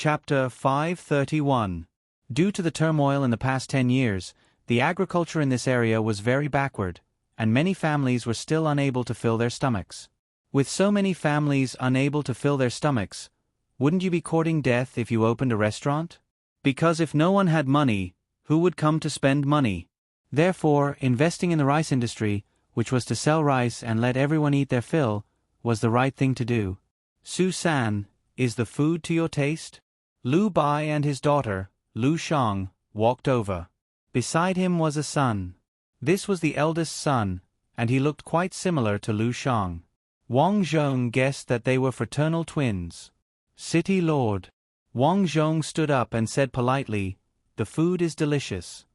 Chapter 531. Due to the turmoil in the past 10 years, the agriculture in this area was very backward, and many families were still unable to fill their stomachs. With so many families unable to fill their stomachs, wouldn't you be courting death if you opened a restaurant? Because if no one had money, who would come to spend money? Therefore, investing in the rice industry, which was to sell rice and let everyone eat their fill, was the right thing to do. Su-san, is the food to your taste? Lu Bai and his daughter, Lu Shang, walked over. Beside him was a son. This was the eldest son, and he looked quite similar to Lu Shang. Wang Zhong guessed that they were fraternal twins. City Lord. Wang Zhong stood up and said politely, "The food is delicious.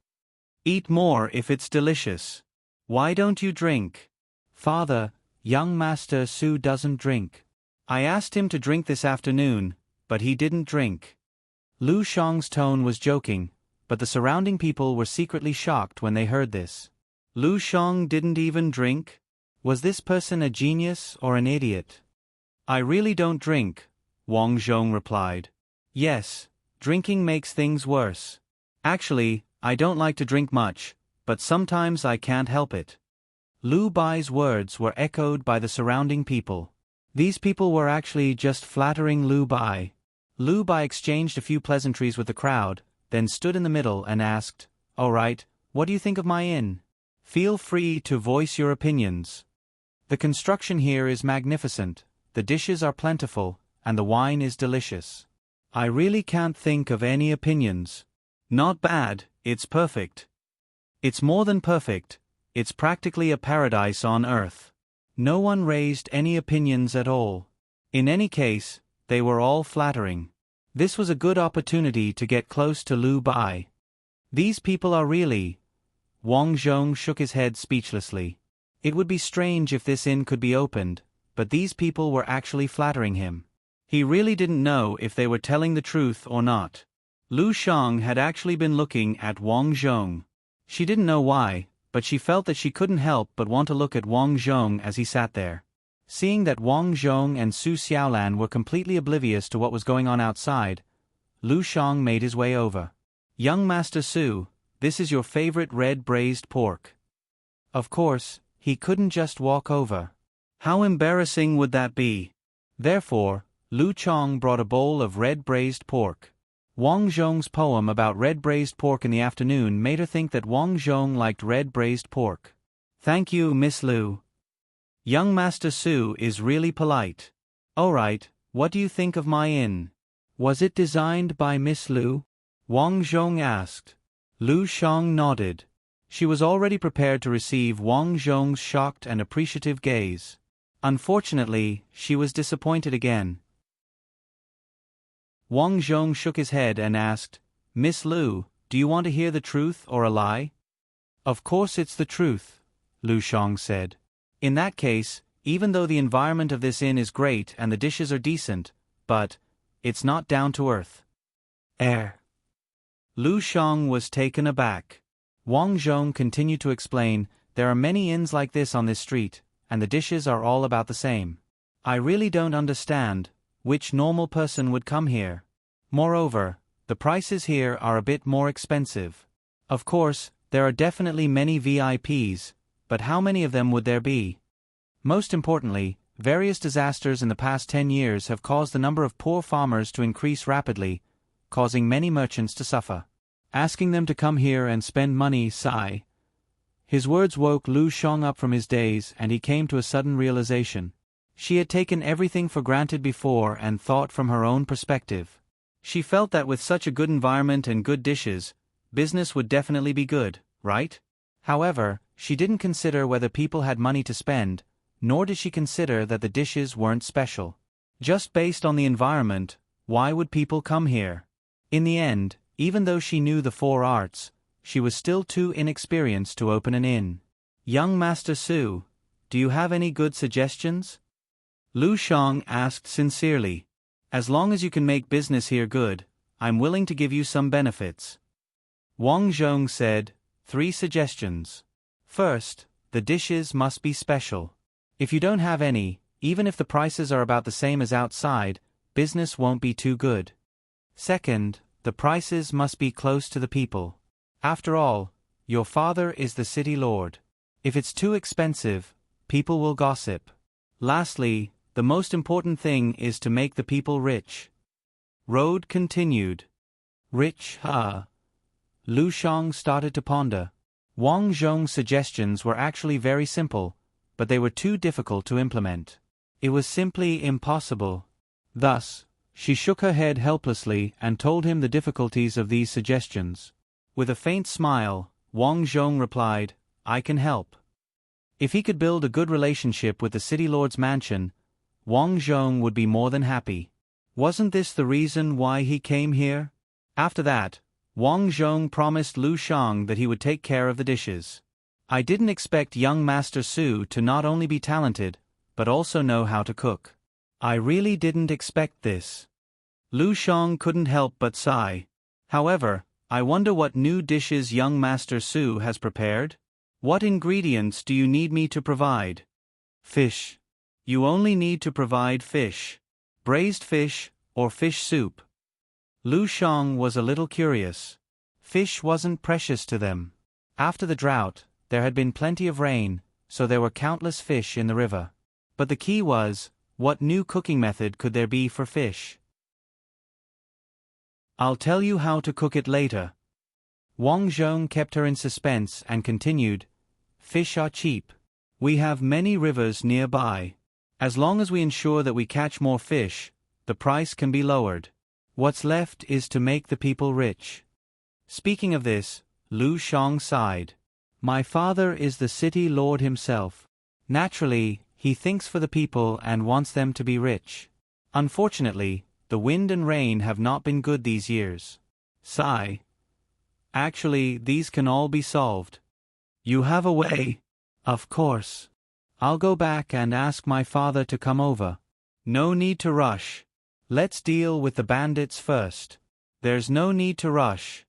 Eat more if it's delicious. Why don't you drink?" "Father, young Master Su doesn't drink. I asked him to drink this afternoon, but he didn't drink." Lu Shang's tone was joking, but the surrounding people were secretly shocked when they heard this. Lu Shang didn't even drink? Was this person a genius or an idiot? "I really don't drink," Wang Zhong replied. "Yes, drinking makes things worse. Actually, I don't like to drink much, but sometimes I can't help it." Lu Bai's words were echoed by the surrounding people. These people were actually just flattering Lu Bai. Lu Bai exchanged a few pleasantries with the crowd, then stood in the middle and asked, "All right, what do you think of my inn? Feel free to voice your opinions. The construction here is magnificent, the dishes are plentiful, and the wine is delicious. I really can't think of any opinions. Not bad, it's perfect. It's more than perfect, it's practically a paradise on earth." No one raised any opinions at all. In any case, they were all flattering. This was a good opportunity to get close to Lu Bai. These people are really... Wang Zhong shook his head speechlessly. It would be strange if this inn could be opened, but these people were actually flattering him. He really didn't know if they were telling the truth or not. Lu Shang had actually been looking at Wang Zhong. She didn't know why, but she felt that she couldn't help but want to look at Wang Zhong as he sat there. Seeing that Wang Zhong and Su Xiaolan were completely oblivious to what was going on outside, Lu Shang made his way over. "Young Master Su, this is your favorite red braised pork." Of course, he couldn't just walk over. How embarrassing would that be? Therefore, Lu Chong brought a bowl of red braised pork. Wang Zhong's poem about red braised pork in the afternoon made her think that Wang Zhong liked red braised pork. "Thank you, Miss Lu. Young Master Su is really polite. Alright, what do you think of my inn? Was it designed by Miss Lu?" Wang Zhong asked. Lu Shang nodded. She was already prepared to receive Wang Zhong's shocked and appreciative gaze. Unfortunately, she was disappointed again. Wang Zhong shook his head and asked, "Miss Lu, do you want to hear the truth or a lie?" "Of course it's the truth," Lu Shang said. "In that case, even though the environment of this inn is great and the dishes are decent, but it's not down to earth." Lu Shang was taken aback. Wang Zhong continued to explain, "There are many inns like this on this street, and the dishes are all about the same. I really don't understand which normal person would come here. Moreover, the prices here are a bit more expensive. Of course, there are definitely many VIPs, but how many of them would there be? Most importantly, various disasters in the past 10 years have caused the number of poor farmers to increase rapidly, causing many merchants to suffer. Asking them to come here and spend money, sigh." His words woke Lu Shang up from his daze and he came to a sudden realization. She had taken everything for granted before and thought from her own perspective. She felt that with such a good environment and good dishes, business would definitely be good, right? However, she didn't consider whether people had money to spend, nor did she consider that the dishes weren't special. Just based on the environment, why would people come here? In the end, even though she knew the 4 arts, she was still too inexperienced to open an inn. "Young Master Su, do you have any good suggestions?" Lu Shang asked sincerely. "As long as you can make business here good, I'm willing to give you some benefits." Wang Zhong said, 3 suggestions. First, the dishes must be special. If you don't have any, even if the prices are about the same as outside, business won't be too good. Second, the prices must be close to the people. After all, your father is the city lord. If it's too expensive, people will gossip. Lastly, the most important thing is to make the people rich. Road continued. Rich, Lu Shang started to ponder. Wang Zhong's suggestions were actually very simple, but they were too difficult to implement. It was simply impossible. Thus, she shook her head helplessly and told him the difficulties of these suggestions. With a faint smile, Wang Zhong replied, I can help. If he could build a good relationship with the city lord's mansion, Wang Zhong would be more than happy. Wasn't this the reason why he came here? After that, Wang Zhong promised Lu Shang that he would take care of the dishes. I didn't expect young Master Su to not only be talented, but also know how to cook. I really didn't expect this. Lu Shang couldn't help but sigh. However, I wonder what new dishes young Master Su has prepared? What ingredients do you need me to provide? Fish. You only need to provide fish. Braised fish, or fish soup. Lu Shang was a little curious. Fish wasn't precious to them. After the drought, there had been plenty of rain, so there were countless fish in the river. But the key was, what new cooking method could there be for fish? I'll tell you how to cook it later. Wang Zhong kept her in suspense and continued, Fish are cheap. We have many rivers nearby. As long as we ensure that we catch more fish, the price can be lowered. What's left is to make the people rich. Speaking of this, Lu Shang sighed. My father is the city lord himself. Naturally, he thinks for the people and wants them to be rich. Unfortunately, the wind and rain have not been good these years. Sigh. Actually, these can all be solved. You have a way? Of course. I'll go back and ask my father to come over. No need to rush. Let's deal with the bandits first. There's no need to rush.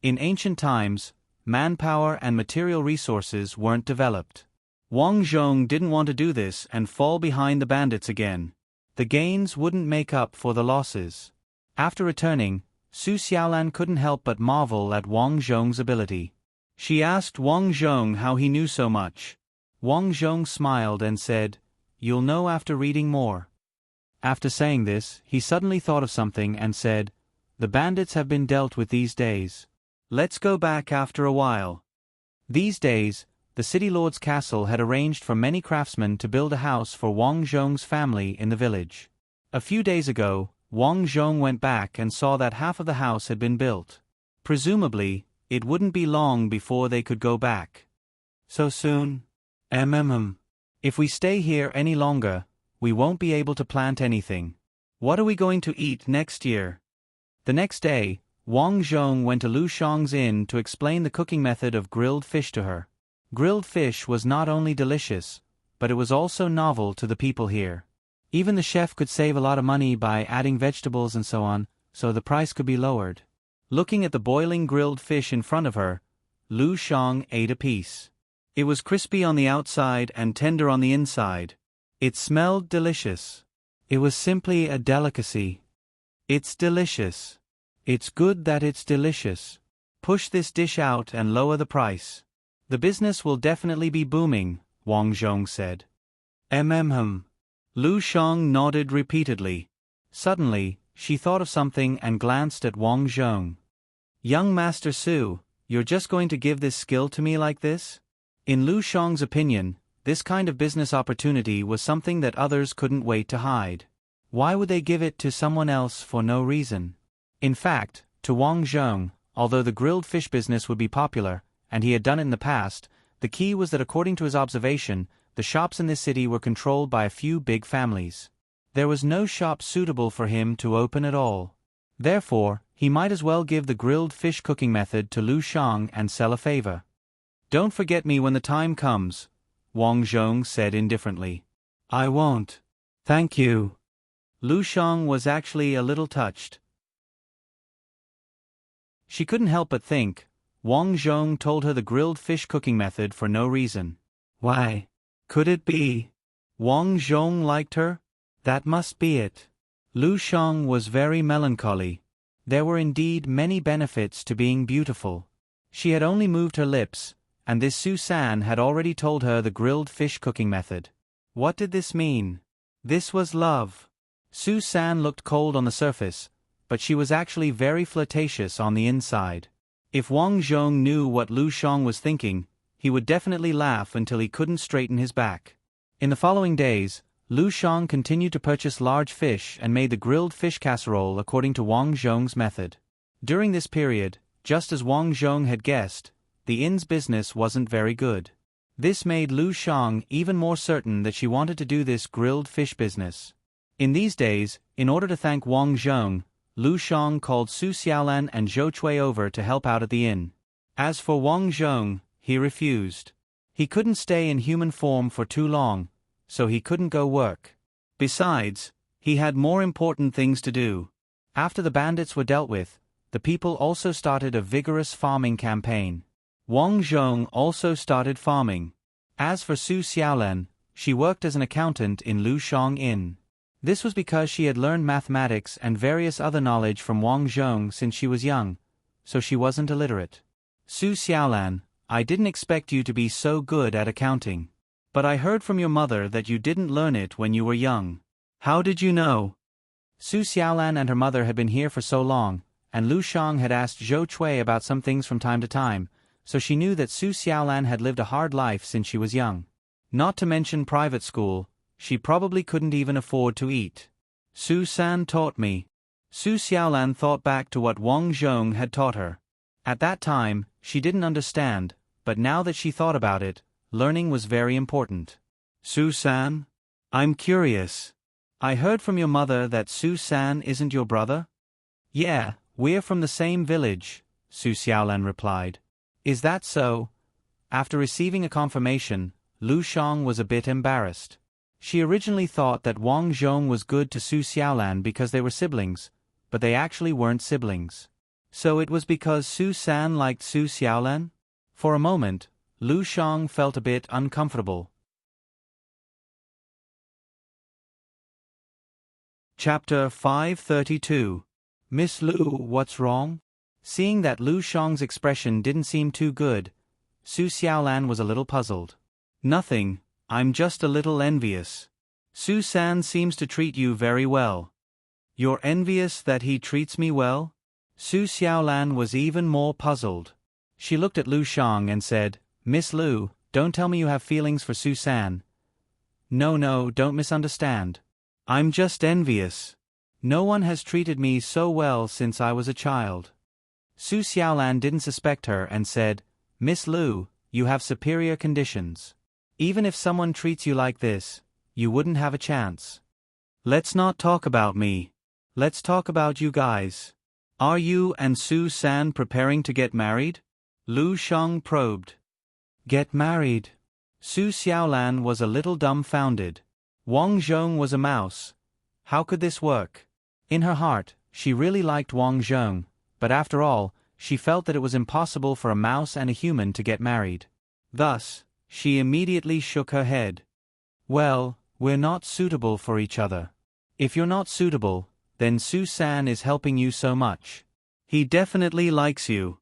In ancient times, manpower and material resources weren't developed. Wang Zhong didn't want to do this and fall behind the bandits again. The gains wouldn't make up for the losses. After returning, Su Xiaolan couldn't help but marvel at Wang Zhong's ability. She asked Wang Zhong how he knew so much. Wang Zhong smiled and said, You'll know after reading more. After saying this, he suddenly thought of something and said, The bandits have been dealt with these days. Let's go back after a while. These days, the city lord's castle had arranged for many craftsmen to build a house for Wang Zhong's family in the village. A few days ago, Wang Zhong went back and saw that half of the house had been built. Presumably, it wouldn't be long before they could go back. So soon? If we stay here any longer, we won't be able to plant anything. What are we going to eat next year? The next day, Wang Zhong went to Lu Shang's inn to explain the cooking method of grilled fish to her. Grilled fish was not only delicious, but it was also novel to the people here. Even the chef could save a lot of money by adding vegetables and so on, so the price could be lowered. Looking at the boiling grilled fish in front of her, Lu Shang ate a piece. It was crispy on the outside and tender on the inside. It smelled delicious. It was simply a delicacy. It's delicious. It's good that it's delicious. Push this dish out and lower the price. The business will definitely be booming, Wang Zhong said. Lu Shang nodded repeatedly. Suddenly, she thought of something and glanced at Wang Zhong. Young Master Su, you're just going to give this skill to me like this? In Lu Shang's opinion, this kind of business opportunity was something that others couldn't wait to hide. Why would they give it to someone else for no reason? In fact, to Wang Zhong, although the grilled fish business would be popular, and he had done it in the past, the key was that according to his observation, the shops in this city were controlled by a few big families. There was no shop suitable for him to open at all. Therefore, he might as well give the grilled fish cooking method to Lu Shang and sell a favor. Don't forget me when the time comes, Wang Zhong said indifferently. I won't. Thank you. Lu Shang was actually a little touched. She couldn't help but think, Wang Zhong told her the grilled fish cooking method for no reason. Why? Could it be? Wang Zhong liked her? That must be it. Lu Shang was very melancholy. There were indeed many benefits to being beautiful. She had only moved her lips, and this Susan had already told her the grilled fish cooking method. What did this mean? This was love. Susan looked cold on the surface, but she was actually very flirtatious on the inside. If Wang Zhong knew what Lu Shang was thinking, he would definitely laugh until he couldn't straighten his back. In the following days, Lu Shang continued to purchase large fish and made the grilled fish casserole according to Wang Zhong's method. During this period, just as Wang Zhong had guessed, the inn's business wasn't very good. This made Lu Shang even more certain that she wanted to do this grilled fish business. In these days, in order to thank Wang Zhong, Lu Shang called Su Xiaolan and Zhou Cui over to help out at the inn. As for Wang Zhong, he refused. He couldn't stay in human form for too long, so he couldn't go work. Besides, he had more important things to do. After the bandits were dealt with, the people also started a vigorous farming campaign. Wang Zhong also started farming. As for Su Xiaolan, she worked as an accountant in Lu Shang Inn. This was because she had learned mathematics and various other knowledge from Wang Zhong since she was young, so she wasn't illiterate. Su Xiaolan, I didn't expect you to be so good at accounting. But I heard from your mother that you didn't learn it when you were young. How did you know? Su Xiaolan and her mother had been here for so long, and Lu Shang had asked Zhou Cui about some things from time to time, so she knew that Su Xiaolan had lived a hard life since she was young. Not to mention private school, she probably couldn't even afford to eat. Su San taught me. Su Xiaolan thought back to what Wang Zhong had taught her. At that time, she didn't understand, but now that she thought about it, learning was very important. Su San? I'm curious. I heard from your mother that Su San isn't your brother? Yeah, we're from the same village, Su Xiaolan replied. Is that so? After receiving a confirmation, Lu Shang was a bit embarrassed. She originally thought that Wang Zhong was good to Su Xiaolan because they were siblings, but they actually weren't siblings. So it was because Su San liked Su Xiaolan? For a moment, Lu Shang felt a bit uncomfortable. Chapter 532. Miss Lu, what's wrong? Seeing that Lu Shang's expression didn't seem too good, Su Xiaolan was a little puzzled. Nothing, I'm just a little envious. Su San seems to treat you very well. You're envious that he treats me well? Su Xiaolan was even more puzzled. She looked at Lu Shang and said, Miss Lu, don't tell me you have feelings for Su San. No, don't misunderstand. I'm just envious. No one has treated me so well since I was a child. Su Xiaolan didn't suspect her and said, Miss Lu, you have superior conditions. Even if someone treats you like this, you wouldn't have a chance. Let's not talk about me. Let's talk about you guys. Are you and Su San preparing to get married? Lu Shang probed. Get married? Su Xiaolan was a little dumbfounded. Wang Zhong was a mouse. How could this work? In her heart, she really liked Wang Zhong, but after all, she felt that it was impossible for a mouse and a human to get married. Thus, she immediately shook her head. Well, we're not suitable for each other. If you're not suitable, then Su San is helping you so much. He definitely likes you.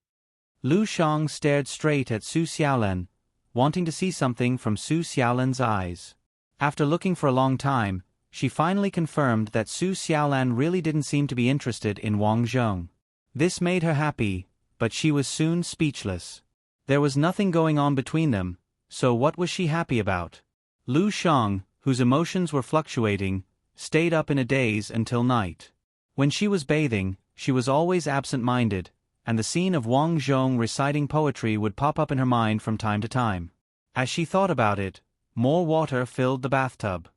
Lu Shang stared straight at Su Xiaolan, wanting to see something from Su Xiaolan's eyes. After looking for a long time, she finally confirmed that Su Xiaolan really didn't seem to be interested in Wang Zhong. This made her happy, but she was soon speechless. There was nothing going on between them, so what was she happy about? Lu Shang, whose emotions were fluctuating, stayed up in a daze until night. When she was bathing, she was always absent-minded, and the scene of Wang Zhong reciting poetry would pop up in her mind from time to time. As she thought about it, more water filled the bathtub.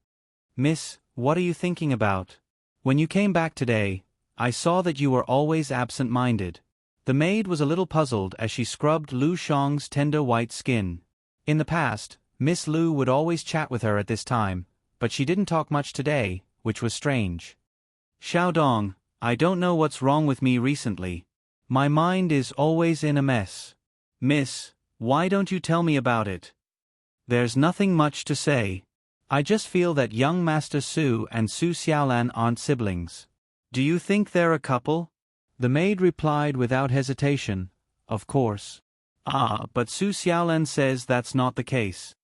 Miss, what are you thinking about? When you came back today, I saw that you were always absent-minded. The maid was a little puzzled as she scrubbed Lu Shang's tender white skin. In the past, Miss Lu would always chat with her at this time, but she didn't talk much today, which was strange. Xiaodong, I don't know what's wrong with me recently. My mind is always in a mess. Miss, why don't you tell me about it? There's nothing much to say. I just feel that young Master Su and Su Xiaolan aren't siblings. Do you think they're a couple? The maid replied without hesitation, "Of course." "Ah, but Su Xiaolan says that's not the case."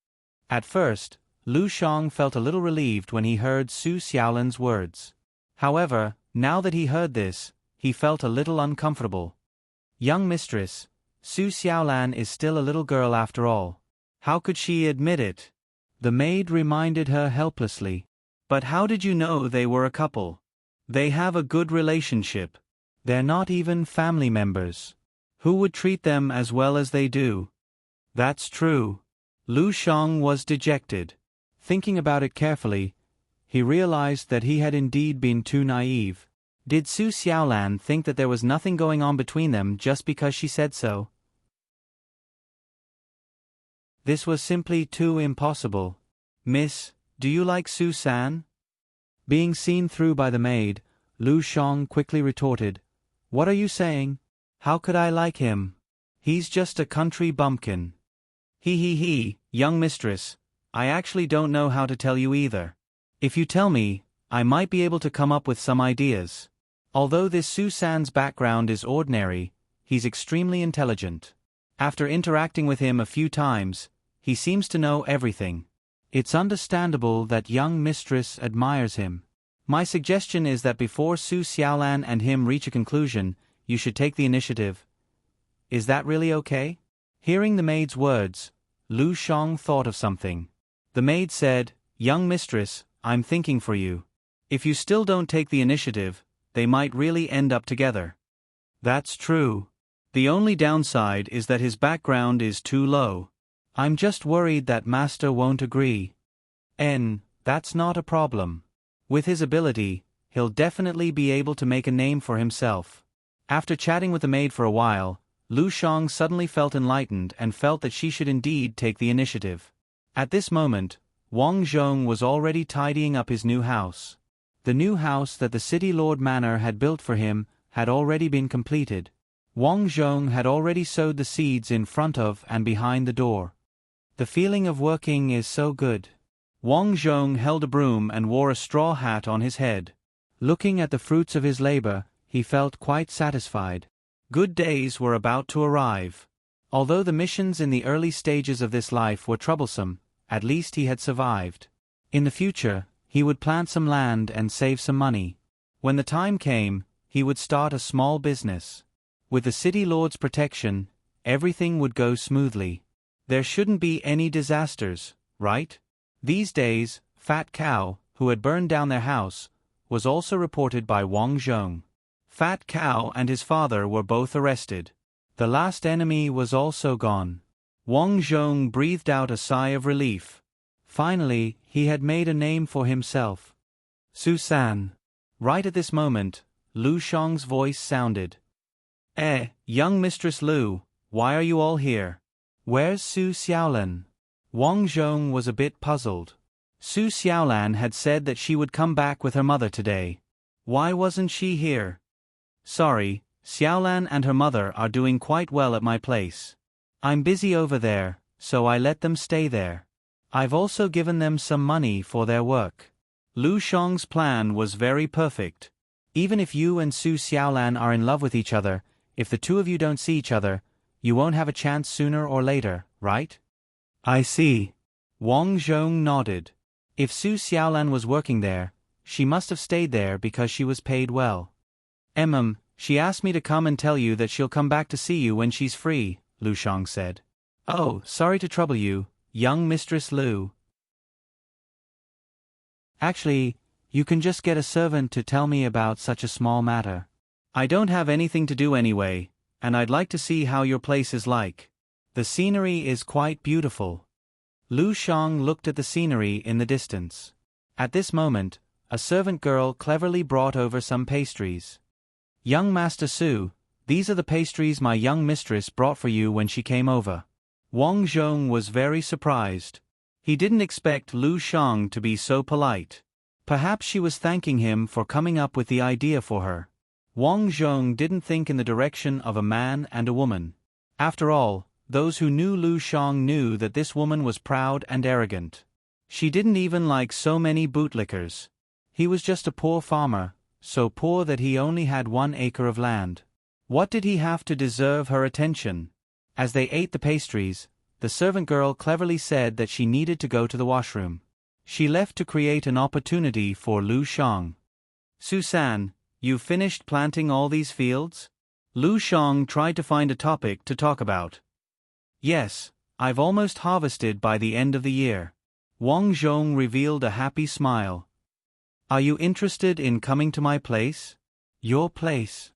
At first, Lu Shang felt a little relieved when he heard Su Xiaolan's words. However, now that he heard this, he felt a little uncomfortable. "Young mistress, Su Xiaolan is still a little girl after all. How could she admit it?" The maid reminded her helplessly. "But how did you know they were a couple? They have a good relationship. They're not even family members. Who would treat them as well as they do?" "That's true." Lu Shang was dejected. Thinking about it carefully, he realized that he had indeed been too naive. Did Su Xiaolan think that there was nothing going on between them just because she said so? This was simply too impossible. "Miss, do you like Su San?" Being seen through by the maid, Lu Shang quickly retorted, "What are you saying? How could I like him? He's just a country bumpkin." He, young mistress, I actually don't know how to tell you either. If you tell me, I might be able to come up with some ideas. Although this Su San's background is ordinary, he's extremely intelligent. After interacting with him a few times, he seems to know everything. It's understandable that young mistress admires him. My suggestion is that before Su Xiaolan and him reach a conclusion, you should take the initiative. Is that really okay? Hearing the maid's words, Lu Shang thought of something. The maid said, "Young mistress, I'm thinking for you. If you still don't take the initiative, they might really end up together." "That's true. The only downside is that his background is too low. I'm just worried that master won't agree." That's not a problem. With his ability, he'll definitely be able to make a name for himself." After chatting with the maid for a while, Lu Shang suddenly felt enlightened and felt that she should indeed take the initiative. At this moment, Wang Zhong was already tidying up his new house. The new house that the city lord manor had built for him had already been completed. Wang Zhong had already sowed the seeds in front of and behind the door. The feeling of working is so good. Wang Zhong held a broom and wore a straw hat on his head. Looking at the fruits of his labor, he felt quite satisfied. Good days were about to arrive. Although the missions in the early stages of this life were troublesome, at least he had survived. In the future, he would plant some land and save some money. When the time came, he would start a small business. With the city lord's protection, everything would go smoothly. There shouldn't be any disasters, right? These days, Fat Cow, who had burned down their house, was also reported by Wang Zhong. Fat Cow and his father were both arrested. The last enemy was also gone. Wang Zhong breathed out a sigh of relief. Finally, he had made a name for himself. "Su San." Right at this moment, Lu Shang's voice sounded. Young Mistress Lu, why are you all here? Where's Su Xiaolan?" Wang Zhong was a bit puzzled. Su Xiaolan had said that she would come back with her mother today. Why wasn't she here? "Sorry, Xiaolan and her mother are doing quite well at my place. I'm busy over there, so I let them stay there. I've also given them some money for their work." Lu Shang's plan was very perfect. Even if you and Su Xiaolan are in love with each other, if the two of you don't see each other, you won't have a chance sooner or later, right? "I see." Wang Zhong nodded. If Su Xiaolan was working there, she must have stayed there because she was paid well. She asked me to come and tell you that she'll come back to see you when she's free," Lu Shang said. "Oh, sorry to trouble you, young Mistress Lu. Actually, you can just get a servant to tell me about such a small matter. I don't have anything to do anyway, and I'd like to see how your place is like. The scenery is quite beautiful." Lu Shang looked at the scenery in the distance. At this moment, a servant girl cleverly brought over some pastries. "Young Master Su, these are the pastries my young mistress brought for you when she came over." Wang Zhong was very surprised. He didn't expect Lu Shang to be so polite. Perhaps she was thanking him for coming up with the idea for her. Wang Zhong didn't think in the direction of a man and a woman. After all, those who knew Lu Shang knew that this woman was proud and arrogant. She didn't even like so many bootlickers. He was just a poor farmer, so poor that he only had 1 acre of land. What did he have to deserve her attention? As they ate the pastries, the servant girl cleverly said that she needed to go to the washroom. She left to create an opportunity for Lu Shang. Susan, you've finished planting all these fields? Lu Shang tried to find a topic to talk about. Yes, I've almost harvested by the end of the year. Wang Zhong revealed a happy smile. Are you interested in coming to my place? Your place?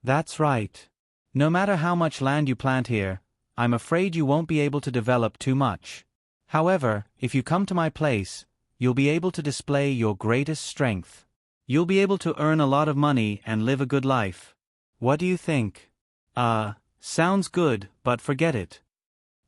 That's right. No matter how much land you plant here, I'm afraid you won't be able to develop too much. However, if you come to my place, you'll be able to display your greatest strength. You'll be able to earn a lot of money and live a good life. What do you think? Sounds good, but forget it.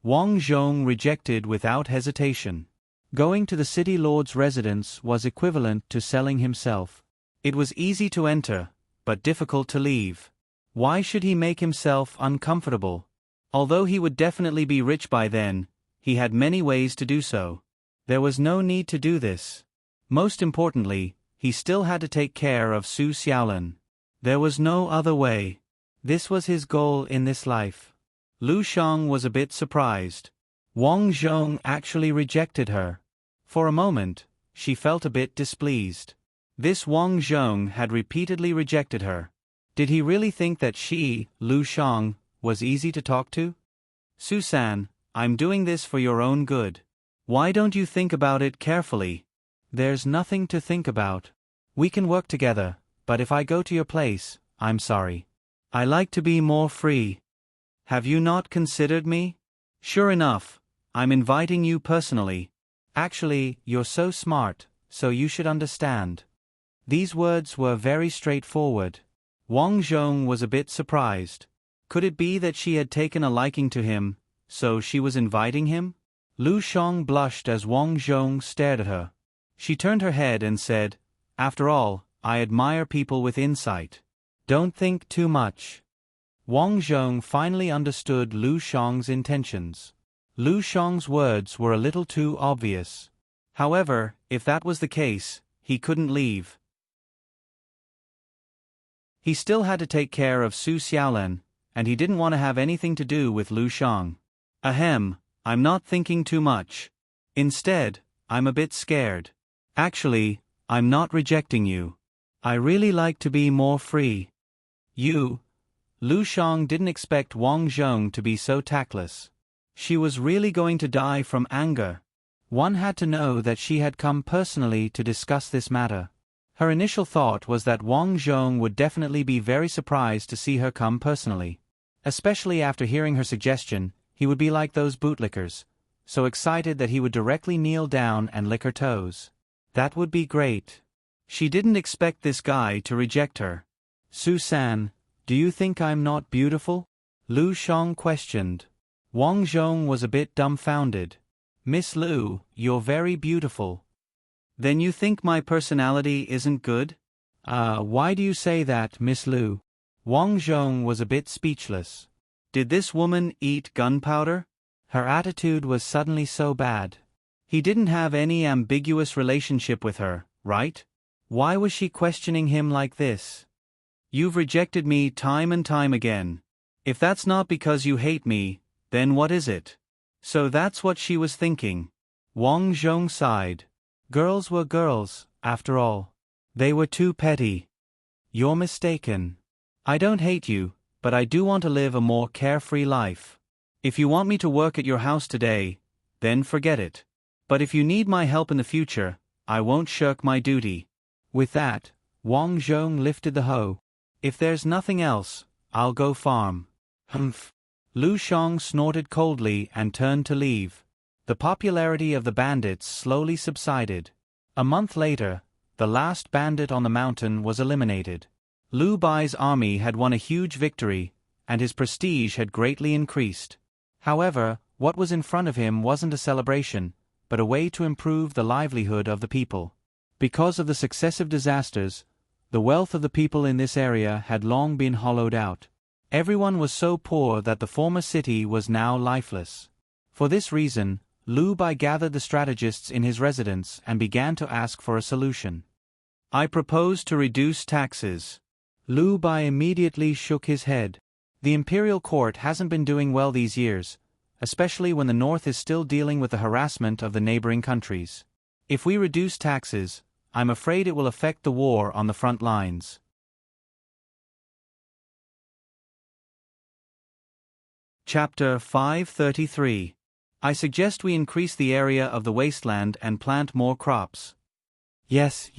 Wang Zhong rejected without hesitation. Going to the city lord's residence was equivalent to selling himself. It was easy to enter, but difficult to leave. Why should he make himself uncomfortable? Although he would definitely be rich by then, he had many ways to do so. There was no need to do this. Most importantly, he still had to take care of Su Xiaolin. There was no other way. This was his goal in this life. Lu Shang was a bit surprised. Wang Zhong actually rejected her. For a moment, she felt a bit displeased. This Wang Zhong had repeatedly rejected her. Did he really think that she, Lu Shang, was easy to talk to? Susan, I'm doing this for your own good. Why don't you think about it carefully? There's nothing to think about. We can work together, but if I go to your place, I'm sorry. I like to be more free. Have you not considered me? Sure enough, I'm inviting you personally. Actually, you're so smart, so you should understand. These words were very straightforward. Wang Zhong was a bit surprised. Could it be that she had taken a liking to him, so she was inviting him? Lu Shang blushed as Wang Zhong stared at her. She turned her head and said, After all, I admire people with insight. Don't think too much. Wang Zhong finally understood Lu Shang's intentions. Lu Shang's words were a little too obvious. However, if that was the case, he couldn't leave. He still had to take care of Su Xiaolin, and he didn't want to have anything to do with Lu Shang. Ahem, I'm not thinking too much. Instead, I'm a bit scared. Actually, I'm not rejecting you. I really like to be more free. Lu Shang didn't expect Wang Zhong to be so tactless. She was really going to die from anger. One had to know that she had come personally to discuss this matter. Her initial thought was that Wang Zhong would definitely be very surprised to see her come personally. Especially after hearing her suggestion, he would be like those bootlickers, so excited that he would directly kneel down and lick her toes. That would be great. She didn't expect this guy to reject her. Susan, do you think I'm not beautiful? Lu Shang questioned. Wang Zhong was a bit dumbfounded. Miss Lu, you're very beautiful. Then you think my personality isn't good? Why do you say that, Miss Lu? Wang Zhong was a bit speechless. Did this woman eat gunpowder? Her attitude was suddenly so bad. He didn't have any ambiguous relationship with her, right? Why was she questioning him like this? You've rejected me time and time again. If that's not because you hate me, then what is it? So that's what she was thinking. Wang Zhong sighed. Girls were girls, after all. They were too petty. You're mistaken. I don't hate you, but I do want to live a more carefree life. If you want me to work at your house today, then forget it. But if you need my help in the future, I won't shirk my duty. With that, Wang Zhong lifted the hoe. If there's nothing else, I'll go farm. Humph. Lu Shang snorted coldly and turned to leave. The popularity of the bandits slowly subsided. A month later, the last bandit on the mountain was eliminated. Lu Bai's army had won a huge victory, and his prestige had greatly increased. However, what was in front of him wasn't a celebration, but a way to improve the livelihood of the people. Because of the successive disasters, the wealth of the people in this area had long been hollowed out. Everyone was so poor that the former city was now lifeless. For this reason, Lu Bai gathered the strategists in his residence and began to ask for a solution. I propose to reduce taxes. Lu Bai immediately shook his head. The imperial court hasn't been doing well these years, especially when the north is still dealing with the harassment of the neighboring countries. If we reduce taxes, I'm afraid it will affect the war on the front lines. Chapter 533. I suggest we increase the area of the wasteland and plant more crops. Yes.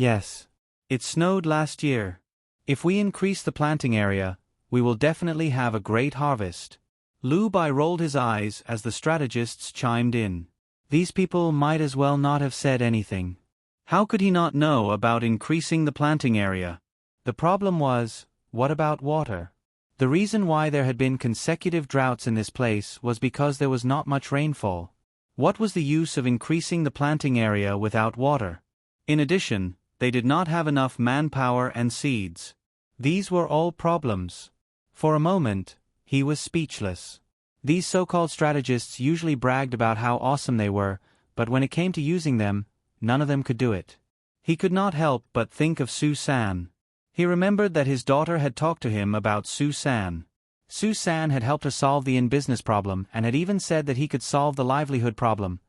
It snowed last year. If we increase the planting area, we will definitely have a great harvest. Lu Bai rolled his eyes as the strategists chimed in. These people might as well not have said anything. How could he not know about increasing the planting area? The problem was, what about water? The reason why there had been consecutive droughts in this place was because there was not much rainfall. What was the use of increasing the planting area without water? In addition, they did not have enough manpower and seeds. These were all problems. For a moment, he was speechless. These so-called strategists usually bragged about how awesome they were, but when it came to using them, none of them could do it. He could not help but think of Su-san. He remembered that his daughter had talked to him about Su-san. Su-san had helped her solve the in-business problem and had even said that he could solve the livelihood problem.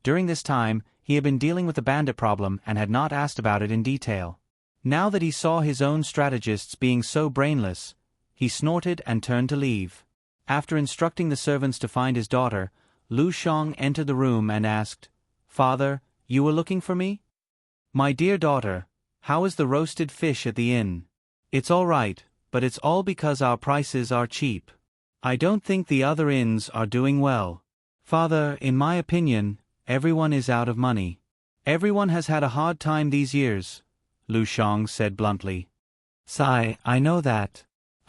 During this time, he had been dealing with the bandit problem and had not asked about it in detail. Now that he saw his own strategists being so brainless, he snorted and turned to leave. After instructing the servants to find his daughter, Lu Shang entered the room and asked, "Father, you were looking for me?" "My dear daughter, how is the roasted fish at the inn?" "It's all right, but it's all because our prices are cheap. I don't think the other inns are doing well." "Father, in my opinion, everyone is out of money. Everyone has had a hard time these years," Lu Shang said bluntly. "Sai, I know that.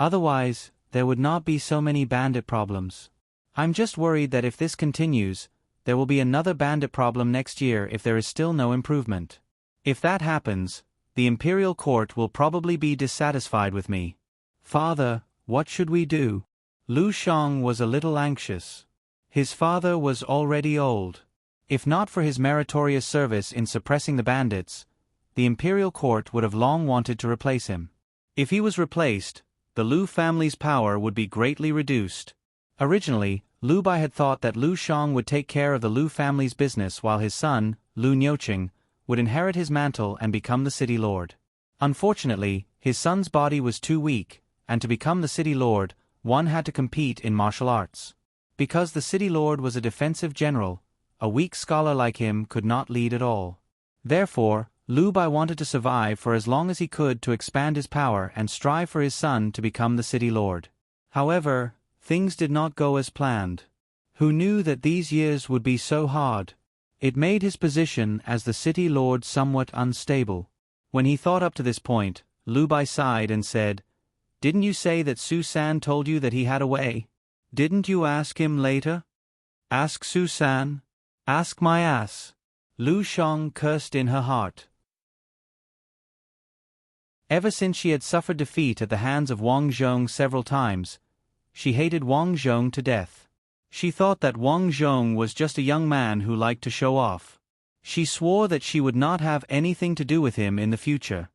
Otherwise, there would not be so many bandit problems. I'm just worried that if this continues, there will be another bandit problem next year if there is still no improvement. If that happens, the imperial court will probably be dissatisfied with me." "Father, what should we do?" Lu Shang was a little anxious. His father was already old. If not for his meritorious service in suppressing the bandits, the imperial court would have long wanted to replace him. If he was replaced, the Lu family's power would be greatly reduced. Originally, Lu Bai had thought that Lu Shang would take care of the Lu family's business while his son, Lu Nyoching, would inherit his mantle and become the city lord. Unfortunately, his son's body was too weak, and to become the city lord, one had to compete in martial arts. Because the city lord was a defensive general, a weak scholar like him could not lead at all. Therefore, Lu Bai wanted to survive for as long as he could to expand his power and strive for his son to become the city lord. However, things did not go as planned. Who knew that these years would be so hard? It made his position as the city lord somewhat unstable. When he thought up to this point, Lu Bai sighed and said, "Didn't you say that Su-san told you that he had a way? Didn't you ask him later?" "Ask Su-san? Ask my ass." Lu Shang cursed in her heart. Ever since she had suffered defeat at the hands of Wang Zhong several times, she hated Wang Zhong to death. She thought that Wang Zhong was just a young man who liked to show off. She swore that she would not have anything to do with him in the future.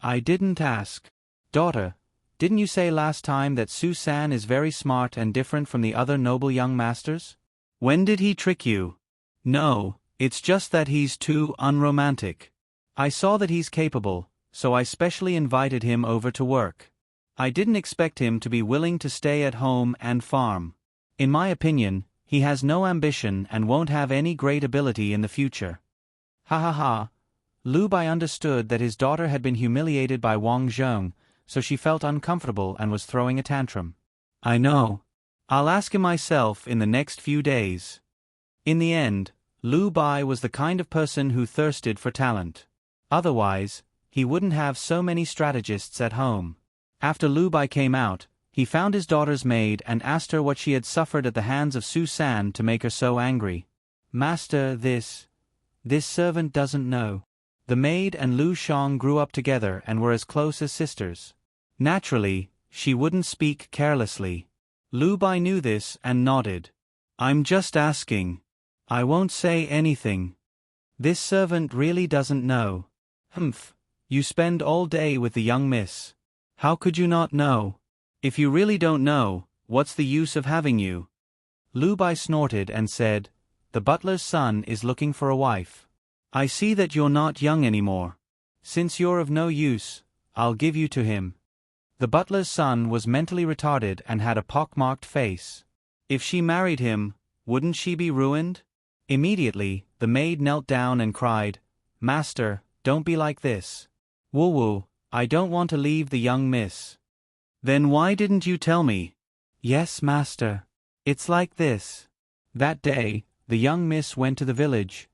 "I didn't ask." "Daughter, didn't you say last time that Su-san is very smart and different from the other noble young masters? When did he trick you?" "No, it's just that he's too unromantic. I saw that he's capable, so I specially invited him over to work. I didn't expect him to be willing to stay at home and farm. In my opinion, he has no ambition and won't have any great ability in the future." Ha ha ha. Lu Bai understood that his daughter had been humiliated by Wang Zhong, so she felt uncomfortable and was throwing a tantrum. "I know. I'll ask him myself in the next few days." In the end, Lu Bai was the kind of person who thirsted for talent. Otherwise, he wouldn't have so many strategists at home. After Lu Bai came out, he found his daughter's maid and asked her what she had suffered at the hands of Su-san to make her so angry. "Master, this servant doesn't know." The maid and Lu Shang grew up together and were as close as sisters. Naturally, she wouldn't speak carelessly. Lu Bai knew this and nodded. "I'm just asking. I won't say anything. This servant really doesn't know." "Humph, you spend all day with the young miss. How could you not know?" If you really don't know, what's the use of having you? Lu Bai snorted and said, the butler's son is looking for a wife. I see that you're not young anymore. Since you're of no use, I'll give you to him. The butler's son was mentally retarded and had a pockmarked face. If she married him, wouldn't she be ruined? Immediately, the maid knelt down and cried, Master, don't be like this. Woo-woo, I don't want to leave the young miss. Then why didn't you tell me? Yes, master. It's like this. That day, the young miss went to the village.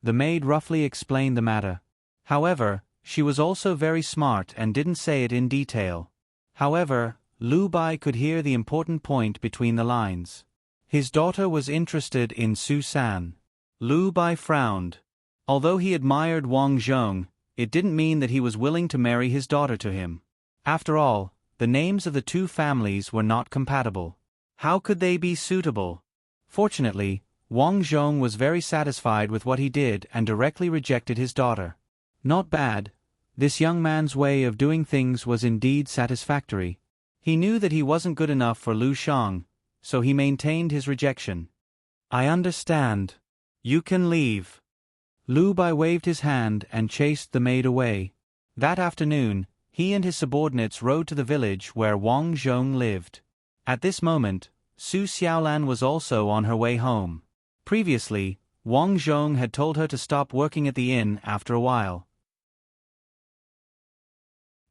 The maid roughly explained the matter. However, she was also very smart and didn't say it in detail. However, Lu Bai could hear the important point between the lines. His daughter was interested in Su San. Lu Bai frowned. Although he admired Wang Zhong, it didn't mean that he was willing to marry his daughter to him. After all, the names of the two families were not compatible. How could they be suitable? Fortunately, Wang Zhong was very satisfied with what he did and directly rejected his daughter. Not bad. This young man's way of doing things was indeed satisfactory. He knew that he wasn't good enough for Lu Shang, so he maintained his rejection. I understand. You can leave. Lu Bai waved his hand and chased the maid away. That afternoon, he and his subordinates rode to the village where Wang Zhong lived. At this moment, Su Xiaolan was also on her way home. Previously, Wang Zhong had told her to stop working at the inn after a while.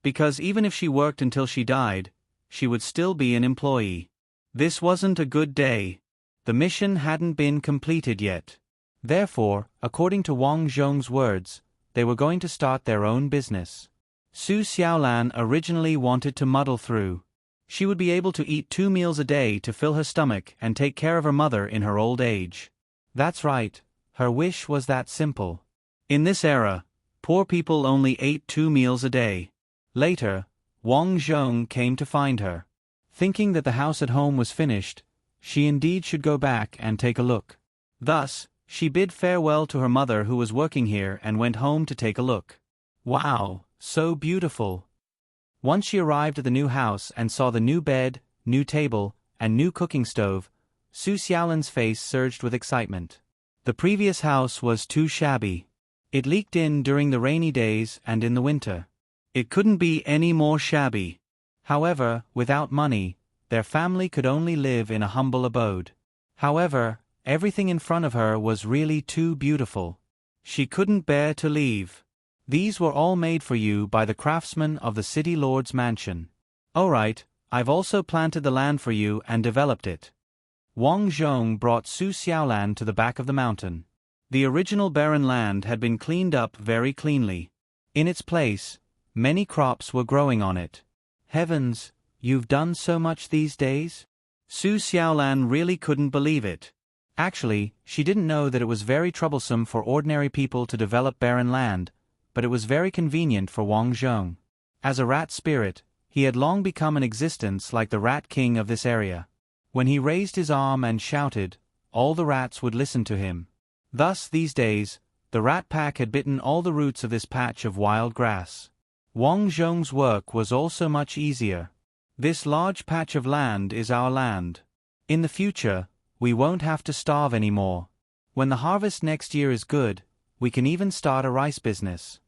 Because even if she worked until she died, she would still be an employee. This wasn't a good day. The mission hadn't been completed yet. Therefore, according to Wang Zhong's words, they were going to start their own business. Su Xiaolan originally wanted to muddle through. She would be able to eat 2 meals a day to fill her stomach and take care of her mother in her old age. That's right, her wish was that simple. In this era, poor people only ate 2 meals a day. Later, Wang Zhong came to find her. Thinking that the house at home was finished, she indeed should go back and take a look. Thus, she bid farewell to her mother who was working here and went home to take a look. Wow, so beautiful. Once she arrived at the new house and saw the new bed, new table, and new cooking stove, Su Xiaolan's face surged with excitement. The previous house was too shabby. It leaked in during the rainy days and in the winter. It couldn't be any more shabby. However, without money, their family could only live in a humble abode. However, everything in front of her was really too beautiful. She couldn't bear to leave. These were all made for you by the craftsmen of the city lord's mansion. Alright, I've also planted the land for you and developed it. Wang Zhong brought Su Xiaolan to the back of the mountain. The original barren land had been cleaned up very cleanly. In its place, many crops were growing on it. Heavens, you've done so much these days? Su Xiaolan really couldn't believe it. Actually, she didn't know that it was very troublesome for ordinary people to develop barren land, but it was very convenient for Wang Zhong. As a rat spirit, he had long become an existence like the rat king of this area. When he raised his arm and shouted, all the rats would listen to him. Thus, these days, the rat pack had bitten all the roots of this patch of wild grass. Wang Zhong's work was also much easier. This large patch of land is our land. In the future, we won't have to starve anymore. When the harvest next year is good, we can even start a rice business.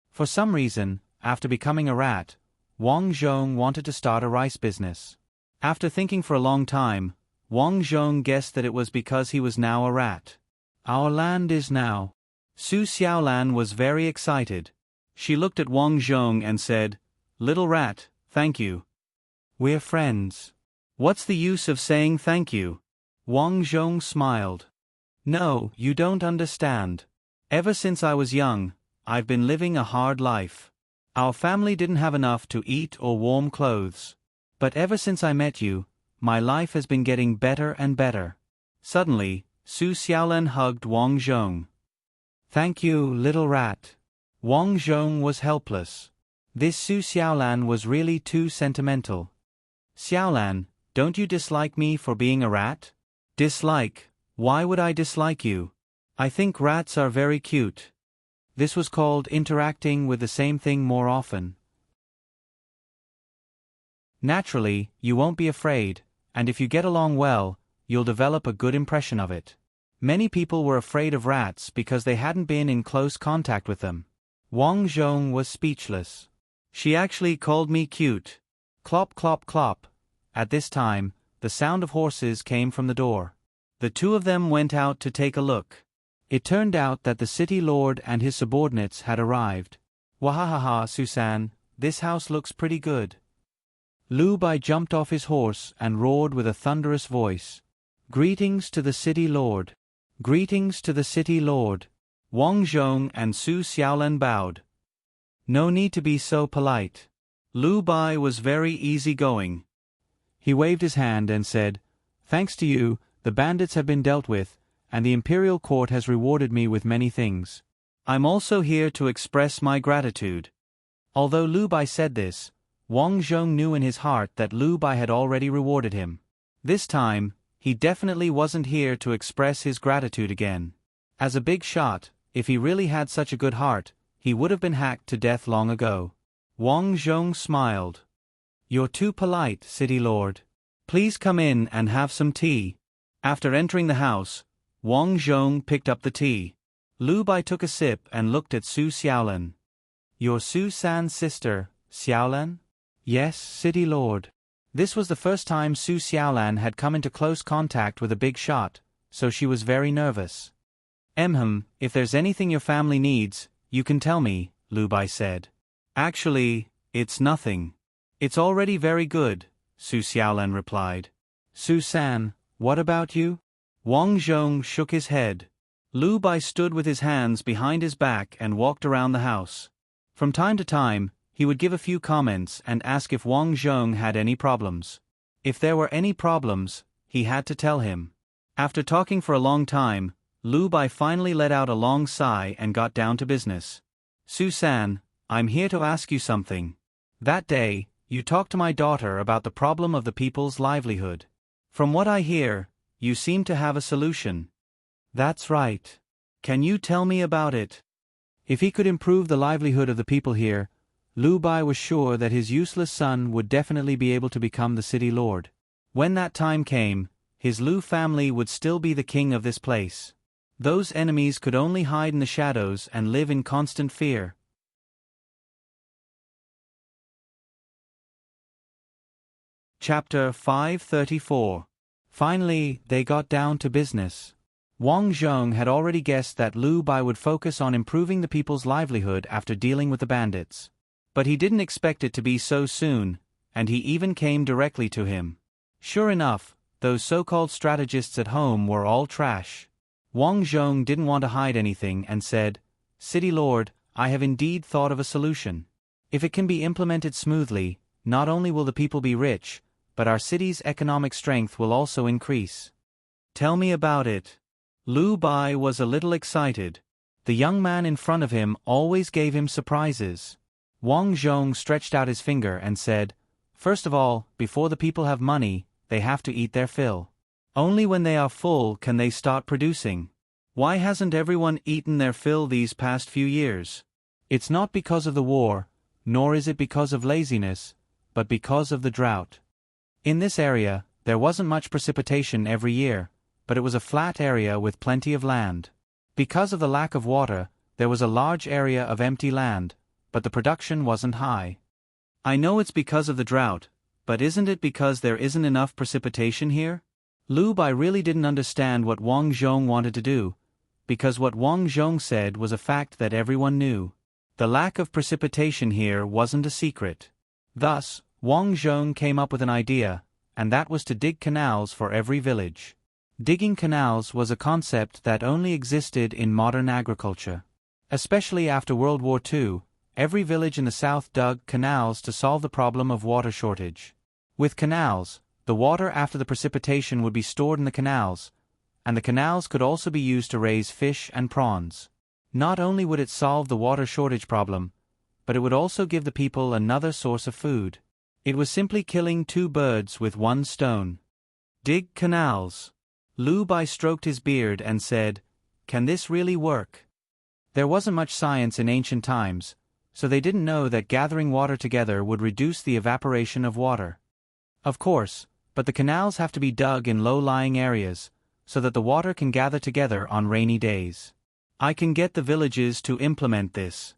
For some reason, after becoming a rat, Wang Zhong wanted to start a rice business. After thinking for a long time, Wang Zhong guessed that it was because he was now a rat. Our land is now. Su Xiaolan was very excited. She looked at Wang Zhong and said, Little rat, thank you. We're friends. What's the use of saying thank you? Wang Zhong smiled. No, you don't understand. Ever since I was young, I've been living a hard life. Our family didn't have enough to eat or warm clothes. But ever since I met you, my life has been getting better and better. Suddenly, Su Xiaolan hugged Wang Zhong. Thank you, little rat. Wang Zhong was helpless. This Su Xiaolan was really too sentimental. Xiaolan, don't you dislike me for being a rat? Dislike? Why would I dislike you? I think rats are very cute. This was called interacting with the same thing more often. Naturally, you won't be afraid, and if you get along well, you'll develop a good impression of it. Many people were afraid of rats because they hadn't been in close contact with them. Wang Zhong was speechless. She actually called me cute. Clop clop clop. At this time, the sound of horses came from the door. The two of them went out to take a look. It turned out that the city lord and his subordinates had arrived. Wahahaha, Susan, this house looks pretty good. Lu Bai jumped off his horse and roared with a thunderous voice. Greetings to the city lord. Greetings to the city lord. Wang Zhong and Su Xiaolan bowed. No need to be so polite. Lu Bai was very easygoing. He waved his hand and said, Thanks to you, the bandits have been dealt with, and the imperial court has rewarded me with many things. I'm also here to express my gratitude. Although Lu Bai said this, Wang Zhong knew in his heart that Lu Bai had already rewarded him. This time, he definitely wasn't here to express his gratitude again. As a big shot, if he really had such a good heart, he would have been hacked to death long ago. Wang Zhong smiled. You're too polite, city lord. Please come in and have some tea. After entering the house, Wang Zhong picked up the tea. Lu Bai took a sip and looked at Su Xiaolan. You're Su San's sister, Xiaolan? Yes, city lord. This was the first time Su Xiaolan had come into close contact with a big shot, so she was very nervous. If there's anything your family needs, you can tell me, Lu Bai said. Actually, it's nothing. It's already very good, Su Xiaolan replied. Su San, what about you? Wang Zhong shook his head. Lu Bai stood with his hands behind his back and walked around the house. From time to time, he would give a few comments and ask if Wang Zhong had any problems. If there were any problems, he had to tell him. After talking for a long time, Lu Bai finally let out a long sigh and got down to business. Su San, I'm here to ask you something. That day, you talked to my daughter about the problem of the people's livelihood. From what I hear, you seem to have a solution. That's right. Can you tell me about it? If he could improve the livelihood of the people here, Lu Bai was sure that his useless son would definitely be able to become the city lord. When that time came, his Lu family would still be the king of this place. Those enemies could only hide in the shadows and live in constant fear. Chapter 534. Finally, they got down to business. Wang Zhong had already guessed that Lu Bai would focus on improving the people's livelihood after dealing with the bandits. But he didn't expect it to be so soon, and he even came directly to him. Sure enough, those so-called strategists at home were all trash. Wang Zhong didn't want to hide anything and said, City Lord, I have indeed thought of a solution. If it can be implemented smoothly, not only will the people be rich, but our city's economic strength will also increase. Tell me about it. Lu Bai was a little excited. The young man in front of him always gave him surprises. Wang Zhong stretched out his finger and said, First of all, before the people have money, they have to eat their fill. Only when they are full can they start producing. Why hasn't everyone eaten their fill these past few years? It's not because of the war, nor is it because of laziness, but because of the drought. In this area, there wasn't much precipitation every year, but it was a flat area with plenty of land. Because of the lack of water, there was a large area of empty land, but the production wasn't high. I know it's because of the drought, but isn't it because there isn't enough precipitation here? Lu Bai really didn't understand what Wang Zhong wanted to do, because what Wang Zhong said was a fact that everyone knew. The lack of precipitation here wasn't a secret. Thus, Wang Zhong came up with an idea, and that was to dig canals for every village. Digging canals was a concept that only existed in modern agriculture. Especially after World War II, every village in the south dug canals to solve the problem of water shortage. With canals, the water after the precipitation would be stored in the canals, and the canals could also be used to raise fish and prawns. Not only would it solve the water shortage problem, but it would also give the people another source of food. It was simply killing two birds with one stone. Dig canals. Lu Bai stroked his beard and said, Can this really work? There wasn't much science in ancient times, so they didn't know that gathering water together would reduce the evaporation of water. Of course, but the canals have to be dug in low-lying areas, so that the water can gather together on rainy days. I can get the villages to implement this.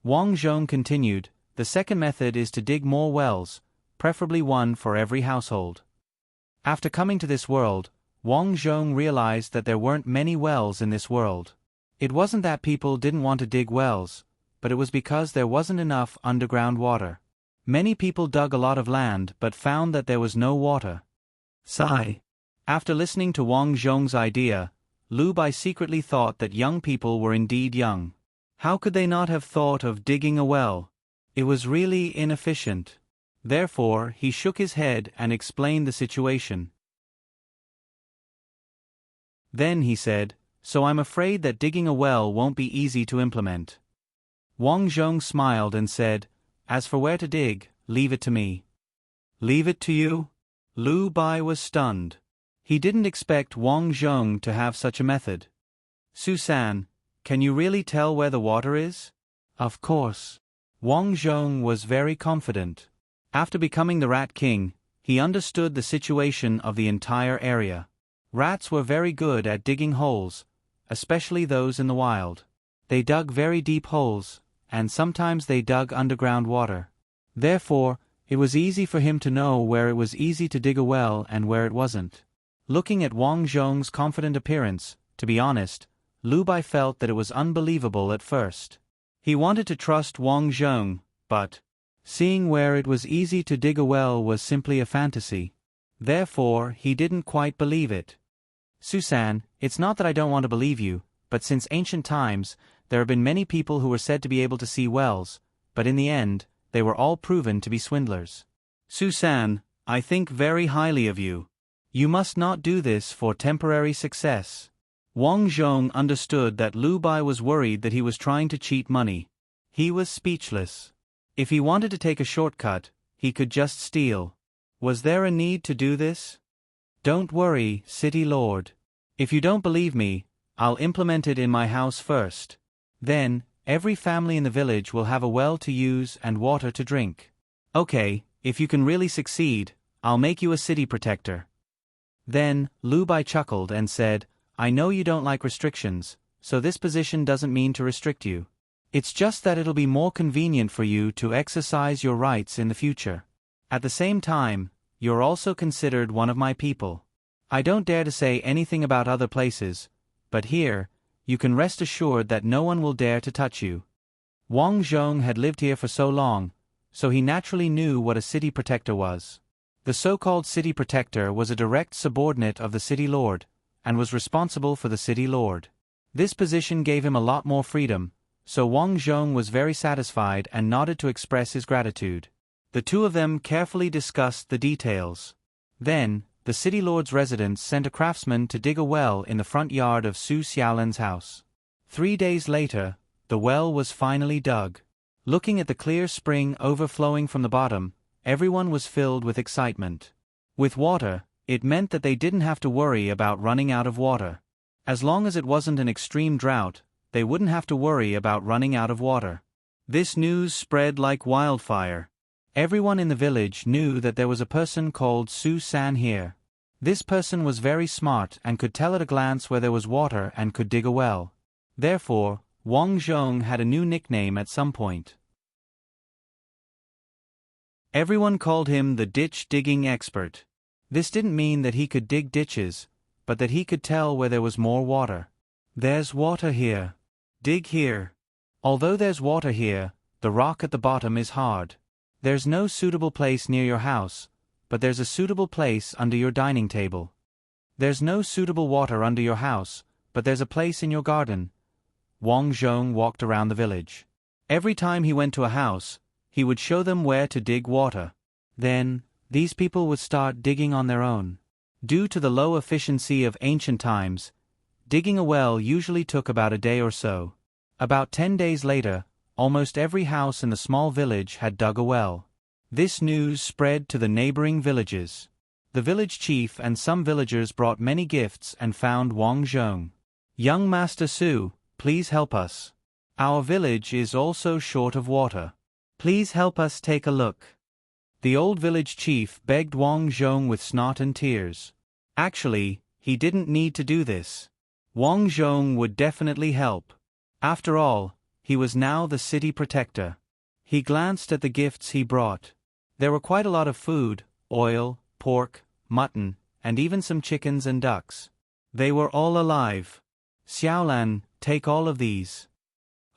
Wang Zhong continued, the second method is to dig more wells, preferably one for every household. After coming to this world, Wang Zhong realized that there weren't many wells in this world. It wasn't that people didn't want to dig wells, but it was because there wasn't enough underground water. Many people dug a lot of land but found that there was no water. Sigh. After listening to Wang Zhong's idea, Lu Bai secretly thought that young people were indeed young. How could they not have thought of digging a well? It was really inefficient. Therefore, he shook his head and explained the situation. Then he said, so I'm afraid that digging a well won't be easy to implement. Wang Zhong smiled and said, as for where to dig, leave it to me. Leave it to you? Lu Bai was stunned. He didn't expect Wang Zhong to have such a method. Susan, can you really tell where the water is? Of course. Wang Zhong was very confident. After becoming the Rat King, he understood the situation of the entire area. Rats were very good at digging holes, especially those in the wild. They dug very deep holes, and sometimes they dug underground water. Therefore, it was easy for him to know where it was easy to dig a well and where it wasn't. Looking at Wang Zhong's confident appearance, to be honest, Lu Bai felt that it was unbelievable at first. He wanted to trust Wang Zhong, but seeing where it was easy to dig a well was simply a fantasy. Therefore, he didn't quite believe it. Susan, it's not that I don't want to believe you, but since ancient times, there have been many people who were said to be able to see wells, but in the end, they were all proven to be swindlers. Susan, I think very highly of you. You must not do this for temporary success. Wang Zhong understood that Lu Bai was worried that he was trying to cheat money. He was speechless. If he wanted to take a shortcut, he could just steal. Was there a need to do this? Don't worry, City Lord. If you don't believe me, I'll implement it in my house first. Then, every family in the village will have a well to use and water to drink. Okay, if you can really succeed, I'll make you a city protector. Then, Lu Bai chuckled and said, I know you don't like restrictions, so this position doesn't mean to restrict you. It's just that it'll be more convenient for you to exercise your rights in the future. At the same time, you're also considered one of my people. I don't dare to say anything about other places, but here, you can rest assured that no one will dare to touch you. Wang Zhong had lived here for so long, so he naturally knew what a city protector was. The so-called city protector was a direct subordinate of the city lord, and was responsible for the city lord. This position gave him a lot more freedom, so Wang Zhong was very satisfied and nodded to express his gratitude. The two of them carefully discussed the details. Then, the city lord's residence sent a craftsman to dig a well in the front yard of Su Xiaolan's house. 3 days later, the well was finally dug. Looking at the clear spring overflowing from the bottom, everyone was filled with excitement. With water, it meant that they didn't have to worry about running out of water. As long as it wasn't an extreme drought, they wouldn't have to worry about running out of water. This news spread like wildfire. Everyone in the village knew that there was a person called Su San here. This person was very smart and could tell at a glance where there was water and could dig a well. Therefore, Wang Zhong had a new nickname at some point. Everyone called him the ditch-digging expert. This didn't mean that he could dig ditches, but that he could tell where there was more water. There's water here. Dig here. Although there's water here, the rock at the bottom is hard. There's no suitable place near your house, but there's a suitable place under your dining table. There's no suitable water under your house, but there's a place in your garden. Wang Zhong walked around the village. Every time he went to a house, he would show them where to dig water. Then, these people would start digging on their own. Due to the low efficiency of ancient times, digging a well usually took about a day or so. About 10 days later, almost every house in the small village had dug a well. This news spread to the neighboring villages. The village chief and some villagers brought many gifts and found Wang Zhong. Young Master Su, please help us. Our village is also short of water. Please help us take a look. The old village chief begged Wang Zhong with snot and tears. Actually, he didn't need to do this. Wang Zhong would definitely help. After all, he was now the city protector. He glanced at the gifts he brought. There were quite a lot of food, oil, pork, mutton, and even some chickens and ducks. They were all alive. Xiaolan, take all of these.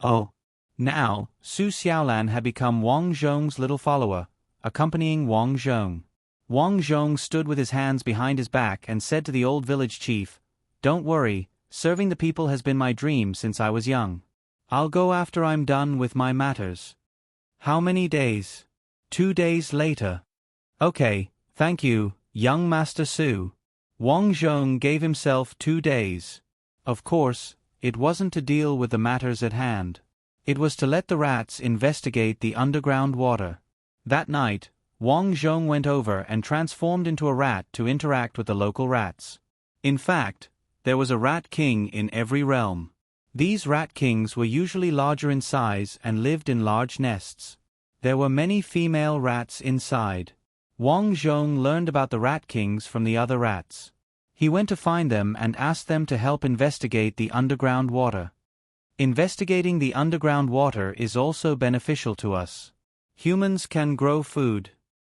Oh. Now, Su Xiaolan had become Wang Zhong's little follower, accompanying Wang Zhong. Wang Zhong stood with his hands behind his back and said to the old village chief, "Don't worry, serving the people has been my dream since I was young. I'll go after I'm done with my matters." "How many days?" "2 days later." "Okay, thank you, young Master Su." Wang Zhong gave himself 2 days. Of course, it wasn't to deal with the matters at hand. It was to let the rats investigate the underground water. That night, Wang Zhong went over and transformed into a rat to interact with the local rats. In fact, there was a rat king in every realm. These rat kings were usually larger in size and lived in large nests. There were many female rats inside. Wang Zhong learned about the rat kings from the other rats. He went to find them and asked them to help investigate the underground water. Investigating the underground water is also beneficial to us. Humans can grow food.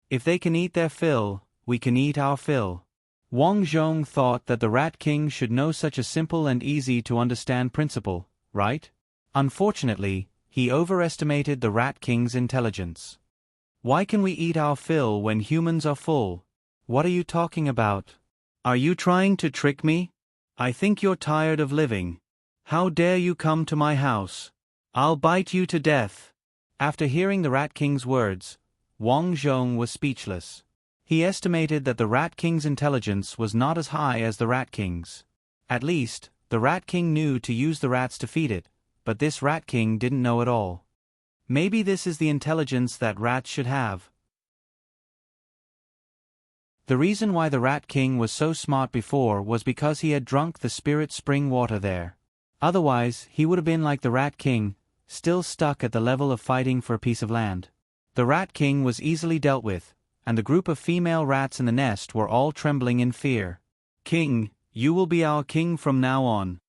If they can eat their fill, we can eat our fill. Wang Zhong thought that the Rat King should know such a simple and easy to understand principle, right? Unfortunately, he overestimated the Rat King's intelligence. Why can we eat our fill when humans are full? What are you talking about? Are you trying to trick me? I think you're tired of living. How dare you come to my house? I'll bite you to death. After hearing the Rat King's words, Wang Zhong was speechless. He estimated that the Rat King's intelligence was not as high as the Rat King's. At least, the Rat King knew to use the rats to feed it, but this Rat King didn't know at all. Maybe this is the intelligence that rats should have. The reason why the Rat King was so smart before was because he had drunk the spirit spring water there. Otherwise, he would have been like the Rat King, still stuck at the level of fighting for a piece of land. The Rat King was easily dealt with, and the group of female rats in the nest were all trembling in fear. "King, you will be our king from now on.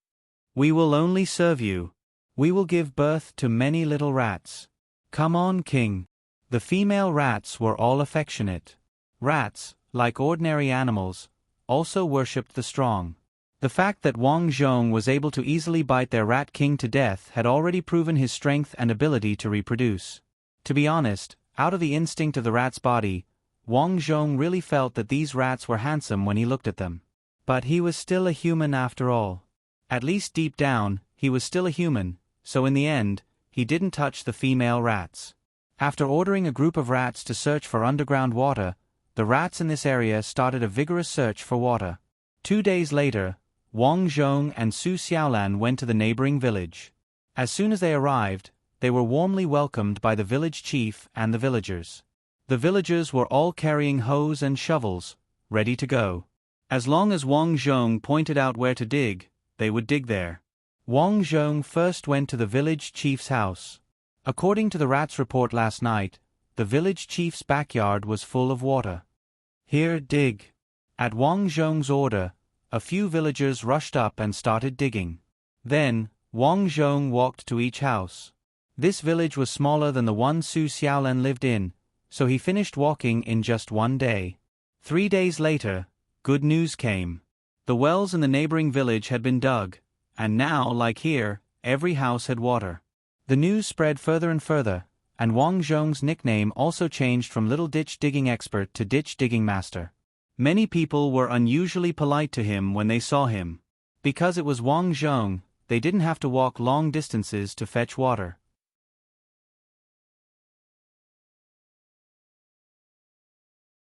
We will only serve you. We will give birth to many little rats. Come on, king." The female rats were all affectionate. Rats, like ordinary animals, also worshipped the strong. The fact that Wang Zhong was able to easily bite their Rat King to death had already proven his strength and ability to reproduce. To be honest, out of the instinct of the rat's body, Wang Zhong really felt that these rats were handsome when he looked at them. But he was still a human after all. At least deep down, he was still a human, so in the end, he didn't touch the female rats. After ordering a group of rats to search for underground water, the rats in this area started a vigorous search for water. 2 days later, Wang Zhong and Su Xiaolan went to the neighboring village. As soon as they arrived, they were warmly welcomed by the village chief and the villagers. The villagers were all carrying hoes and shovels, ready to go. As long as Wang Zhong pointed out where to dig, they would dig there. Wang Zhong first went to the village chief's house. According to the rat's report last night, the village chief's backyard was full of water. "Here, dig." At Wang Zhong's order, a few villagers rushed up and started digging. Then, Wang Zhong walked to each house. This village was smaller than the one Su Xiaolan lived in, so he finished walking in just 1 day. 3 days later, good news came. The wells in the neighboring village had been dug, and now, like here, every house had water. The news spread further and further, and Wang Zhong's nickname also changed from Little Ditch Digging Expert to Ditch Digging Master. Many people were unusually polite to him when they saw him. Because it was Wang Zhong, they didn't have to walk long distances to fetch water.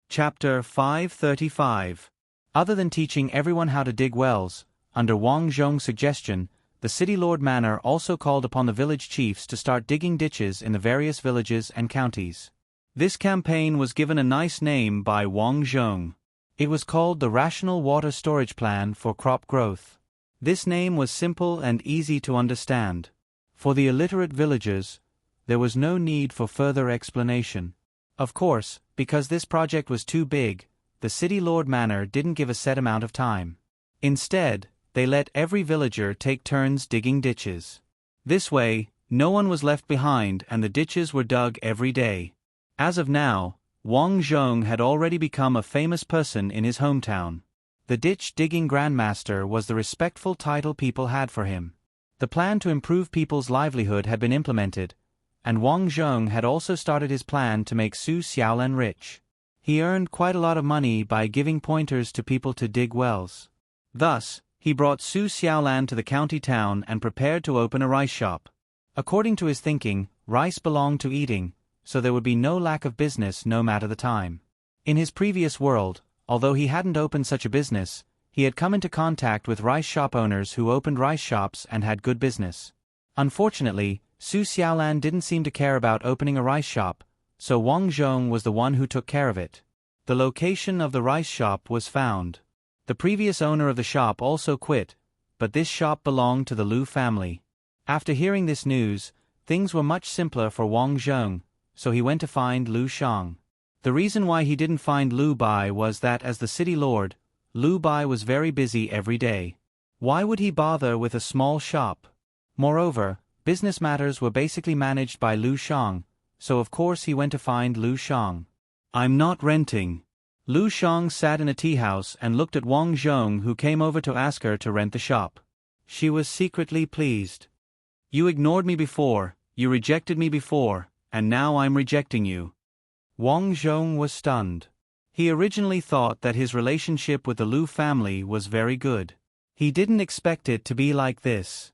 Chapter 535. Other than teaching everyone how to dig wells, under Wang Zhong's suggestion, the city lord manor also called upon the village chiefs to start digging ditches in the various villages and counties. This campaign was given a nice name by Wang Zhong. It was called the Rational Water Storage Plan for Crop Growth. This name was simple and easy to understand. For the illiterate villagers, there was no need for further explanation. Of course, because this project was too big, the city lord manor didn't give a set amount of time. Instead, they let every villager take turns digging ditches. This way, no one was left behind and the ditches were dug every day. As of now, Wang Zhong had already become a famous person in his hometown. The ditch-digging grandmaster was the respectful title people had for him. The plan to improve people's livelihood had been implemented, and Wang Zhong had also started his plan to make Su Xiaolan rich. He earned quite a lot of money by giving pointers to people to dig wells. Thus, he brought Su Xiaolan to the county town and prepared to open a rice shop. According to his thinking, rice belonged to eating, so there would be no lack of business no matter the time. In his previous world, although he hadn't opened such a business, he had come into contact with rice shop owners who opened rice shops and had good business. Unfortunately, Su Xiaolan didn't seem to care about opening a rice shop, so Wang Zhong was the one who took care of it. The location of the rice shop was found. The previous owner of the shop also quit, but this shop belonged to the Lu family. After hearing this news, things were much simpler for Wang Zhong, so he went to find Lu Shang. The reason why he didn't find Lu Bai was that as the city lord, Lu Bai was very busy every day. Why would he bother with a small shop? Moreover, business matters were basically managed by Lu Shang, so of course he went to find Lu Shang. "I'm not renting." Lu Shang sat in a tea house and looked at Wang Zhong, who came over to ask her to rent the shop. She was secretly pleased. "You ignored me before, you rejected me before, and now I'm rejecting you." Wang Zhong was stunned. He originally thought that his relationship with the Lu family was very good. He didn't expect it to be like this.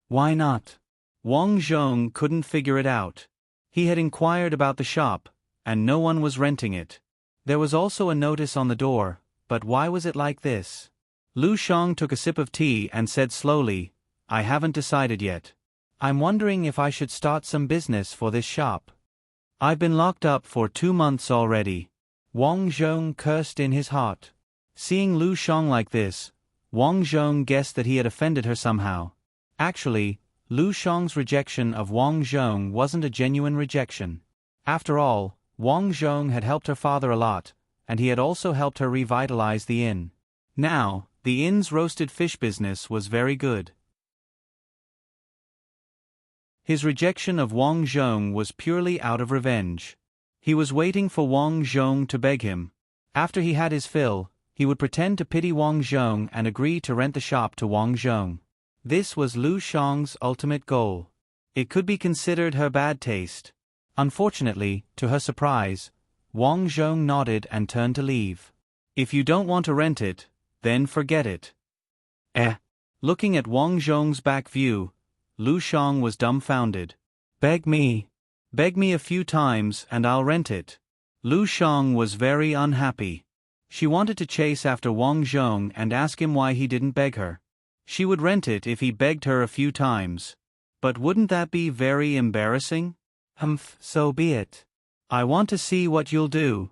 Why not? Wang Zhong couldn't figure it out. He had inquired about the shop, and no one was renting it. There was also a notice on the door, but why was it like this? Lu Shang took a sip of tea and said slowly, "I haven't decided yet. I'm wondering if I should start some business for this shop. I've been locked up for 2 months already." Wang Zhong cursed in his heart. Seeing Lu Shang like this, Wang Zhong guessed that he had offended her somehow. Actually, Lu Shang's rejection of Wang Zhong wasn't a genuine rejection. After all, Wang Zhong had helped her father a lot, and he had also helped her revitalize the inn. Now, the inn's roasted fish business was very good. His rejection of Wang Zhong was purely out of revenge. He was waiting for Wang Zhong to beg him. After he had his fill, he would pretend to pity Wang Zhong and agree to rent the shop to Wang Zhong. This was Lu Shang's ultimate goal. It could be considered her bad taste. Unfortunately, to her surprise, Wang Zhong nodded and turned to leave. "If you don't want to rent it, then forget it." Looking at Wang Zhong's back view, Lu Shang was dumbfounded. Beg me a few times and I'll rent it." Lu Shang was very unhappy. She wanted to chase after Wang Zhong and ask him why he didn't beg her. She would rent it if he begged her a few times. But wouldn't that be very embarrassing? So be it. I want to see what you'll do,"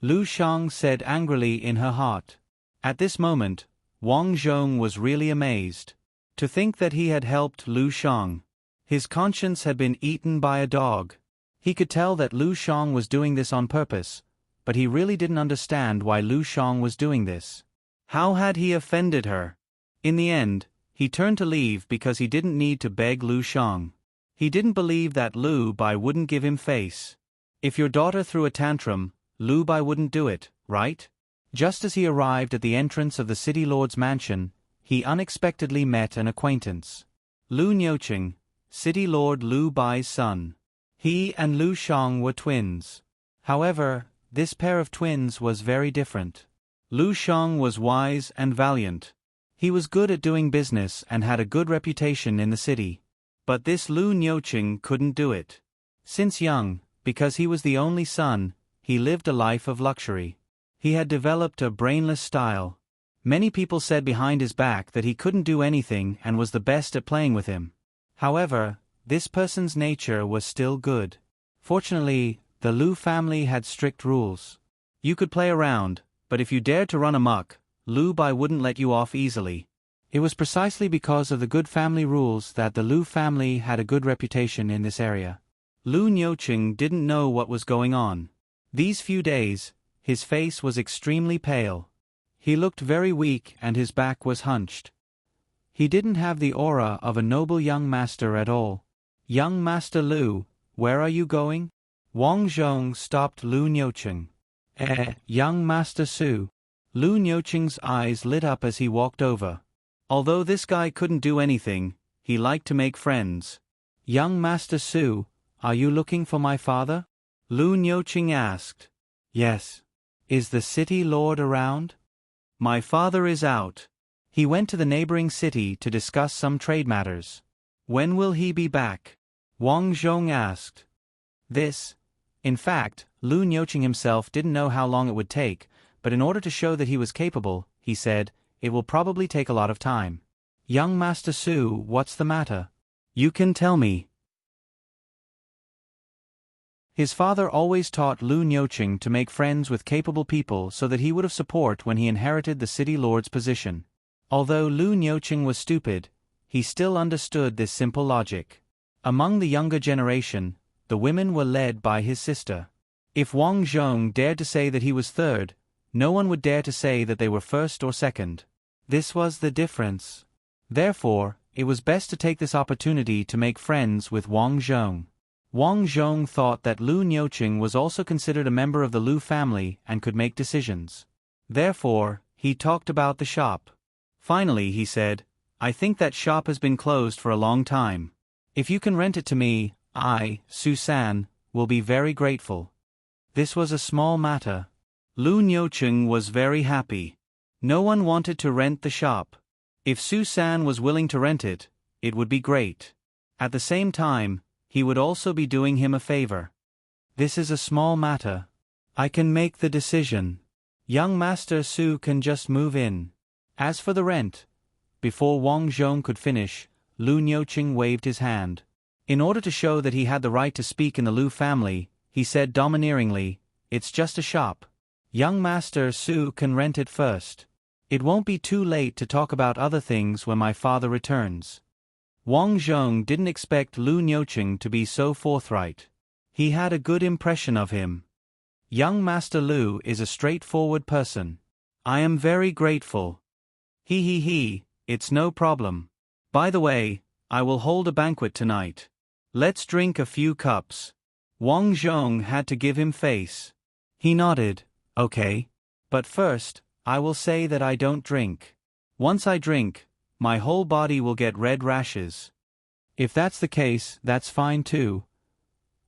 Lu Shang said angrily in her heart. At this moment, Wang Zhong was really amazed. To think that he had helped Lu Shang. His conscience had been eaten by a dog. He could tell that Lu Shang was doing this on purpose, but he really didn't understand why Lu Shang was doing this. How had he offended her? In the end, he turned to leave because he didn't need to beg Lu Shang. He didn't believe that Lu Bai wouldn't give him face. If your daughter threw a tantrum, Lu Bai wouldn't do it, right? Just as he arrived at the entrance of the city lord's mansion, he unexpectedly met an acquaintance. Lu Nyoching, city lord Lu Bai's son. He and Lu Shang were twins. However, this pair of twins was very different. Lu Shang was wise and valiant. He was good at doing business and had a good reputation in the city. But this Lu Nyoching couldn't do it. Since young, because he was the only son, he lived a life of luxury. He had developed a brainless style. Many people said behind his back that he couldn't do anything and was the best at playing with him. However, this person's nature was still good. Fortunately, the Lu family had strict rules. You could play around, but if you dared to run amok, Lu Bai wouldn't let you off easily. It was precisely because of the good family rules that the Lu family had a good reputation in this area. Lu Nyoching didn't know what was going on. These few days, his face was extremely pale. He looked very weak and his back was hunched. He didn't have the aura of a noble young master at all. "Young Master Lu, where are you going?" Wang Zhong stopped Lu Nyocheng. Young Master Su." Lu Nyocheng's eyes lit up as he walked over. Although this guy couldn't do anything, he liked to make friends. "Young Master Su, are you looking for my father?" Lu Nyocheng asked. "Yes. Is the city lord around?" "My father is out. He went to the neighboring city to discuss some trade matters." "When will he be back?" Wang Zhong asked. In fact, Lu Nyocheng himself didn't know how long it would take, but in order to show that he was capable, he said, "It will probably take a lot of time." "Young Master Su, what's the matter?" "You can tell me." His father always taught Lu Nyocheng to make friends with capable people so that he would have support when he inherited the city lord's position. Although Lu Nyocheng was stupid, he still understood this simple logic. Among the younger generation, the women were led by his sister. If Wang Zhong dared to say that he was third, no one would dare to say that they were first or second. This was the difference. Therefore, it was best to take this opportunity to make friends with Wang Zhong. Wang Zhong thought that Lu Nyocheng was also considered a member of the Lu family and could make decisions. Therefore, he talked about the shop. Finally, he said, "I think that shop has been closed for a long time. If you can rent it to me, I, Susan, will be very grateful." This was a small matter. Lu Nyocheng was very happy. No one wanted to rent the shop. If Susan was willing to rent it, it would be great. At the same time, he would also be doing him a favor. "This is a small matter. I can make the decision. Young Master Su can just move in. As for the rent..." Before Wang Zhong could finish, Lu Nyocheng waved his hand. In order to show that he had the right to speak in the Lu family, he said domineeringly, "It's just a shop. Young Master Su can rent it first. It won't be too late to talk about other things when my father returns." Wang Zhong didn't expect Lu Nyocheng to be so forthright. He had a good impression of him. Young Master Lu is a straightforward person. "I am very grateful." He, it's no problem. By the way, I will hold a banquet tonight. Let's drink a few cups." Wang Zhong had to give him face. He nodded, "Okay. But first, I will say that I don't drink. Once I drink, my whole body will get red rashes." "If that's the case, that's fine too."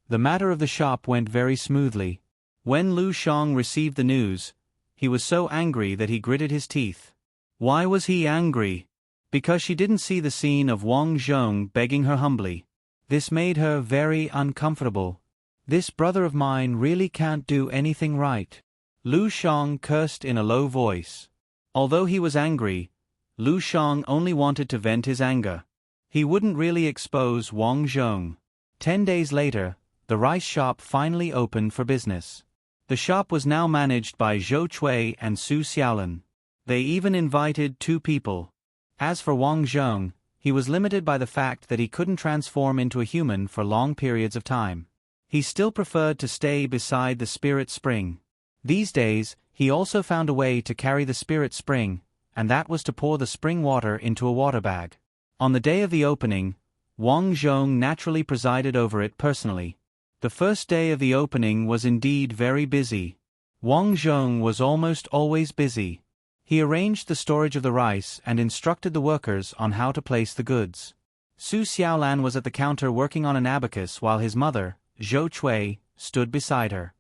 The matter of the shop went very smoothly. When Lu Shang received the news, he was so angry that he gritted his teeth. Why was he angry? Because she didn't see the scene of Wang Zhong begging her humbly. This made her very uncomfortable. "This brother of mine really can't do anything right." Lu Shang cursed in a low voice. Although he was angry, Lu Shang only wanted to vent his anger. He wouldn't really expose Wang Zhong. 10 days later, the rice shop finally opened for business. The shop was now managed by Zhou Chui and Su Xiaolan. They even invited 2 people. As for Wang Zhong, he was limited by the fact that he couldn't transform into a human for long periods of time. He still preferred to stay beside the spirit spring. These days, he also found a way to carry the spirit spring, and that was to pour the spring water into a water bag. On the day of the opening, Wang Zhong naturally presided over it personally. The first day of the opening was indeed very busy. Wang Zhong was almost always busy. He arranged the storage of the rice and instructed the workers on how to place the goods. Su Xiaolan was at the counter working on an abacus while his mother, Zhou Chui, stood beside her.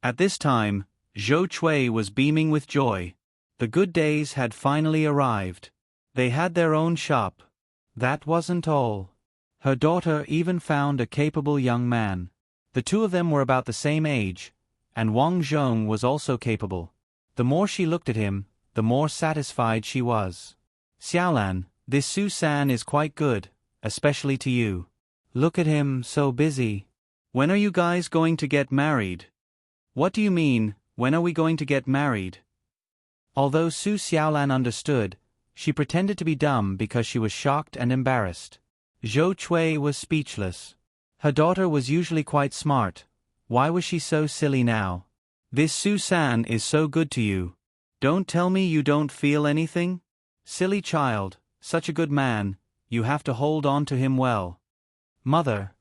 At this time, Zhou Chui was beaming with joy. The good days had finally arrived. They had their own shop. That wasn't all. Her daughter even found a capable young man. The 2 of them were about the same age, and Wang Zhong was also capable. The more she looked at him, the more satisfied she was. "Xiaolan, this Su-san is quite good, especially to you. Look at him, so busy. When are you guys going to get married?" "What do you mean, when are we going to get married?" Although Su Xiaolan understood, she pretended to be dumb because she was shocked and embarrassed. Zhou Chui was speechless. Her daughter was usually quite smart. Why was she so silly now? This Susan is so good to you. Don't tell me you don't feel anything? Silly child, such a good man, you have to hold on to him well. Mother.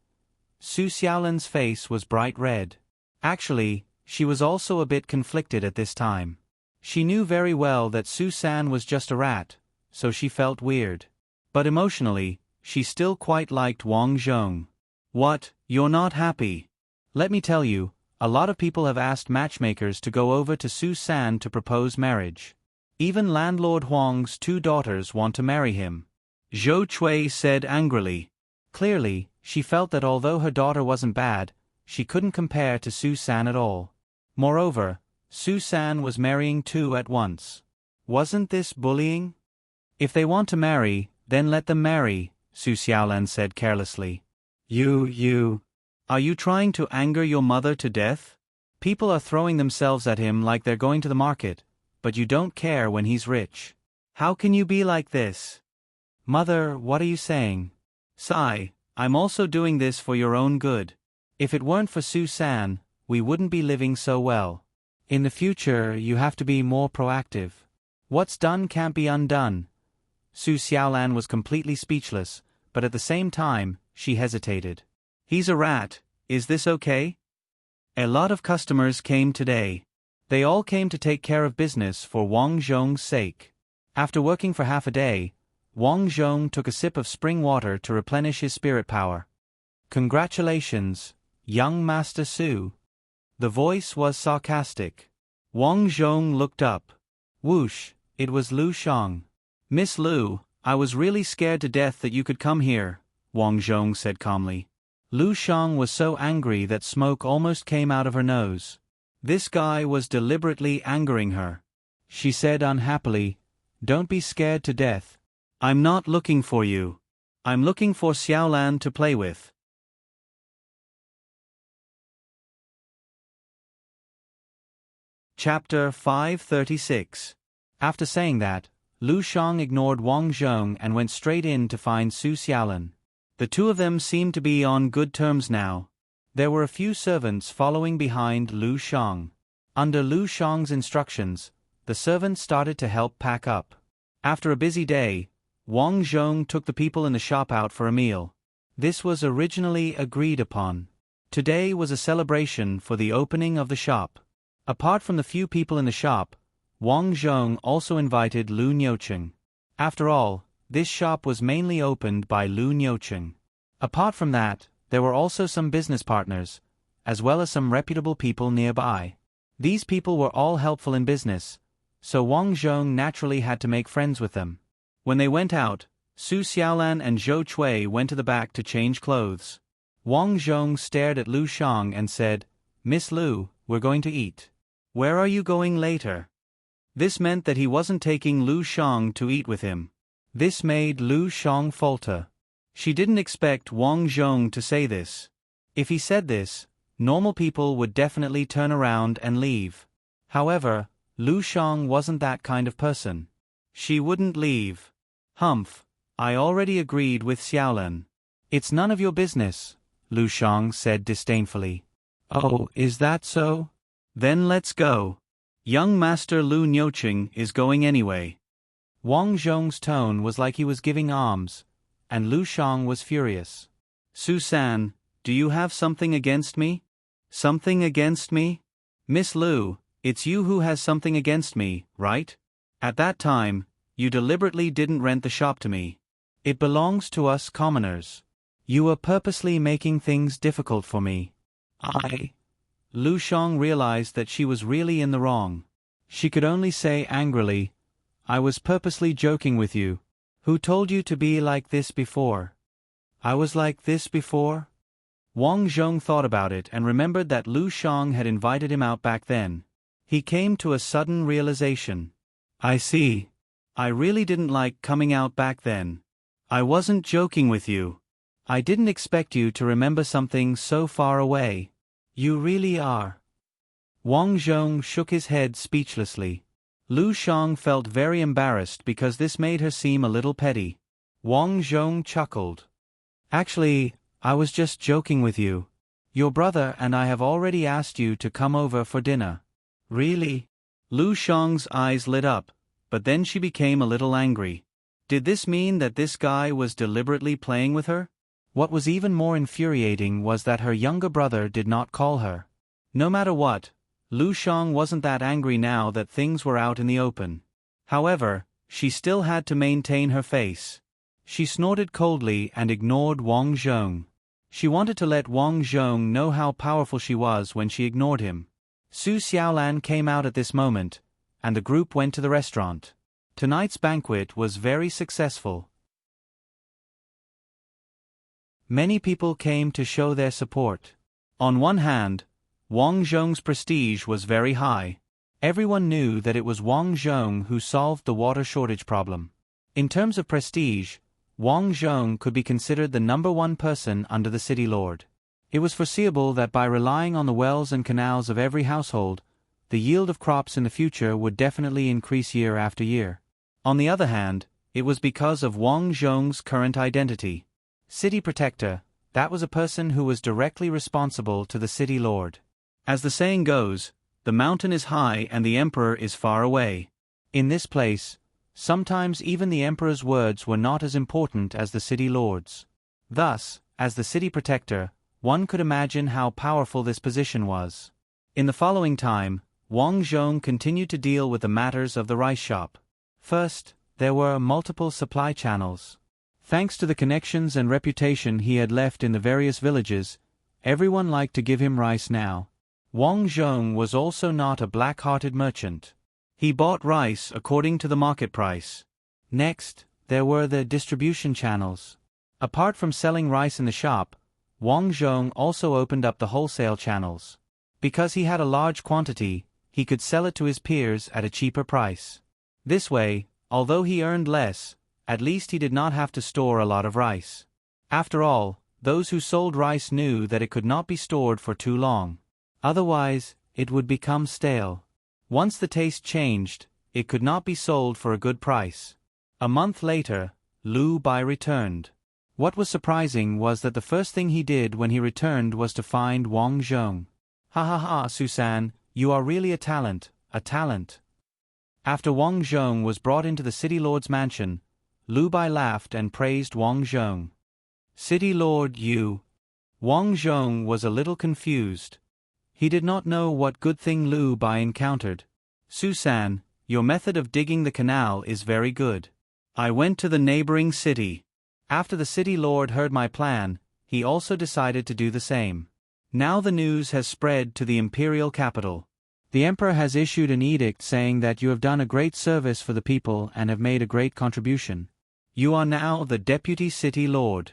Su Xiaolan's face was bright red. Actually, she was also a bit conflicted at this time. She knew very well that Susan was just a rat, so she felt weird. But emotionally, she still quite liked Wang Zhong. What, you're not happy? Let me tell you, a lot of people have asked matchmakers to go over to Susan to propose marriage. Even landlord Huang's 2 daughters want to marry him. Zhou Chui said angrily. Clearly, she felt that although her daughter wasn't bad, she couldn't compare to Susan at all. Moreover, Susan was marrying 2 at once. Wasn't this bullying? If they want to marry, then let them marry, Su Xiaolan said carelessly. Are you trying to anger your mother to death? People are throwing themselves at him like they're going to the market, but you don't care when he's rich. How can you be like this? Mother, what are you saying? Sigh, I'm also doing this for your own good. If it weren't for Susan, we wouldn't be living so well. In the future, you have to be more proactive. What's done can't be undone. Su Xiaolan was completely speechless, but at the same time, she hesitated. He's a rat, is this okay? A lot of customers came today. They all came to take care of business for Wang Zhong's sake. After working for half a day, Wang Zhong took a sip of spring water to replenish his spirit power. Congratulations, young Master Su. The voice was sarcastic. Wang Zhong looked up. Whoosh, it was Lu Shang. Miss Lu, I was really scared to death that you could come here, Wang Zhong said calmly. Lu Shang was so angry that smoke almost came out of her nose. This guy was deliberately angering her. She said unhappily, Don't be scared to death. I'm not looking for you. I'm looking for Xiaolan to play with. Chapter 536. After saying that, Lu Shang ignored Wang Zhong and went straight in to find Su Xiaolan. The 2 of them seemed to be on good terms now. There were a few servants following behind Lu Shang. Under Lu Shang's instructions, the servants started to help pack up. After a busy day, Wang Zhong took the people in the shop out for a meal. This was originally agreed upon. Today was a celebration for the opening of the shop. Apart from the few people in the shop, Wang Zhong also invited Lu Nyocheng. After all, this shop was mainly opened by Lu Nyocheng. Apart from that, there were also some business partners, as well as some reputable people nearby. These people were all helpful in business, so Wang Zhong naturally had to make friends with them. When they went out, Su Xiaolan and Zhou Chui went to the back to change clothes. Wang Zhong stared at Lu Shang and said, Miss Lu, we're going to eat. Where are you going later? This meant that he wasn't taking Lu Shang to eat with him. This made Lu Shang falter. She didn't expect Wang Zhong to say this. If he said this, normal people would definitely turn around and leave. However, Lu Shang wasn't that kind of person. She wouldn't leave. Humph, I already agreed with Xiaolan. It's none of your business, Lu Shang said disdainfully. Oh, is that so? Then let's go. Young Master Lu Nyocheng is going anyway. Wang Zhong's tone was like he was giving alms, and Lu Shang was furious. Susan, do you have something against me? Something against me? Miss Lu, it's you who has something against me, right? At that time, you deliberately didn't rent the shop to me. It belongs to us commoners. You were purposely making things difficult for me. Lu Shang realized that she was really in the wrong. She could only say angrily, I was purposely joking with you. Who told you to be like this before? I was like this before? Wang Zhong thought about it and remembered that Lu Shang had invited him out back then. He came to a sudden realization. I see. I really didn't like coming out back then. I wasn't joking with you. I didn't expect you to remember something so far away. You really are. Wang Zhong shook his head speechlessly. Lu Shang felt very embarrassed because this made her seem a little petty. Wang Zhong chuckled. Actually, I was just joking with you. Your brother and I have already asked you to come over for dinner. Really? Lu Shang's eyes lit up, but then she became a little angry. Did this mean that this guy was deliberately playing with her? What was even more infuriating was that her younger brother did not call her. No matter what, Lu Shang wasn't that angry now that things were out in the open. However, she still had to maintain her face. She snorted coldly and ignored Wang Zhong. She wanted to let Wang Zhong know how powerful she was when she ignored him. Su Xiaolan came out at this moment, and the group went to the restaurant. Tonight's banquet was very successful. Many people came to show their support. On one hand, Wang Zhong's prestige was very high. Everyone knew that it was Wang Zhong who solved the water shortage problem. In terms of prestige, Wang Zhong could be considered the #1 person under the city lord. It was foreseeable that by relying on the wells and canals of every household, the yield of crops in the future would definitely increase year after year. On the other hand, it was because of Wang Zhong's current identity. City protector, that was a person who was directly responsible to the city lord. As the saying goes, the mountain is high and the emperor is far away. In this place, sometimes even the emperor's words were not as important as the city lord's. Thus, as the city protector, one could imagine how powerful this position was. In the following time, Wang Zhong continued to deal with the matters of the rice shop. First, there were multiple supply channels. Thanks to the connections and reputation he had left in the various villages, everyone liked to give him rice now. Wang Zhong was also not a black-hearted merchant. He bought rice according to the market price. Next, there were the distribution channels. Apart from selling rice in the shop, Wang Zhong also opened up the wholesale channels. Because he had a large quantity, he could sell it to his peers at a cheaper price. This way, although he earned less, at least he did not have to store a lot of rice. After all, those who sold rice knew that it could not be stored for too long. Otherwise, it would become stale. Once the taste changed, it could not be sold for a good price. A month later, Lu Bai returned. What was surprising was that the first thing he did when he returned was to find Wang Zhong. Ha ha ha, Susan, you are really a talent, a talent. After Wang Zhong was brought into the city lord's mansion, Lu Bai laughed and praised Wang Zhong. City lord, you. Wang Zhong was a little confused. He did not know what good thing Lu Bai encountered. Susan, your method of digging the canal is very good. I went to the neighboring city. After the city lord heard my plan, he also decided to do the same. Now the news has spread to the imperial capital. The emperor has issued an edict saying that you have done a great service for the people and have made a great contribution. You are now the deputy city lord.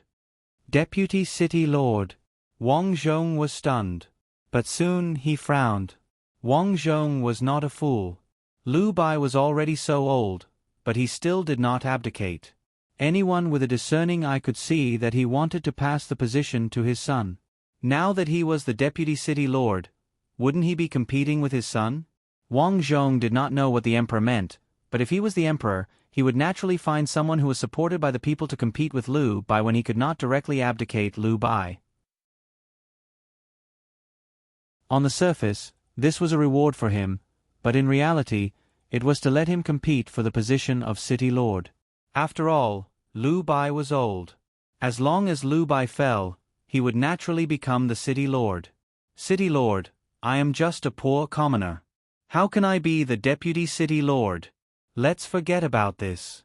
Deputy city lord. Wang Zhong was stunned. But soon he frowned. Wang Zhong was not a fool. Lu Bai was already so old, but he still did not abdicate. Anyone with a discerning eye could see that he wanted to pass the position to his son. Now that he was the deputy city lord, wouldn't he be competing with his son? Wang Zhong did not know what the emperor meant, but if he was the emperor, he would naturally find someone who was supported by the people to compete with Lu Bai when he could not directly abdicate Lu Bai. On the surface, this was a reward for him, but in reality, it was to let him compete for the position of city lord. After all, Lu Bai was old. As long as Lu Bai fell, he would naturally become the city lord. City lord, I am just a poor commoner. How can I be the deputy city lord? Let's forget about this.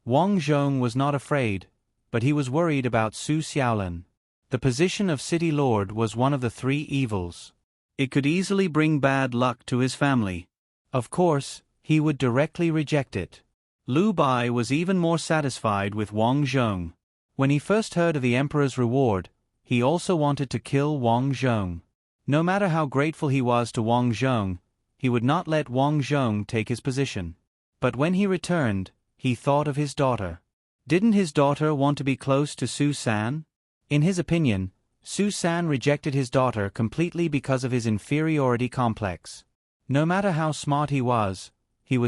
Wang Zhong was not afraid, but he was worried about Su Xiaolan. The position of city lord was one of the 3 evils. It could easily bring bad luck to his family. Of course, he would directly reject it. Lu Bai was even more satisfied with Wang Zhong. When he first heard of the emperor's reward, he also wanted to kill Wang Zhong. No matter how grateful he was to Wang Zhong, he would not let Wang Zhong take his position. But when he returned, he thought of his daughter. Didn't his daughter want to be close to Su San? In his opinion, Su San rejected his daughter completely because of his inferiority complex. No matter how smart he was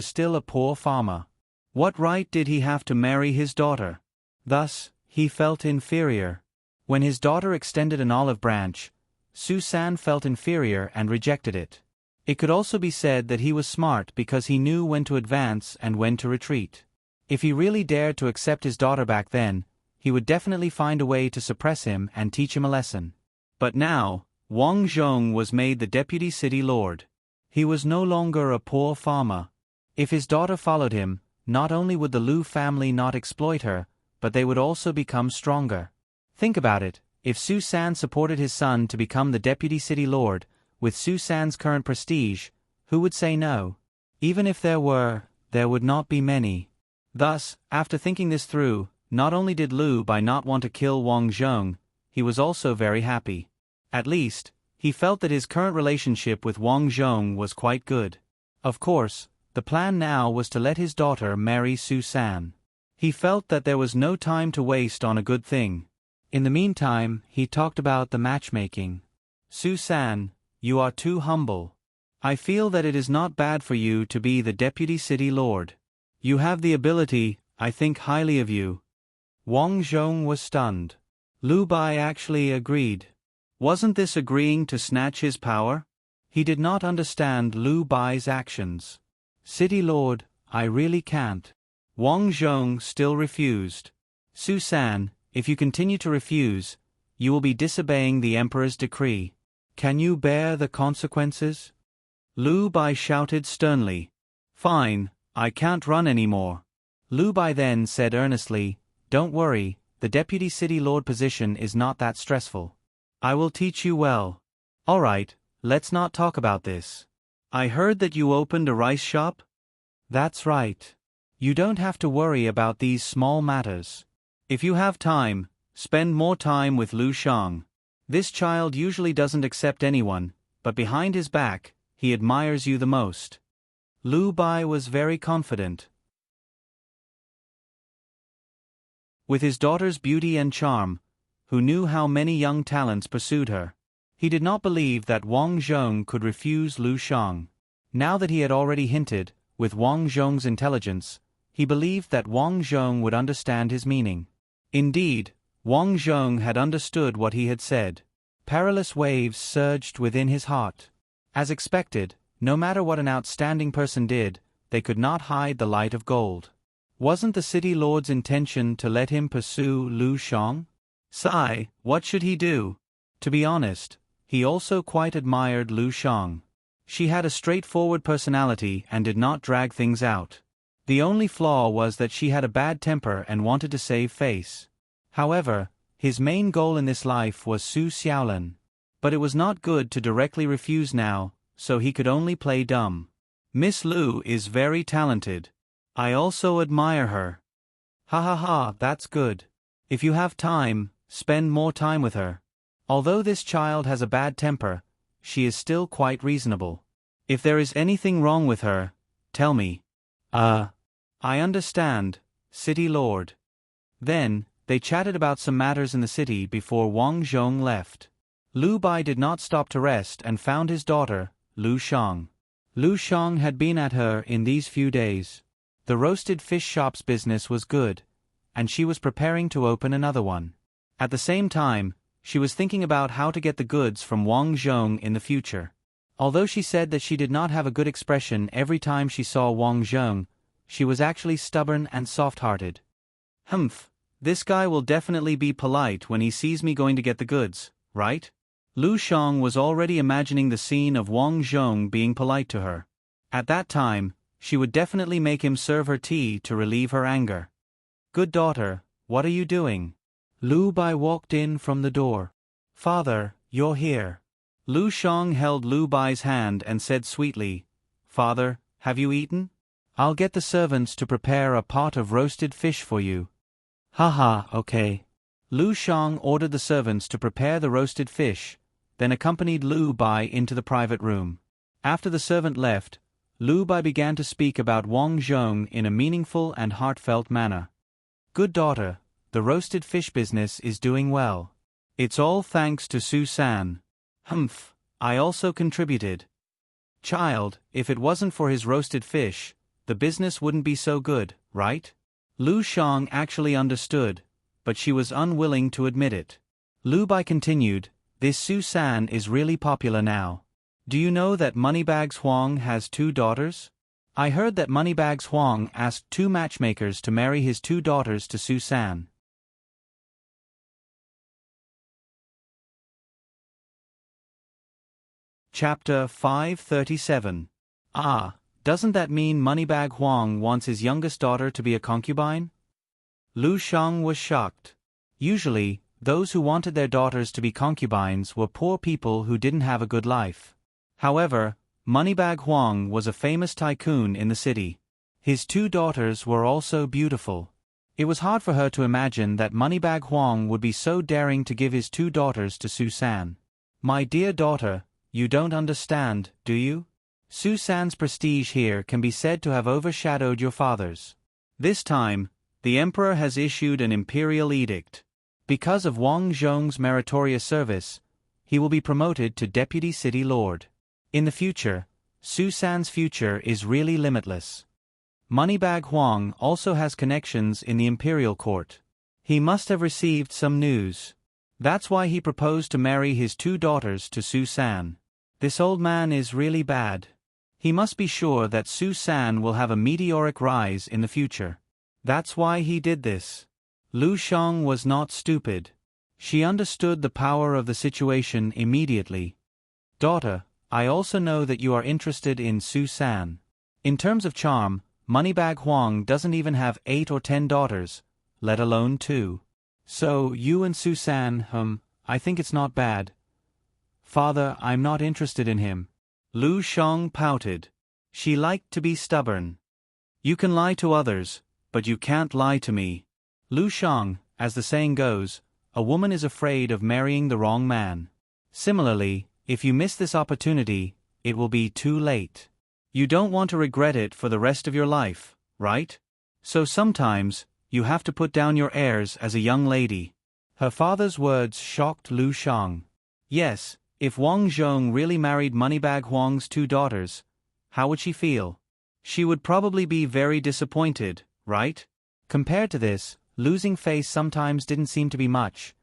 still a poor farmer. What right did he have to marry his daughter? Thus, he felt inferior. When his daughter extended an olive branch, Su San felt inferior and rejected it. It could also be said that he was smart because he knew when to advance and when to retreat. If he really dared to accept his daughter back then, he would definitely find a way to suppress him and teach him a lesson. But now, Wang Zhong was made the deputy city lord. He was no longer a poor farmer. If his daughter followed him, not only would the Lu family not exploit her, but they would also become stronger. Think about it, if Su San supported his son to become the deputy city lord, with Su San's current prestige, who would say no? Even if there would not be many. Thus, after thinking this through, not only did Lu Bai not want to kill Wang Zhong, he was also very happy. At least, he felt that his current relationship with Wang Zhong was quite good. Of course, the plan now was to let his daughter marry Su San. He felt that there was no time to waste on a good thing. In the meantime, he talked about the matchmaking. Su San, you are too humble. I feel that it is not bad for you to be the deputy city lord. You have the ability, I think highly of you. Wang Zhong was stunned. Lu Bai actually agreed. Wasn't this agreeing to snatch his power? He did not understand Lu Bai's actions. City lord, I really can't. Wang Zhong still refused. Su San, if you continue to refuse, you will be disobeying the emperor's decree. Can you bear the consequences? Lu Bai shouted sternly. Fine, I can't run anymore. Lu Bai then said earnestly, don't worry, the deputy city lord position is not that stressful. I will teach you well. Alright, let's not talk about this. I heard that you opened a rice shop? That's right. You don't have to worry about these small matters. If you have time, spend more time with Lu Shang. This child usually doesn't accept anyone, but behind his back, he admires you the most. Lu Bai was very confident. With his daughter's beauty and charm, who knew how many young talents pursued her, he did not believe that Wang Zhong could refuse Lu Shang. Now that he had already hinted, with Wang Zhong's intelligence, he believed that Wang Zhong would understand his meaning. Indeed, Wang Zhong had understood what he had said. Perilous waves surged within his heart. As expected, no matter what an outstanding person did, they could not hide the light of gold. Wasn't the city lord's intention to let him pursue Lu Shang? Sigh, what should he do? To be honest, he also quite admired Lu Shang. She had a straightforward personality and did not drag things out. The only flaw was that she had a bad temper and wanted to save face. However, his main goal in this life was Su Xiaolin. But it was not good to directly refuse now, so he could only play dumb. Miss Lu is very talented. I also admire her. Ha ha ha, that's good. If you have time, spend more time with her. Although this child has a bad temper, she is still quite reasonable. If there is anything wrong with her, tell me. I understand, city lord. Then, they chatted about some matters in the city before Wang Zhong left. Lu Bai did not stop to rest and found his daughter, Lu Shang. Lu Shang had been at her in these few days. The roasted fish shop's business was good, and she was preparing to open another one. At the same time, she was thinking about how to get the goods from Wang Zhong in the future. Although she said that she did not have a good expression every time she saw Wang Zhong, she was actually stubborn and soft-hearted. Humph, this guy will definitely be polite when he sees me going to get the goods, right? Lu Shang was already imagining the scene of Wang Zhong being polite to her. At that time, she would definitely make him serve her tea to relieve her anger. Good daughter, what are you doing? Lu Bai walked in from the door. Father, you're here. Lu Shang held Lu Bai's hand and said sweetly, Father, have you eaten? I'll get the servants to prepare a pot of roasted fish for you. Haha, okay. Lu Shang ordered the servants to prepare the roasted fish, then accompanied Lu Bai into the private room. After the servant left, Lu Bai began to speak about Wang Zhong in a meaningful and heartfelt manner. Good daughter, the roasted fish business is doing well. It's all thanks to Su San. Humph, I also contributed. Child, if it wasn't for his roasted fish, the business wouldn't be so good, right? Lu Shang actually understood, but she was unwilling to admit it. Lu Bai continued, "This Su San is really popular now. Do you know that Moneybags Huang has 2 daughters? I heard that Moneybags Huang asked 2 matchmakers to marry his 2 daughters to Su San." Chapter 537. Ah, doesn't that mean Moneybag Huang wants his youngest daughter to be a concubine? Lu Shang was shocked. Usually, those who wanted their daughters to be concubines were poor people who didn't have a good life. However, Moneybag Huang was a famous tycoon in the city. His 2 daughters were also beautiful. It was hard for her to imagine that Moneybag Huang would be so daring to give his 2 daughters to Su San. "My dear daughter, you don't understand, do you? Su San's prestige here can be said to have overshadowed your father's. This time, the emperor has issued an imperial edict. Because of Wang Zhong's meritorious service, he will be promoted to deputy city lord. In the future, Su San's future is really limitless. Moneybag Huang also has connections in the imperial court. He must have received some news. That's why he proposed to marry his 2 daughters to Su San. This old man is really bad. He must be sure that Su San will have a meteoric rise in the future. That's why he did this." Lu Shang was not stupid. She understood the power of the situation immediately. "Daughter, I also know that you are interested in Su San. In terms of charm, Moneybag Huang doesn't even have 8 or 10 daughters, let alone 2. So, you and Su San, I think it's not bad. Father, I'm not interested in him." Lu Shang pouted. She liked to be stubborn. "You can lie to others, but you can't lie to me." Lu Shang, as the saying goes, a woman is afraid of marrying the wrong man. Similarly, if you miss this opportunity, it will be too late. You don't want to regret it for the rest of your life, right? So sometimes, you have to put down your airs as a young lady. Her father's words shocked Lu Shang. Yes, if Wang Zhong really married Moneybag Huang's 2 daughters, how would she feel? She would probably be very disappointed, right? Compared to this, losing face sometimes didn't seem to be much.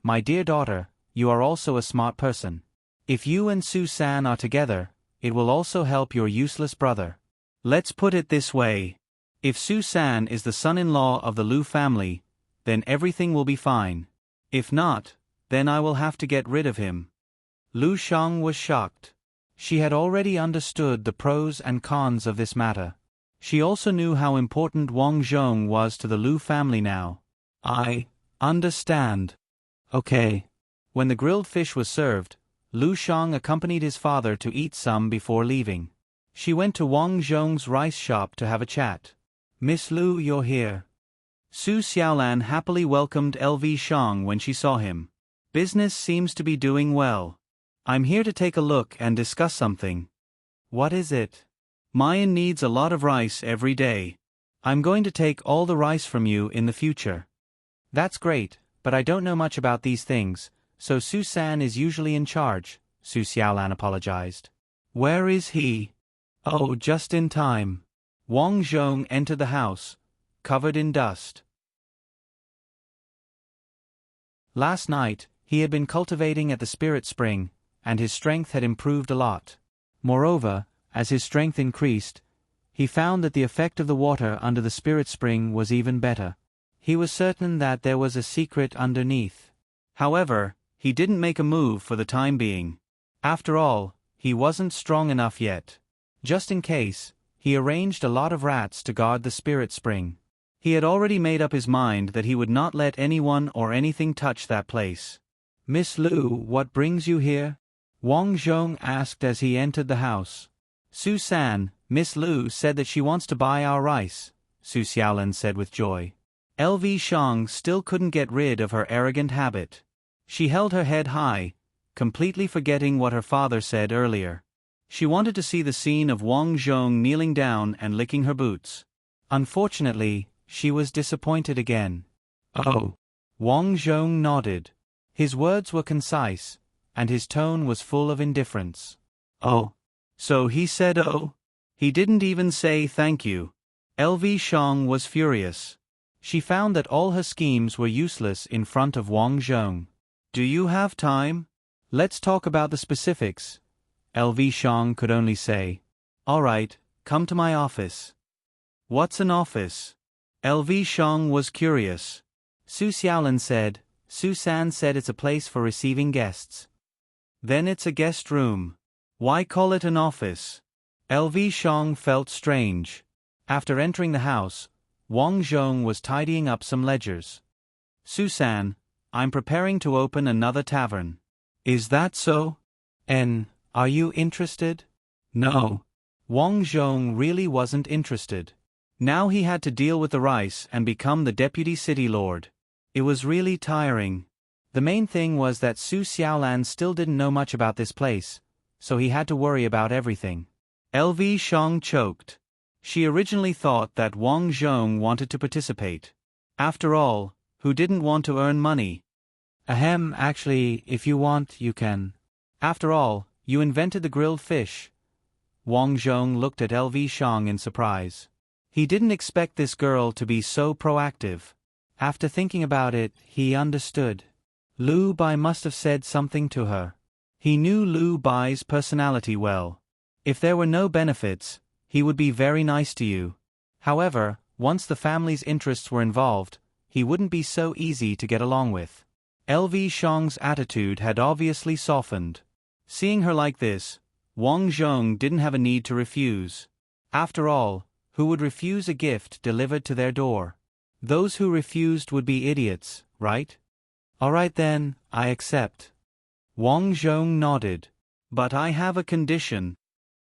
"My dear daughter, you are also a smart person. If you and Su San are together, it will also help your useless brother. Let's put it this way. If Su San is the son-in-law of the Lu family, then everything will be fine. If not, then I will have to get rid of him." Lu Shang was shocked. She had already understood the pros and cons of this matter. She also knew how important Wang Zhong was to the Lu family now. "I understand. Okay." When the grilled fish was served, Lu Shang accompanied his father to eat some before leaving. She went to Wang Zhong's rice shop to have a chat. "Miss Lu, you're here." Su Xiaolan happily welcomed LV Shang when she saw him. "Business seems to be doing well. I'm here to take a look and discuss something." "What is it?" "Mayan needs a lot of rice every day. I'm going to take all the rice from you in the future." "That's great, but I don't know much about these things, so Su San is usually in charge," Su Xiaolan apologized. "Where is he?" "Oh, just in time." Wang Zhong entered the house, covered in dust. Last night, he had been cultivating at the spirit spring, and his strength had improved a lot. Moreover, as his strength increased, he found that the effect of the water under the spirit spring was even better. He was certain that there was a secret underneath. However, he didn't make a move for the time being. After all, he wasn't strong enough yet. Just in case, he arranged a lot of rats to guard the spirit spring. He had already made up his mind that he would not let anyone or anything touch that place. "Miss Lu, what brings you here?" Wang Zhong asked as he entered the house. "Su San, Miss Lu said that she wants to buy our rice," Su Xiaolan said with joy. LV Shang still couldn't get rid of her arrogant habit. She held her head high, completely forgetting what her father said earlier. She wanted to see the scene of Wang Zhong kneeling down and licking her boots. Unfortunately, she was disappointed again. "Oh." Wang Zhong nodded. His words were concise, and his tone was full of indifference. "Oh. So he said oh? He didn't even say thank you." LV Shang was furious. She found that all her schemes were useless in front of Wang Zhong. Do you have time? Let's talk about the specifics. LV Shang could only say, All right, come to my office. What's an office? LV Shang was curious. Su Xiaolan said, Susan said it's a place for receiving guests. Then it's a guest room. Why call it an office? LV Shang felt strange. After entering the house, Wang Zhong was tidying up some ledgers. Susan, I'm preparing to open another tavern. Is that so? Are you interested? No. Wang Zhong really wasn't interested. Now he had to deal with the rice and become the deputy city lord. It was really tiring. The main thing was that Su Xiaolan still didn't know much about this place, so he had to worry about everything. LV Shang choked. She originally thought that Wang Zhong wanted to participate. After all, who didn't want to earn money? Actually, if you want, you can. After all, you invented the grilled fish. Wang Zhong looked at LV Shang in surprise. He didn't expect this girl to be so proactive. After thinking about it, he understood. Lu Bai must have said something to her. He knew Lu Bai's personality well. If there were no benefits, he would be very nice to you. However, once the family's interests were involved, he wouldn't be so easy to get along with. LV Shang's attitude had obviously softened. Seeing her like this, Wang Zhong didn't have a need to refuse. After all, who would refuse a gift delivered to their door? Those who refused would be idiots, right? All right then, I accept. Wang Zhong nodded. But I have a condition.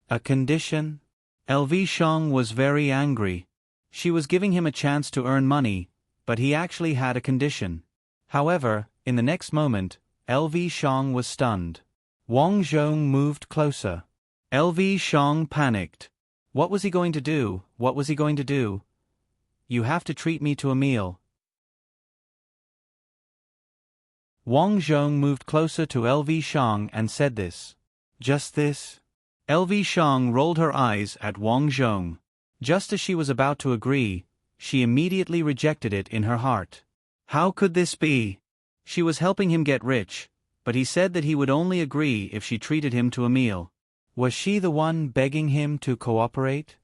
A condition? LV Shang was very angry. She was giving him a chance to earn money, but he actually had a condition. However, in the next moment, LV Shang was stunned. Wang Zhong moved closer. LV Shang panicked. What was he going to do? What was he going to do? You have to treat me to a meal. Wang Zhong moved closer to LV Shang and said this. Just this? LV Shang rolled her eyes at Wang Zhong. Just as she was about to agree, she immediately rejected it in her heart. How could this be? She was helping him get rich, but he said that he would only agree if she treated him to a meal. Was she the one begging him to cooperate?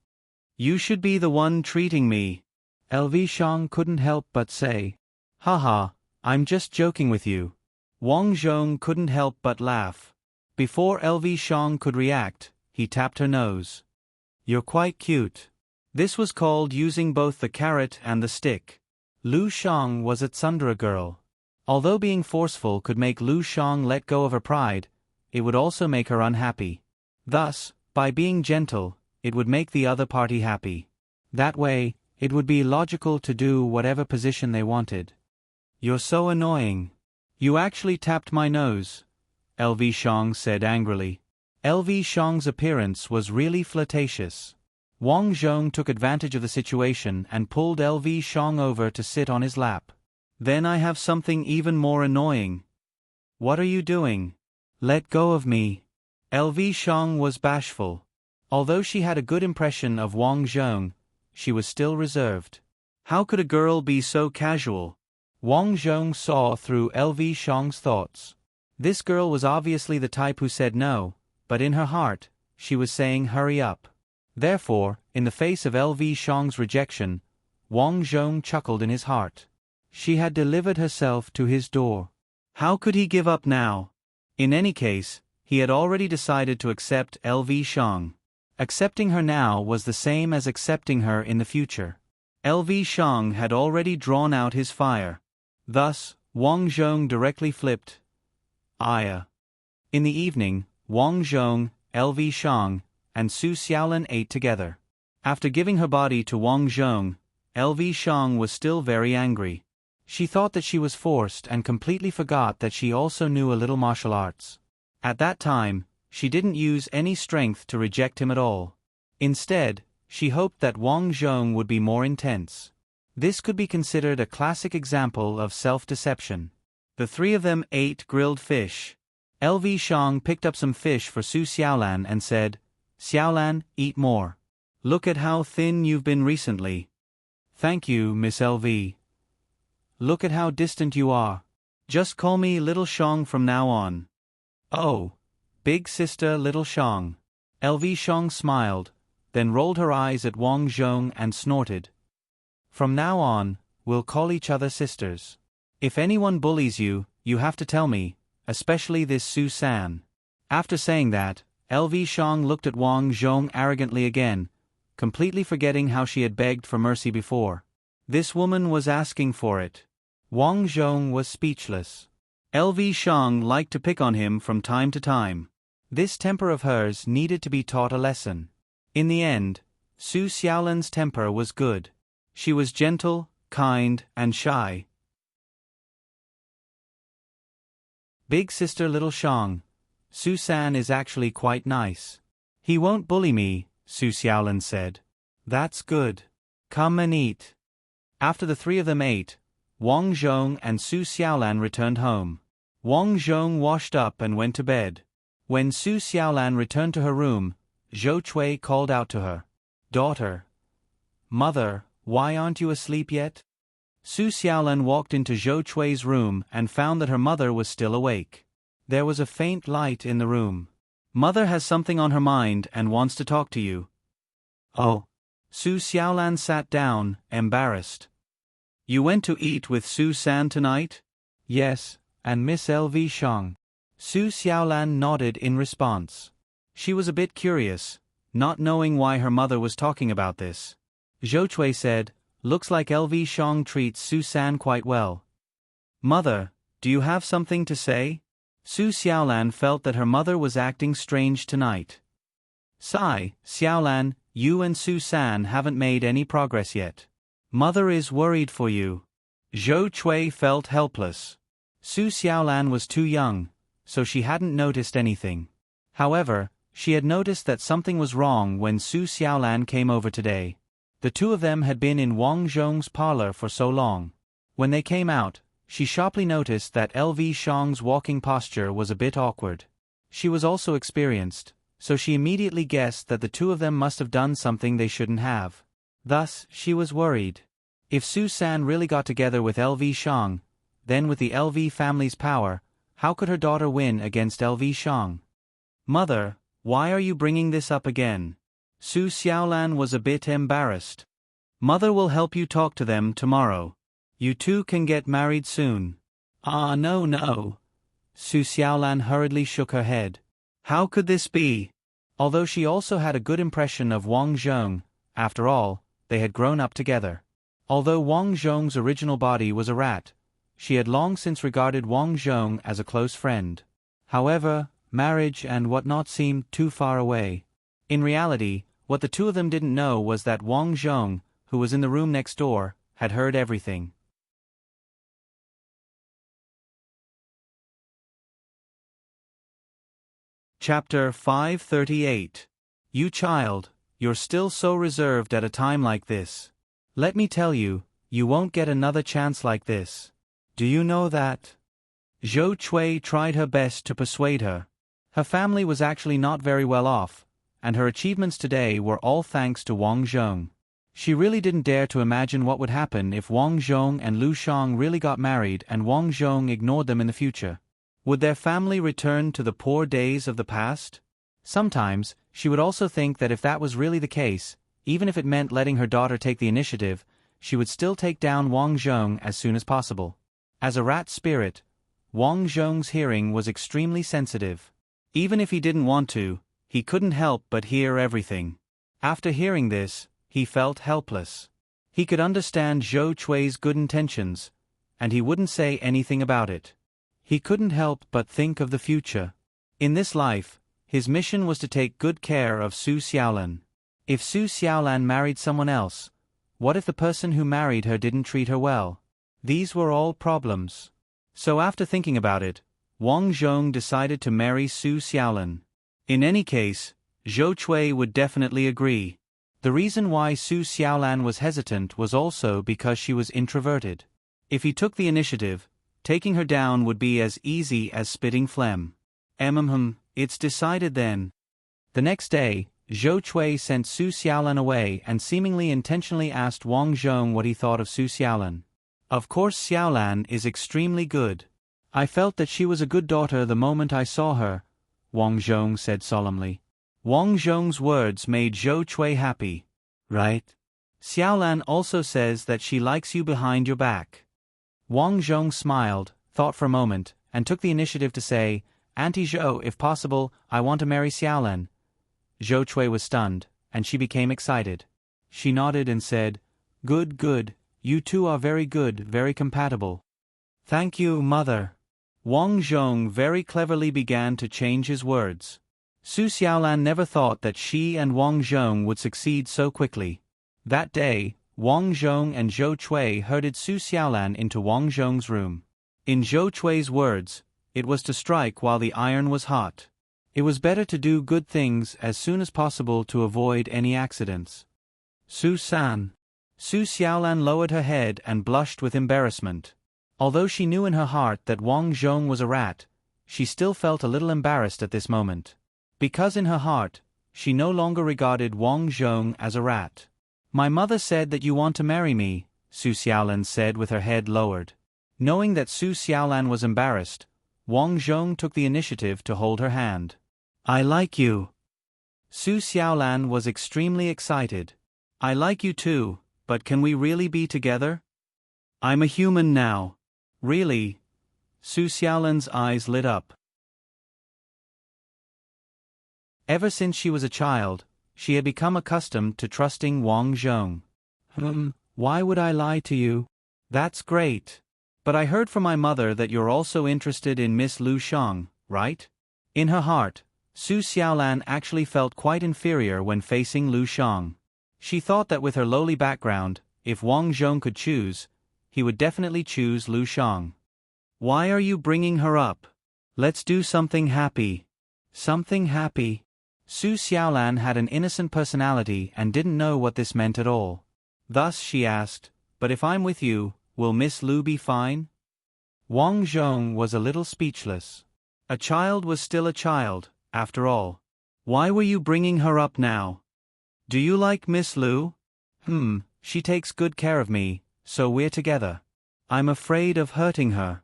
You should be the one treating me. LV Shang couldn't help but say. Haha, I'm just joking with you. Wang Zhong couldn't help but laugh. Before LV Shang could react, he tapped her nose. You're quite cute. This was called using both the carrot and the stick. Lu Shang was a tsundere girl. Although being forceful could make Lu Shang let go of her pride, it would also make her unhappy. Thus, by being gentle, it would make the other party happy. That way, it would be logical to do whatever position they wanted. You're so annoying. You actually tapped my nose, LV Shang said angrily. LV Shang's appearance was really flirtatious. Wang Zhong took advantage of the situation and pulled LV Shang over to sit on his lap. Then I have something even more annoying. What are you doing? Let go of me. LV Shang was bashful. Although she had a good impression of Wang Zhong, she was still reserved. How could a girl be so casual? Wang Zhong saw through LV Shang's thoughts. This girl was obviously the type who said no, but in her heart, she was saying hurry up. Therefore, in the face of LV Shang's rejection, Wang Zhong chuckled in his heart. She had delivered herself to his door. How could he give up now? In any case, he had already decided to accept LV Shang. Accepting her now was the same as accepting her in the future. LV Shang had already drawn out his fire. Thus, Wang Zhong directly flipped. Aya. In the evening, Wang Zhong, LV Shang, and Su Xiaolan ate together. After giving her body to Wang Zhong, LV Shang was still very angry. She thought that she was forced and completely forgot that she also knew a little martial arts. At that time, she didn't use any strength to reject him at all. Instead, she hoped that Wang Zhong would be more intense. This could be considered a classic example of self-deception. The three of them ate grilled fish. LV Shang picked up some fish for Su Xiaolan and said, Xiaolan, eat more. Look at how thin you've been recently. Thank you, Miss LV. Look at how distant you are. Just call me Little Shang from now on. Oh, big sister Little Shang. LV Shang smiled, then rolled her eyes at Wang Zhong and snorted. From now on, we'll call each other sisters. If anyone bullies you, you have to tell me, especially this Su San. After saying that, LV Shang looked at Wang Zhong arrogantly again, completely forgetting how she had begged for mercy before. This woman was asking for it. Wang Zhong was speechless. LV Shang liked to pick on him from time to time. This temper of hers needed to be taught a lesson. In the end, Su Xiaolan's temper was good. She was gentle, kind, and shy. Big sister Little Shang, Su San is actually quite nice. He won't bully me, Su Xiaolan said. That's good. Come and eat. After the three of them ate, Wang Zhong and Su Xiaolan returned home. Wang Zhong washed up and went to bed. When Su Xiaolan returned to her room, Zhou Chui called out to her. Daughter. Mother, why aren't you asleep yet? Su Xiaolan walked into Zhou Chui's room and found that her mother was still awake. There was a faint light in the room. Mother has something on her mind and wants to talk to you. Oh. Su Xiaolan sat down, embarrassed. You went to eat with Su San tonight? Yes, and Miss LV Shang. Su Xiaolan nodded in response. She was a bit curious, not knowing why her mother was talking about this. Zhou Chui said, looks like LV Shang treats Su San quite well. Mother, do you have something to say? Su Xiaolan felt that her mother was acting strange tonight. Sigh, Xiaolan, you and Su San haven't made any progress yet. Mother is worried for you. Zhou Chui felt helpless. Su Xiaolan was too young, so she hadn't noticed anything. However, she had noticed that something was wrong when Su Xiaolan came over today. The two of them had been in Wang Zhong's parlor for so long. When they came out, she sharply noticed that LV Shang's walking posture was a bit awkward. She was also experienced, so she immediately guessed that the two of them must have done something they shouldn't have. Thus, she was worried. If Su San really got together with LV Shang, then with the LV family's power, how could her daughter win against LV Shang? Mother, why are you bringing this up again? Su Xiaolan was a bit embarrassed. Mother will help you talk to them tomorrow. You two can get married soon. Ah, no. Su Xiaolan hurriedly shook her head. How could this be? Although she also had a good impression of Wang Zhong, after all, they had grown up together. Although Wang Zhong's original body was a rat, she had long since regarded Wang Zhong as a close friend. However, marriage and whatnot seemed too far away. In reality, what the two of them didn't know was that Wang Zhong, who was in the room next door, had heard everything. Chapter 538. You child, you're still so reserved at a time like this. Let me tell you, you won't get another chance like this. Do you know that? Zhou Chui tried her best to persuade her. Her family was actually not very well off, and her achievements today were all thanks to Wang Zhong. She really didn't dare to imagine what would happen if Wang Zhong and Lu Shang really got married and Wang Zhong ignored them in the future. Would their family return to the poor days of the past? Sometimes, she would also think that if that was really the case, even if it meant letting her daughter take the initiative, she would still take down Wang Zhong as soon as possible. As a rat spirit, Wang Zhong's hearing was extremely sensitive. Even if he didn't want to, he couldn't help but hear everything. After hearing this, he felt helpless. He could understand Zhou Chui's good intentions, and he wouldn't say anything about it. He couldn't help but think of the future. In this life, his mission was to take good care of Su Xiaolan. If Su Xiaolan married someone else, what if the person who married her didn't treat her well? These were all problems. So after thinking about it, Wang Zhong decided to marry Su Xiaolan. In any case, Zhou Chui would definitely agree. The reason why Su Xiaolan was hesitant was also because she was introverted. If he took the initiative, taking her down would be as easy as spitting phlegm. It's decided then. The next day, Zhou Chui sent Su Xiaolan away and seemingly intentionally asked Wang Zhong what he thought of Su Xiaolan. Of course Xiaolan is extremely good. I felt that she was a good daughter the moment I saw her, Wang Zhong said solemnly. Wang Zhong's words made Zhou Chui happy. Right? Xiaolan also says that she likes you behind your back. Wang Zhong smiled, thought for a moment, and took the initiative to say, Auntie Zhou, if possible, I want to marry Xiaolan. Zhou Chui was stunned, and she became excited. She nodded and said, Good, good, you two are very good, very compatible. Thank you, mother. Wang Zhong very cleverly began to change his words. Su Xiaolan never thought that she and Wang Zhong would succeed so quickly. That day, Wang Zhong and Zhou Chui herded Su Xiaolan into Wang Zhong's room. In Zhou Chui's words, it was to strike while the iron was hot. It was better to do good things as soon as possible to avoid any accidents. Su-san. Su Xiaolan lowered her head and blushed with embarrassment. Although she knew in her heart that Wang Zhong was a rat, she still felt a little embarrassed at this moment. Because in her heart, she no longer regarded Wang Zhong as a rat. My mother said that you want to marry me, Su Xiaolan said with her head lowered. Knowing that Su Xiaolan was embarrassed, Wang Zhong took the initiative to hold her hand. I like you. Su Xiaolan was extremely excited. I like you too, but can we really be together? I'm a human now. Really? Su Xiaolan's eyes lit up. Ever since she was a child, she had become accustomed to trusting Wang Zhong. Why would I lie to you? That's great. But I heard from my mother that you're also interested in Miss Lu Shang, right? In her heart, Su Xiaolan actually felt quite inferior when facing Lu Shang. She thought that with her lowly background, if Wang Zhong could choose, he would definitely choose Lu Shang. Why are you bringing her up? Let's do something happy. Something happy? Su Xiaolan had an innocent personality and didn't know what this meant at all. Thus she asked, but if I'm with you, will Miss Lu be fine? Wang Zhong was a little speechless. A child was still a child, after all. Why were you bringing her up now? Do you like Miss Lu? She takes good care of me, so we're together. I'm afraid of hurting her.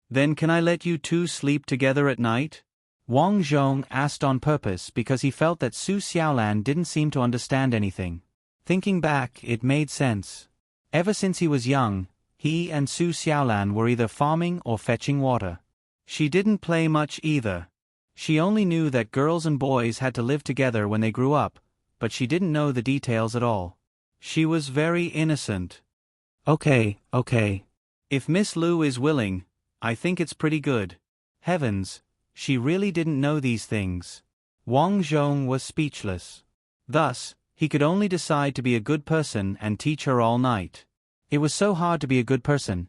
Then can I let you two sleep together at night? Wang Zhong asked on purpose because he felt that Su Xiaolan didn't seem to understand anything. Thinking back, it made sense. Ever since he was young, he and Su Xiaolan were either farming or fetching water. She didn't play much either. She only knew that girls and boys had to live together when they grew up, but she didn't know the details at all. She was very innocent. Okay. If Miss Lu is willing, I think it's pretty good. Heavens, she really didn't know these things. Wang Zhong was speechless. Thus, he could only decide to be a good person and teach her all night. It was so hard to be a good person.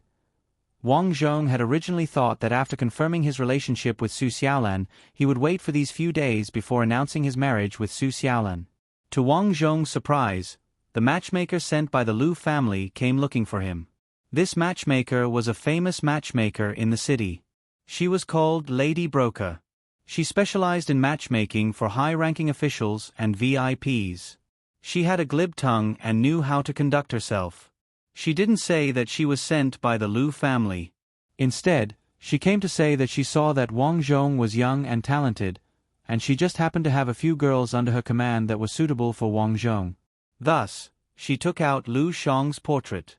Wang Zhong had originally thought that after confirming his relationship with Su Xiaolan, he would wait for these few days before announcing his marriage with Su Xiaolan. To Wang Zhong's surprise, the matchmaker sent by the Lu family came looking for him. This matchmaker was a famous matchmaker in the city. She was called Lady Broker. She specialized in matchmaking for high-ranking officials and VIPs. She had a glib tongue and knew how to conduct herself. She didn't say that she was sent by the Lu family. Instead, she came to say that she saw that Wang Zhong was young and talented, and she just happened to have a few girls under her command that were suitable for Wang Zhong. Thus, she took out Lu Shang's portrait.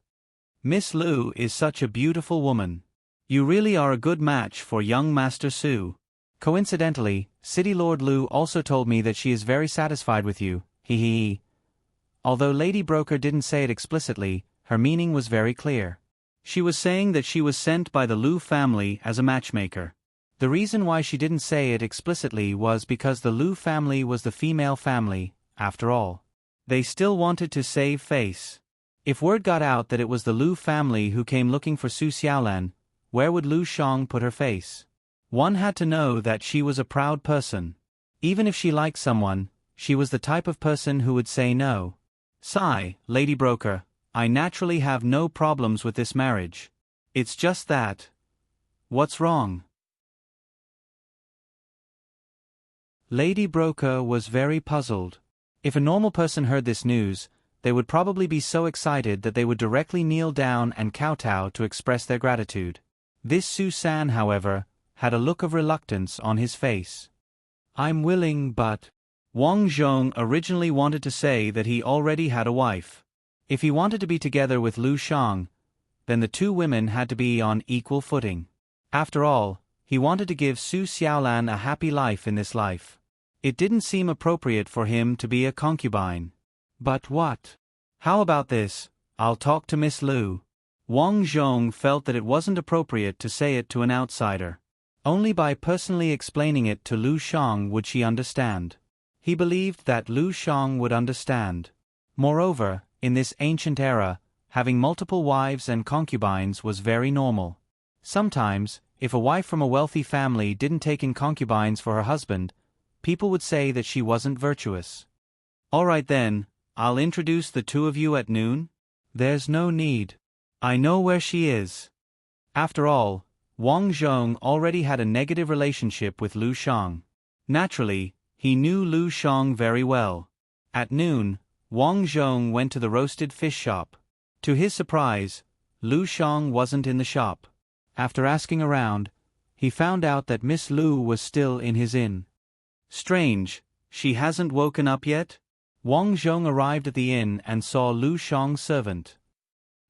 Miss Lu is such a beautiful woman. You really are a good match for young Master Su. Coincidentally, City Lord Lu also told me that she is very satisfied with you, hee. Although Lady Broker didn't say it explicitly, her meaning was very clear. She was saying that she was sent by the Lu family as a matchmaker. The reason why she didn't say it explicitly was because the Lu family was the female family, after all. They still wanted to save face. If word got out that it was the Lu family who came looking for Su Xiaolan, where would Lu Shang put her face? One had to know that she was a proud person. Even if she liked someone, she was the type of person who would say no. Sigh, Lady Broker, I naturally have no problems with this marriage. It's just that. What's wrong? Lady Broker was very puzzled. If a normal person heard this news, they would probably be so excited that they would directly kneel down and kowtow to express their gratitude. This Su-san, however, had a look of reluctance on his face. "I'm willing, but—" Wang Zhong originally wanted to say that he already had a wife. If he wanted to be together with Lu Shang, then the two women had to be on equal footing. After all, he wanted to give Su Xiaolan a happy life in this life. It didn't seem appropriate for him to be a concubine. But what? How about this? I'll talk to Miss Lu. Wang Zhong felt that it wasn't appropriate to say it to an outsider. Only by personally explaining it to Lu Shang would she understand. He believed that Lu Shang would understand. Moreover, in this ancient era, having multiple wives and concubines was very normal. Sometimes, if a wife from a wealthy family didn't take in concubines for her husband, people would say that she wasn't virtuous. "All right then, I'll introduce the two of you at noon." "There's no need. I know where she is." After all, Wang Zhong already had a negative relationship with Lu Shang. Naturally, he knew Lu Shang very well. At noon, Wang Zhong went to the roasted fish shop. To his surprise, Lu Shang wasn't in the shop. After asking around, he found out that Miss Lu was still in his inn. Strange, she hasn't woken up yet? Wang Zhong arrived at the inn and saw Lu Shang's servant.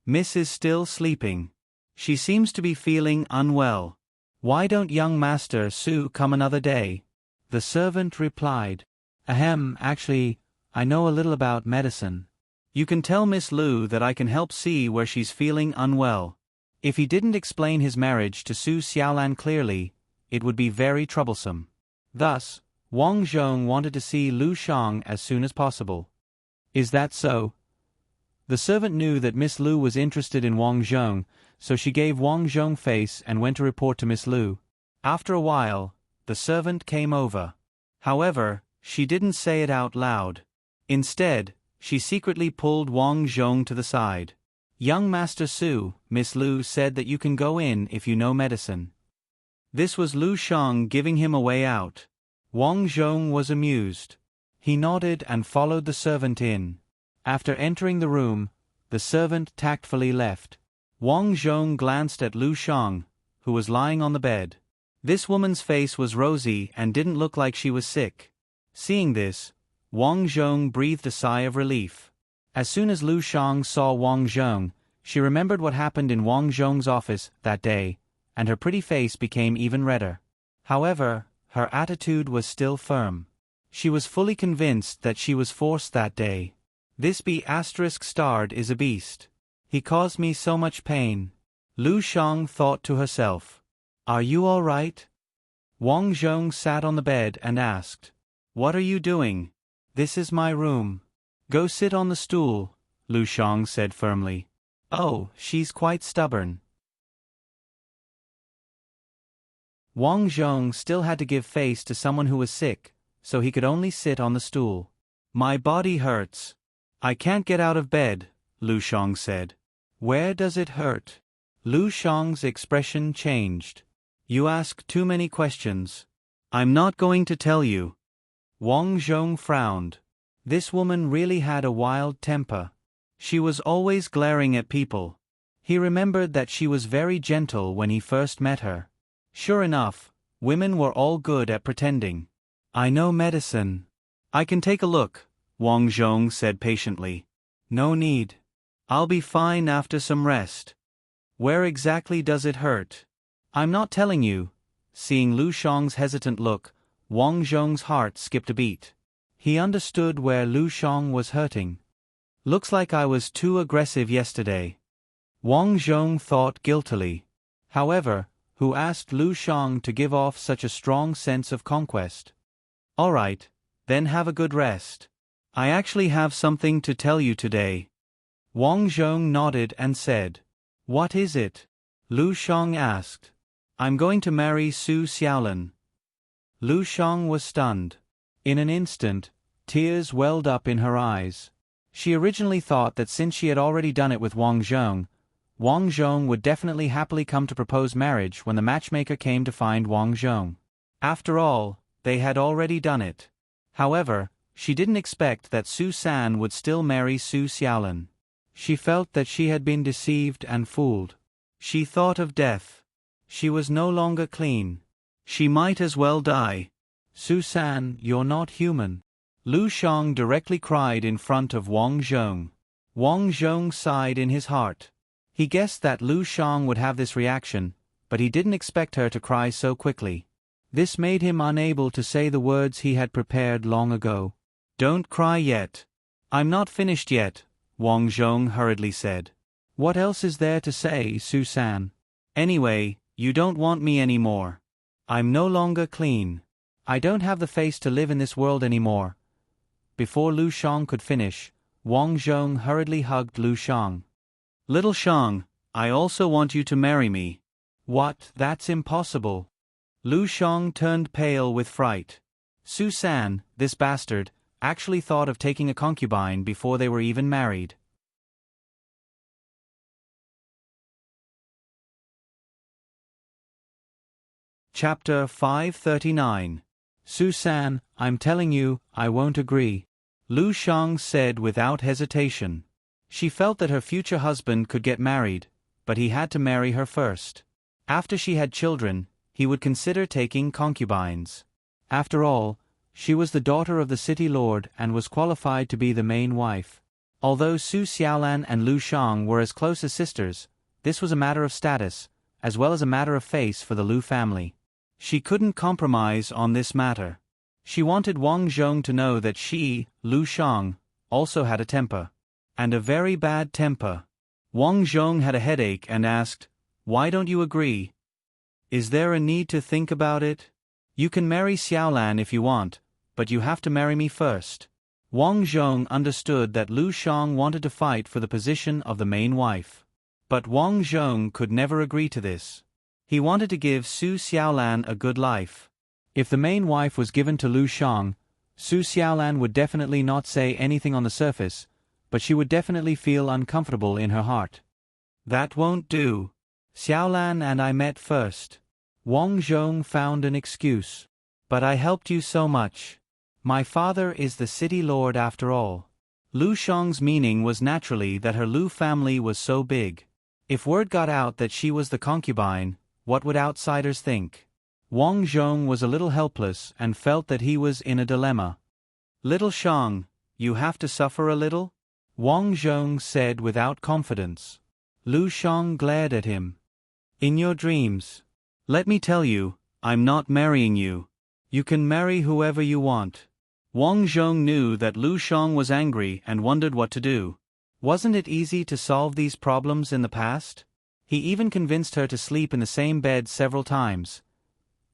"Miss is still sleeping. She seems to be feeling unwell. Why don't young Master Su come another day?" The servant replied. Actually, I know a little about medicine. You can tell Miss Lu that I can help see where she's feeling unwell." If he didn't explain his marriage to Su Xiaolan clearly, it would be very troublesome. Thus, Wang Zhong wanted to see Lu Shang as soon as possible. "Is that so?" The servant knew that Miss Lu was interested in Wang Zhong, so she gave Wang Zhong face and went to report to Miss Lu. After a while, the servant came over. However, she didn't say it out loud. Instead, she secretly pulled Wang Zhong to the side. "Young Master Su, Miss Lu said that you can go in if you know medicine." This was Lu Shang giving him a way out. Wang Zhong was amused. He nodded and followed the servant in. After entering the room, the servant tactfully left. Wang Zhong glanced at Lu Shang, who was lying on the bed. This woman's face was rosy and didn't look like she was sick. Seeing this, Wang Zhong breathed a sigh of relief. As soon as Lu Shang saw Wang Zhong, she remembered what happened in Wang Zhong's office that day, and her pretty face became even redder. However, her attitude was still firm. She was fully convinced that she was forced that day. "This B***** is a beast. He caused me so much pain." Lu Shang thought to herself. "Are you all right?" Wang Zhong sat on the bed and asked, "What are you doing?" "This is my room." "Go sit on the stool," Lu Shang said firmly. "Oh, she's quite stubborn." Wang Zhong still had to give face to someone who was sick, so he could only sit on the stool. "My body hurts. I can't get out of bed," Lu Shang said. "Where does it hurt?" Lu Shang's expression changed. "You ask too many questions. I'm not going to tell you." Wang Zhong frowned. This woman really had a wild temper. She was always glaring at people. He remembered that she was very gentle when he first met her. Sure enough, women were all good at pretending. "I know medicine. I can take a look," Wang Zhong said patiently. "No need. I'll be fine after some rest." "Where exactly does it hurt?" "I'm not telling you." Seeing Lu Shang's hesitant look, Wang Zhong's heart skipped a beat. He understood where Lu Shang was hurting. "Looks like I was too aggressive yesterday." Wang Zhong thought guiltily. However, who asked Lu Shang to give off such a strong sense of conquest? "All right, then have a good rest. I actually have something to tell you today." Wang Zhong nodded and said, "What is it?" Lu Shang asked. "I'm going to marry Su Xiaolan." Lu Shang was stunned. In an instant, tears welled up in her eyes. She originally thought that since she had already done it with Wang Zhong would definitely happily come to propose marriage when the matchmaker came to find Wang Zhong. After all, they had already done it. However, she didn't expect that Su San would still marry Su Xiaolan. She felt that she had been deceived and fooled. She thought of death. She was no longer clean. She might as well die. Susan, you're not human. Lu Shang directly cried in front of Wang Zhong. Wang Zhong sighed in his heart. He guessed that Lu Shang would have this reaction, but he didn't expect her to cry so quickly. This made him unable to say the words he had prepared long ago. Don't cry yet. I'm not finished yet, Wang Zhong hurriedly said. What else is there to say, Susan? Anyway, you don't want me anymore. I'm no longer clean. I don't have the face to live in this world anymore. Before Lu Shang could finish, Wang Zhong hurriedly hugged Lu Shang. Little Shang, I also want you to marry me. What? That's impossible. Lu Shang turned pale with fright. Susan, this bastard, actually thought of taking a concubine before they were even married. Chapter 539. Susan, I'm telling you, I won't agree. Lu Shang said without hesitation. She felt that her future husband could get married, but he had to marry her first. After she had children, he would consider taking concubines. After all, she was the daughter of the city lord and was qualified to be the main wife. Although Su Xiaolan and Lu Shang were as close as sisters, this was a matter of status, as well as a matter of face for the Lu family. She couldn't compromise on this matter. She wanted Wang Zhong to know that she, Lu Shang, also had a temper. And a very bad temper. Wang Zhong had a headache and asked, "Why don't you agree? Is there a need to think about it? You can marry Xiaolan if you want, but you have to marry me first." Wang Zhong understood that Lu Shang wanted to fight for the position of the main wife. But Wang Zhong could never agree to this. He wanted to give Su Xiaolan a good life. If the main wife was given to Lu Shang, Su Xiaolan would definitely not say anything on the surface, but she would definitely feel uncomfortable in her heart. That won't do. Xiaolan and I met first. Wang Zhong found an excuse. But I helped you so much. My father is the city lord after all. Lu Shang's meaning was naturally that her Lu family was so big. If word got out that she was the concubine, what would outsiders think? Wang Zhong was a little helpless and felt that he was in a dilemma. Little Shang, you have to suffer a little? Wang Zhong said without confidence. Lu Shang glared at him. In your dreams. Let me tell you, I'm not marrying you. You can marry whoever you want. Wang Zhong knew that Lu Shang was angry and wondered what to do. Wasn't it easy to solve these problems in the past? He even convinced her to sleep in the same bed several times.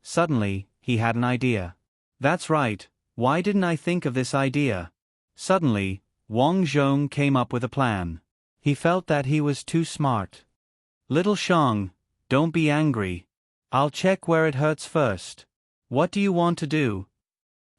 Suddenly, he had an idea. That's right, why didn't I think of this idea? Suddenly, Wang Zhong came up with a plan. He felt that he was too smart. Little Shang, don't be angry. I'll check where it hurts first. What do you want to do?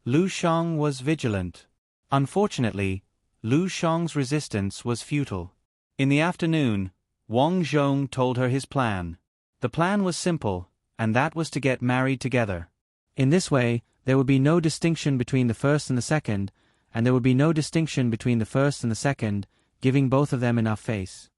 Lu Shang was vigilant. Unfortunately, Lu Shang's resistance was futile. In the afternoon, Wang Zhong told her his plan. The plan was simple, and that was to get married together. In this way, there would be no distinction between the first and the second, and there would be no distinction between the first and the second, giving both of them enough face.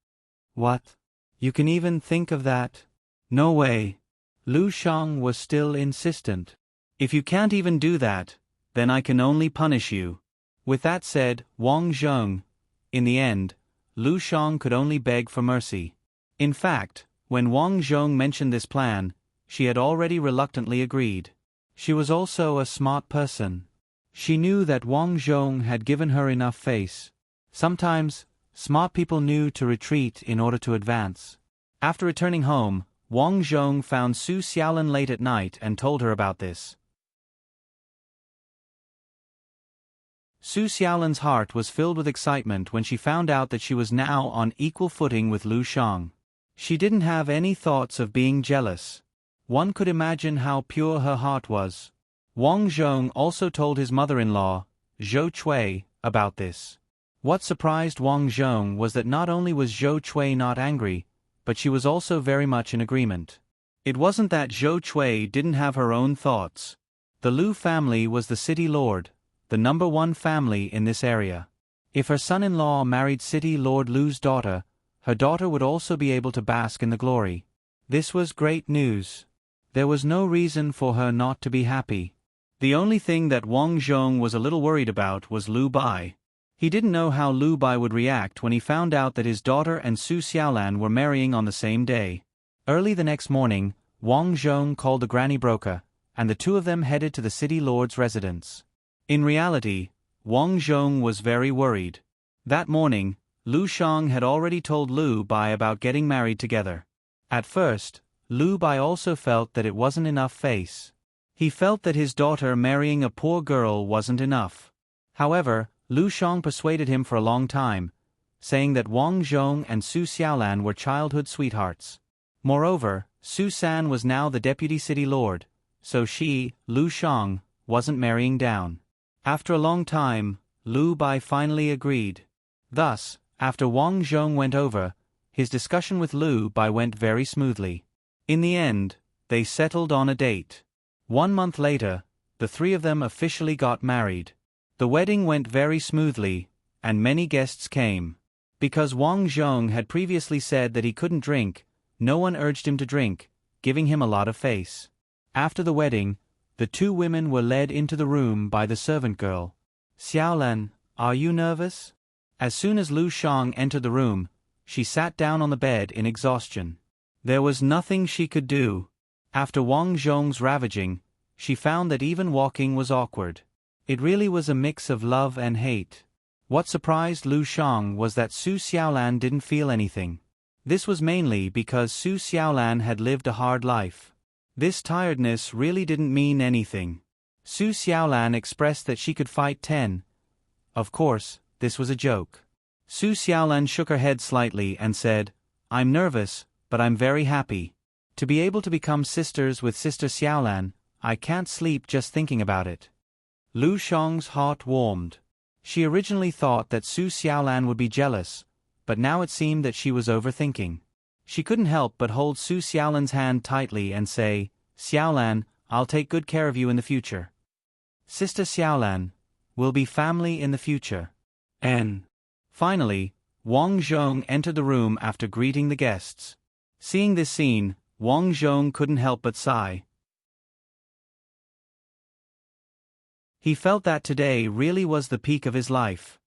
What? You can even think of that? No way. Lu Shang was still insistent. If you can't even do that, then I can only punish you. With that said, Wang Zhong, in the end, Lu Shang could only beg for mercy. In fact, when Wang Zhong mentioned this plan, she had already reluctantly agreed. She was also a smart person. She knew that Wang Zhong had given her enough face. Sometimes, smart people knew to retreat in order to advance. After returning home, Wang Zhong found Su Xiaolan late at night and told her about this. Su Xiaolan's heart was filled with excitement when she found out that she was now on equal footing with Lu Shang. She didn't have any thoughts of being jealous. One could imagine how pure her heart was. Wang Zhong also told his mother-in-law, Zhou Chui, about this. What surprised Wang Zhong was that not only was Zhou Chui not angry, but she was also very much in agreement. It wasn't that Zhou Chui didn't have her own thoughts. The Lu family was the city lord, the number one family in this area. If her son-in-law married city lord Lu's daughter, her daughter would also be able to bask in the glory. This was great news. There was no reason for her not to be happy. The only thing that Wang Zhong was a little worried about was Lu Bai. He didn't know how Lu Bai would react when he found out that his daughter and Su Xiaolan were marrying on the same day. Early the next morning, Wang Zhong called the granny broker, and the two of them headed to the city lord's residence. In reality, Wang Zhong was very worried. That morning, Lu Shang had already told Lu Bai about getting married together. At first, Lu Bai also felt that it wasn't enough face. He felt that his daughter marrying a poor girl wasn't enough. However, Lu Shang persuaded him for a long time, saying that Wang Zhong and Su Xiaolan were childhood sweethearts. Moreover, Su San was now the deputy city lord, so she, Lu Shang, wasn't marrying down. After a long time, Lu Bai finally agreed. Thus, after Wang Zhong went over, his discussion with Lu Bai went very smoothly. In the end, they settled on a date. 1 month later, the three of them officially got married. The wedding went very smoothly, and many guests came. Because Wang Zhong had previously said that he couldn't drink, no one urged him to drink, giving him a lot of face. After the wedding, the two women were led into the room by the servant girl. "Xiaolan, are you nervous?" As soon as Lu Shang entered the room, she sat down on the bed in exhaustion. There was nothing she could do. After Wang Zhong's ravaging, she found that even walking was awkward. It really was a mix of love and hate. What surprised Lu Shang was that Su Xiaolan didn't feel anything. This was mainly because Su Xiaolan had lived a hard life. This tiredness really didn't mean anything. Su Xiaolan expressed that she could fight 10. Of course, this was a joke. Su Xiaolan shook her head slightly and said, "I'm nervous, but I'm very happy. To be able to become sisters with Sister Xiaolan, I can't sleep just thinking about it." Lu Shang's heart warmed. She originally thought that Su Xiaolan would be jealous, but now it seemed that she was overthinking. She couldn't help but hold Su Xiaolan's hand tightly and say, "Xiaolan, I'll take good care of you in the future. Sister Xiaolan, we'll be family in the future." And finally, Wang Zhong entered the room after greeting the guests. Seeing this scene, Wang Zhong couldn't help but sigh. He felt that today really was the peak of his life.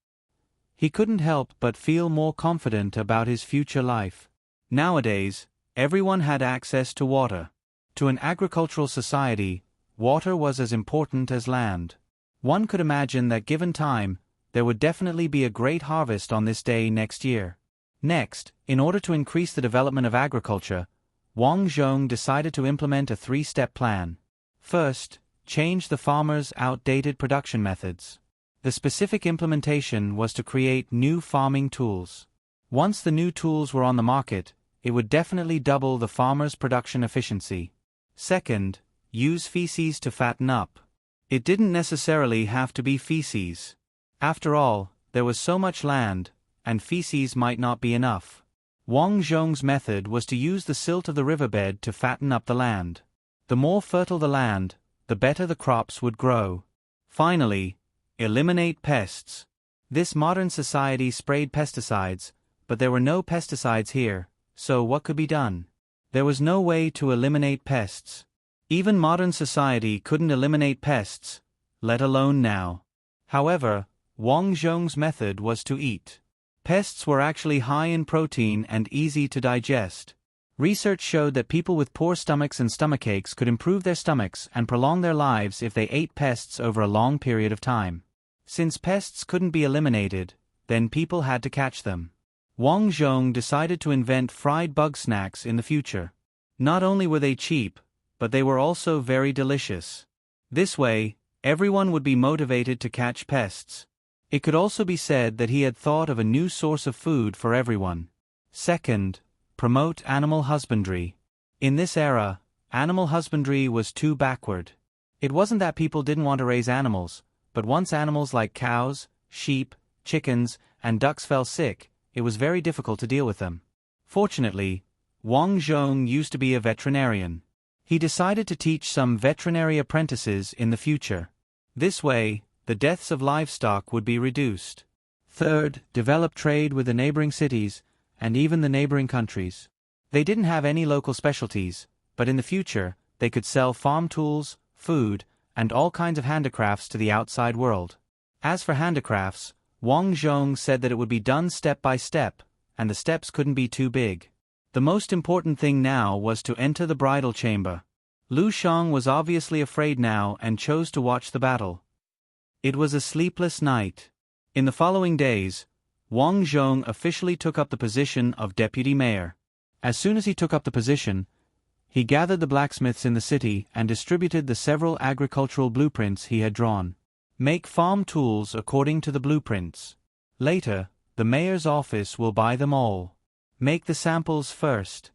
He couldn't help but feel more confident about his future life. Nowadays, everyone had access to water. To an agricultural society, water was as important as land. One could imagine that given time, there would definitely be a great harvest on this day next year. Next, in order to increase the development of agriculture, Wang Zhong decided to implement a 3-step plan. First, change the farmers' outdated production methods. The specific implementation was to create new farming tools. Once the new tools were on the market, it would definitely double the farmers' production efficiency. Second, use feces to fatten up. It didn't necessarily have to be feces. After all, there was so much land, and feces might not be enough. Wang Zhong's method was to use the silt of the riverbed to fatten up the land. The more fertile the land, the better the crops would grow. Finally, eliminate pests. This modern society sprayed pesticides, but there were no pesticides here, so what could be done? There was no way to eliminate pests. Even modern society couldn't eliminate pests, let alone now. However, Wang Zhong's method was to eat. Pests were actually high in protein and easy to digest. Research showed that people with poor stomachs and stomachaches could improve their stomachs and prolong their lives if they ate pests over a long period of time. Since pests couldn't be eliminated, then people had to catch them. Wang Zhong decided to invent fried bug snacks in the future. Not only were they cheap, but they were also very delicious. This way, everyone would be motivated to catch pests. It could also be said that he had thought of a new source of food for everyone. Second, promote animal husbandry. In this era, animal husbandry was too backward. It wasn't that people didn't want to raise animals, but once animals like cows, sheep, chickens, and ducks fell sick, it was very difficult to deal with them. Fortunately, Wang Zhong used to be a veterinarian. He decided to teach some veterinary apprentices in the future. This way, the deaths of livestock would be reduced. Third, develop trade with the neighboring cities, and even the neighboring countries. They didn't have any local specialties, but in the future, they could sell farm tools, food, and all kinds of handicrafts to the outside world. As for handicrafts, Wang Zhong said that it would be done step by step, and the steps couldn't be too big. The most important thing now was to enter the bridal chamber. Lu Shang was obviously afraid now and chose to watch the battle. It was a sleepless night. In the following days, Wang Zhong officially took up the position of deputy mayor. As soon as he took up the position, he gathered the blacksmiths in the city and distributed the several agricultural blueprints he had drawn. Make farm tools according to the blueprints. Later, the mayor's office will buy them all. Make the samples first.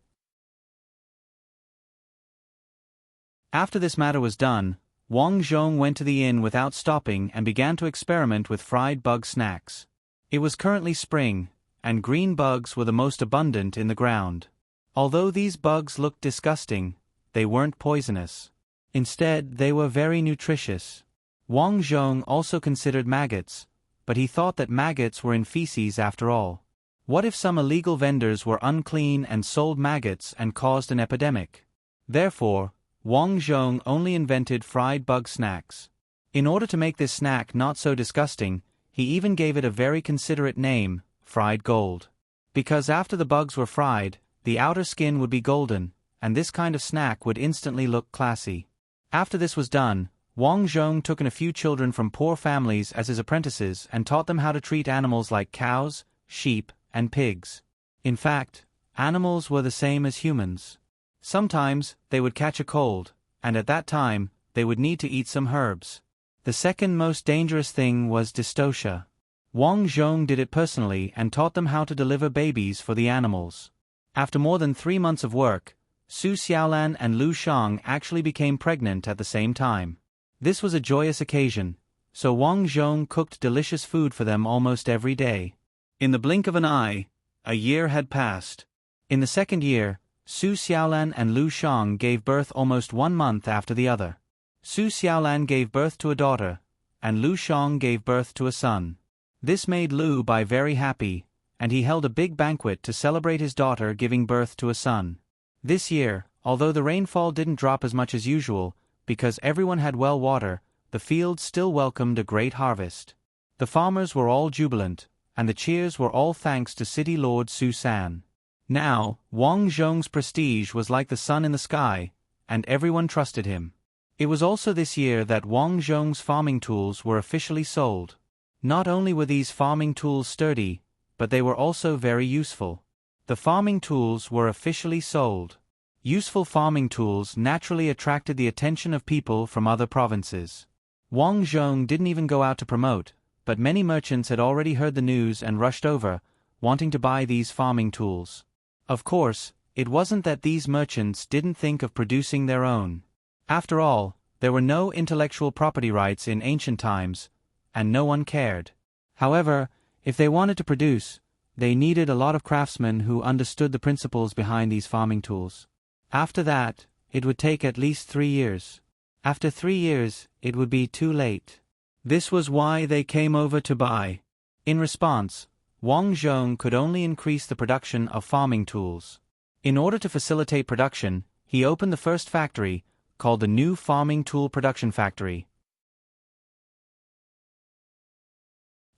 After this matter was done, Wang Zhong went to the inn without stopping and began to experiment with fried bug snacks. It was currently spring, and green bugs were the most abundant in the ground. Although these bugs looked disgusting, they weren't poisonous. Instead, they were very nutritious. Wang Zhong also considered maggots, but he thought that maggots were in feces after all. What if some illegal vendors were unclean and sold maggots and caused an epidemic? Therefore, Wang Zhong only invented fried bug snacks. In order to make this snack not so disgusting, he even gave it a very considerate name, fried gold. Because after the bugs were fried, the outer skin would be golden, and this kind of snack would instantly look classy. After this was done, Wang Zhong took in a few children from poor families as his apprentices and taught them how to treat animals like cows, sheep, and pigs. In fact, animals were the same as humans. Sometimes, they would catch a cold, and at that time, they would need to eat some herbs. The second most dangerous thing was dystocia. Wang Zhong did it personally and taught them how to deliver babies for the animals. After more than 3 months of work, Su Xiaolan and Lu Shang actually became pregnant at the same time. This was a joyous occasion, so Wang Zhong cooked delicious food for them almost every day. In the blink of an eye, a year had passed. In the second year, Su Xiaolan and Lu Shang gave birth almost 1 month after the other. Su Xiaolan gave birth to a daughter, and Lu Shang gave birth to a son. This made Lu Bai very happy, and he held a big banquet to celebrate his daughter giving birth to a son. This year, although the rainfall didn't drop as much as usual, because everyone had well water, the fields still welcomed a great harvest. The farmers were all jubilant, and the cheers were all thanks to City Lord Su San. Now, Wang Zhong's prestige was like the sun in the sky, and everyone trusted him. It was also this year that Wang Zhong's farming tools were officially sold. Not only were these farming tools sturdy, but they were also very useful. The farming tools were officially sold. Useful farming tools naturally attracted the attention of people from other provinces. Wang Zhong didn't even go out to promote, but many merchants had already heard the news and rushed over, wanting to buy these farming tools. Of course, it wasn't that these merchants didn't think of producing their own. After all, there were no intellectual property rights in ancient times, and no one cared. However, if they wanted to produce, they needed a lot of craftsmen who understood the principles behind these farming tools. After that, it would take at least 3 years. After 3 years, it would be too late. This was why they came over to buy. In response, Wang Zhong could only increase the production of farming tools. In order to facilitate production, he opened the first factory, called the New Farming Tool Production Factory.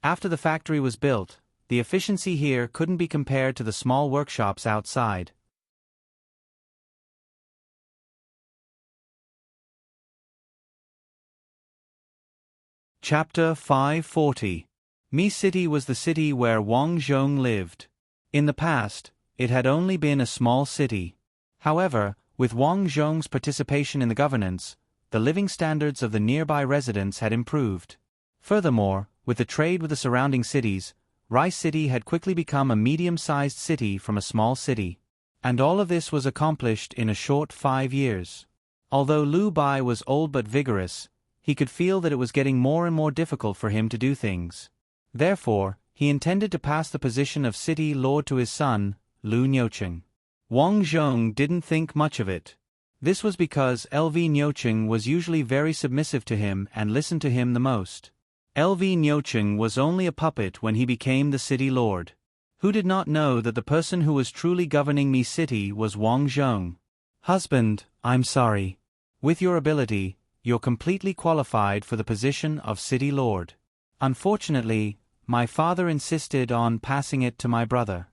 After the factory was built, the efficiency here couldn't be compared to the small workshops outside. Chapter 540. Mi City was the city where Wang Zhong lived. In the past, it had only been a small city. However, with Wang Zhong's participation in the governance, the living standards of the nearby residents had improved. Furthermore, with the trade with the surrounding cities, Rice City had quickly become a medium-sized city from a small city. And all of this was accomplished in a short 5 years. Although Lu Bai was old but vigorous, he could feel that it was getting more and more difficult for him to do things. Therefore, he intended to pass the position of city lord to his son, Lu Nyocheng. Wang Zhong didn't think much of it. This was because LV Nyocheng was usually very submissive to him and listened to him the most. LV Nyocheng was only a puppet when he became the city lord. Who did not know that the person who was truly governing Mi City was Wang Zhong? Husband, I'm sorry. With your ability, you're completely qualified for the position of City Lord. Unfortunately, my father insisted on passing it to my brother.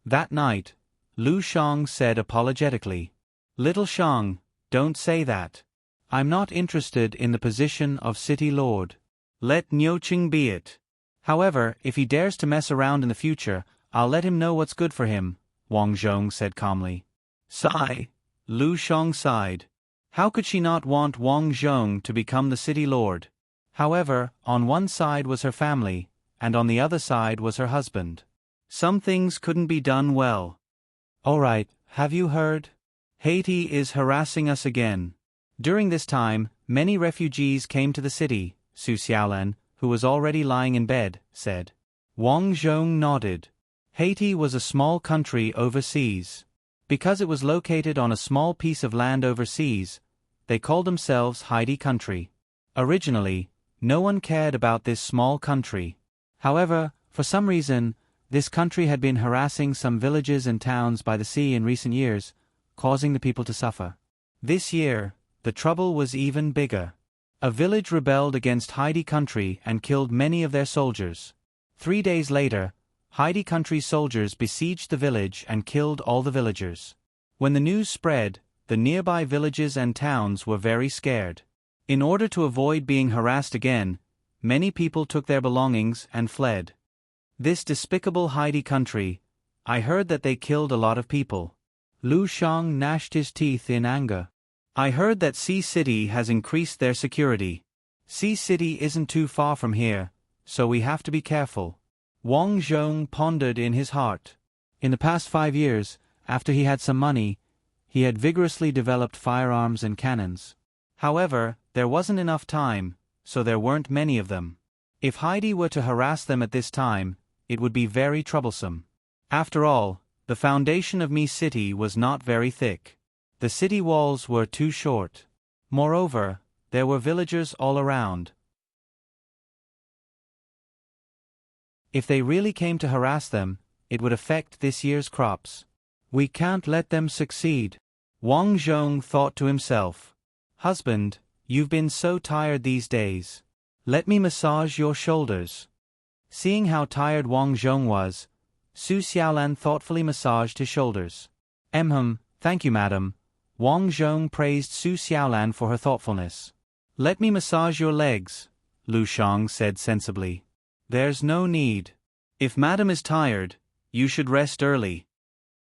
That night, Lu Shang said apologetically, Little Shang, don't say that. I'm not interested in the position of City Lord. Let Niuqing be it. However, if he dares to mess around in the future, I'll let him know what's good for him, Wang Zhong said calmly. Sigh. Lu Shang sighed. How could she not want Wang Zhong to become the City Lord? However, on one side was her family, and on the other side was her husband. Some things couldn't be done well. All right, have you heard? Haiti is harassing us again. During this time, many refugees came to the city, Su Xiaolan, who was already lying in bed, said. Wang Zhong nodded. Haiti was a small country overseas. Because it was located on a small piece of land overseas, they called themselves Haiti Country. Originally, no one cared about this small country. However, for some reason, this country had been harassing some villages and towns by the sea in recent years, causing the people to suffer. This year, the trouble was even bigger. A village rebelled against Haiti Country and killed many of their soldiers. 3 days later, Haiti Country's soldiers besieged the village and killed all the villagers. When the news spread, the nearby villages and towns were very scared. In order to avoid being harassed again, many people took their belongings and fled. This despicable Haiti Country, I heard that they killed a lot of people. Lu Shang gnashed his teeth in anger. I heard that Sea City has increased their security. Sea City isn't too far from here, so we have to be careful. Wang Zhong pondered in his heart. In the past 5 years, after he had some money, he had vigorously developed firearms and cannons. However, there wasn't enough time, so there weren't many of them. If Haiti were to harass them at this time, it would be very troublesome. After all, the foundation of Mi City was not very thick. The city walls were too short. Moreover, there were villagers all around. If they really came to harass them, it would affect this year's crops. We can't let them succeed. Wang Zhong thought to himself. Husband, you've been so tired these days. Let me massage your shoulders. Seeing how tired Wang Zhong was, Su Xiaolan thoughtfully massaged his shoulders. Thank you, madam. Wang Zhong praised Su Xiaolan for her thoughtfulness. Let me massage your legs, Lu Shang said sensibly. There's no need. If madam is tired, you should rest early.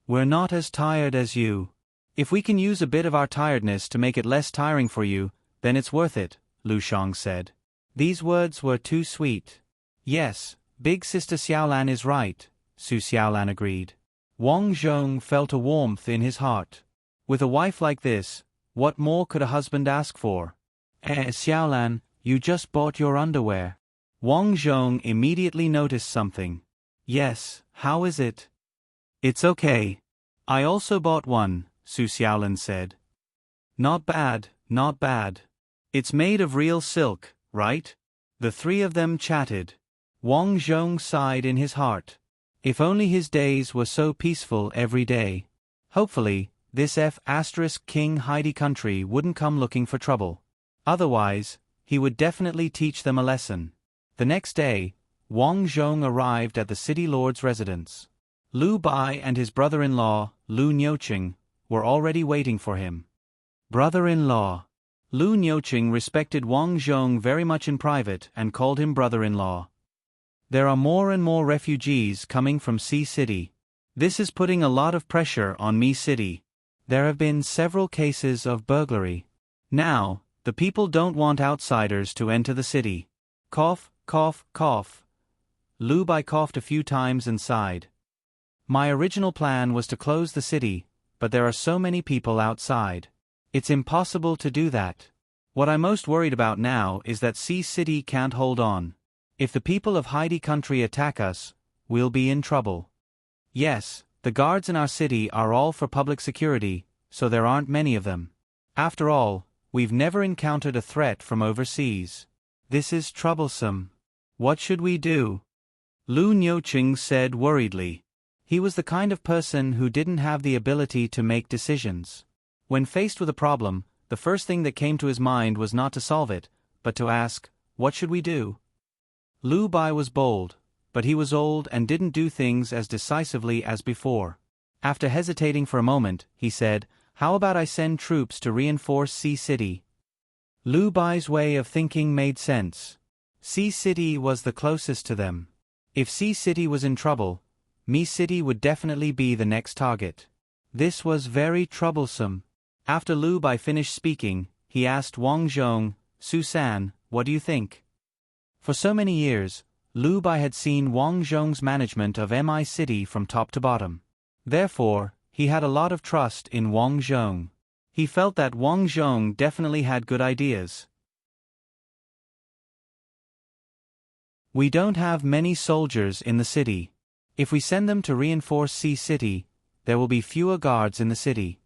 We're not as tired as you. If we can use a bit of our tiredness to make it less tiring for you, then it's worth it, Lu Shang said. These words were too sweet. Yes, big sister Xiaolan is right, Su Xiaolan agreed. Wang Zhong felt a warmth in his heart. With a wife like this, what more could a husband ask for? Xiaolan, you just bought your underwear. Wang Zhong immediately noticed something. Yes, how is it? It's okay. I also bought one, Su Xiaolan said. Not bad, not bad. It's made of real silk, right? The three of them chatted. Wang Zhong sighed in his heart. If only his days were so peaceful every day. Hopefully, this King Haiti Country wouldn't come looking for trouble. Otherwise, he would definitely teach them a lesson. The next day, Wang Zhong arrived at the city lord's residence. Lu Bai and his brother-in-law, Lu Niuqing, were already waiting for him. Brother-in-law. Lu Niuqing respected Wang Zhong very much in private and called him brother-in-law. There are more and more refugees coming from Sea City. This is putting a lot of pressure on Mi City. There have been several cases of burglary. Now, the people don't want outsiders to enter the city. Cough, cough, cough. Lu Bai coughed a few times and sighed. My original plan was to close the city, but there are so many people outside. It's impossible to do that. What I'm most worried about now is that Sea City can't hold on. If the people of Haiti Country attack us, we'll be in trouble. Yes, the guards in our city are all for public security, so there aren't many of them. After all, we've never encountered a threat from overseas. This is troublesome. What should we do? Lu Niuqing said worriedly. He was the kind of person who didn't have the ability to make decisions. When faced with a problem, the first thing that came to his mind was not to solve it, but to ask, "What should we do?" Lu Bai was bold, but he was old and didn't do things as decisively as before. After hesitating for a moment, he said, "How about I send troops to reinforce Sea City?" Lu Bai's way of thinking made sense. Sea City was the closest to them. If Sea City was in trouble, Mi City would definitely be the next target. This was very troublesome. After Lu Bai finished speaking, he asked Wang Zhong, "Su San, what do you think?" For so many years, Lu Bai had seen Wang Zhong's management of Mi City from top to bottom. Therefore, he had a lot of trust in Wang Zhong. He felt that Wang Zhong definitely had good ideas. We don't have many soldiers in the city. If we send them to reinforce Sea City, there will be fewer guards in the city.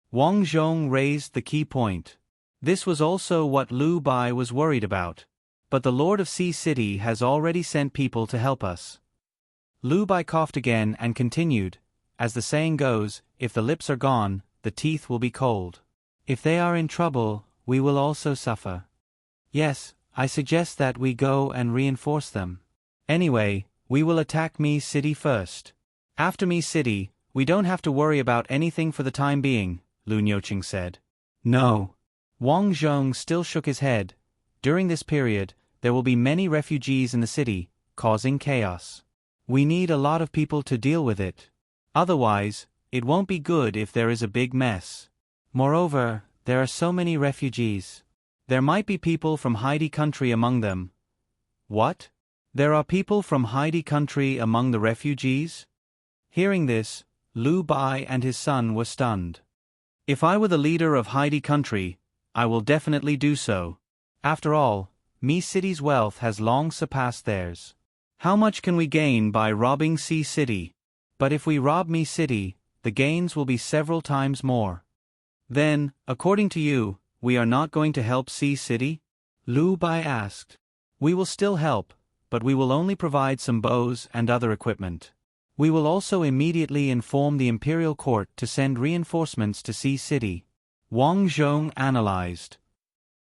Wang Zhong raised the key point. This was also what Lu Bai was worried about. But the Lord of Sea City has already sent people to help us. Lu Bai coughed again and continued, "As the saying goes, if the lips are gone, the teeth will be cold. If they are in trouble, we will also suffer. Yes, I suggest that we go and reinforce them. Anyway, we will attack Mi City first. After Mi City, we don't have to worry about anything for the time being," Lu Nyoching said. "No." Wang Zhong still shook his head. "During this period, there will be many refugees in the city, causing chaos. We need a lot of people to deal with it. Otherwise, it won't be good if there is a big mess. Moreover, there are so many refugees. There might be people from Heidi country among them." "What? There are people from Heidi country among the refugees?" Hearing this, Lu Bai and his son were stunned. "If I were the leader of Heidi country, I will definitely do so. After all, Mi City's wealth has long surpassed theirs. How much can we gain by robbing Sea City? But if we rob Mi City, the gains will be several times more." "Then, according to you, we are not going to help Sea City?" Lu Bai asked. "We will still help, but we will only provide some bows and other equipment. We will also immediately inform the imperial court to send reinforcements to Sea City." Wang Zhong analyzed.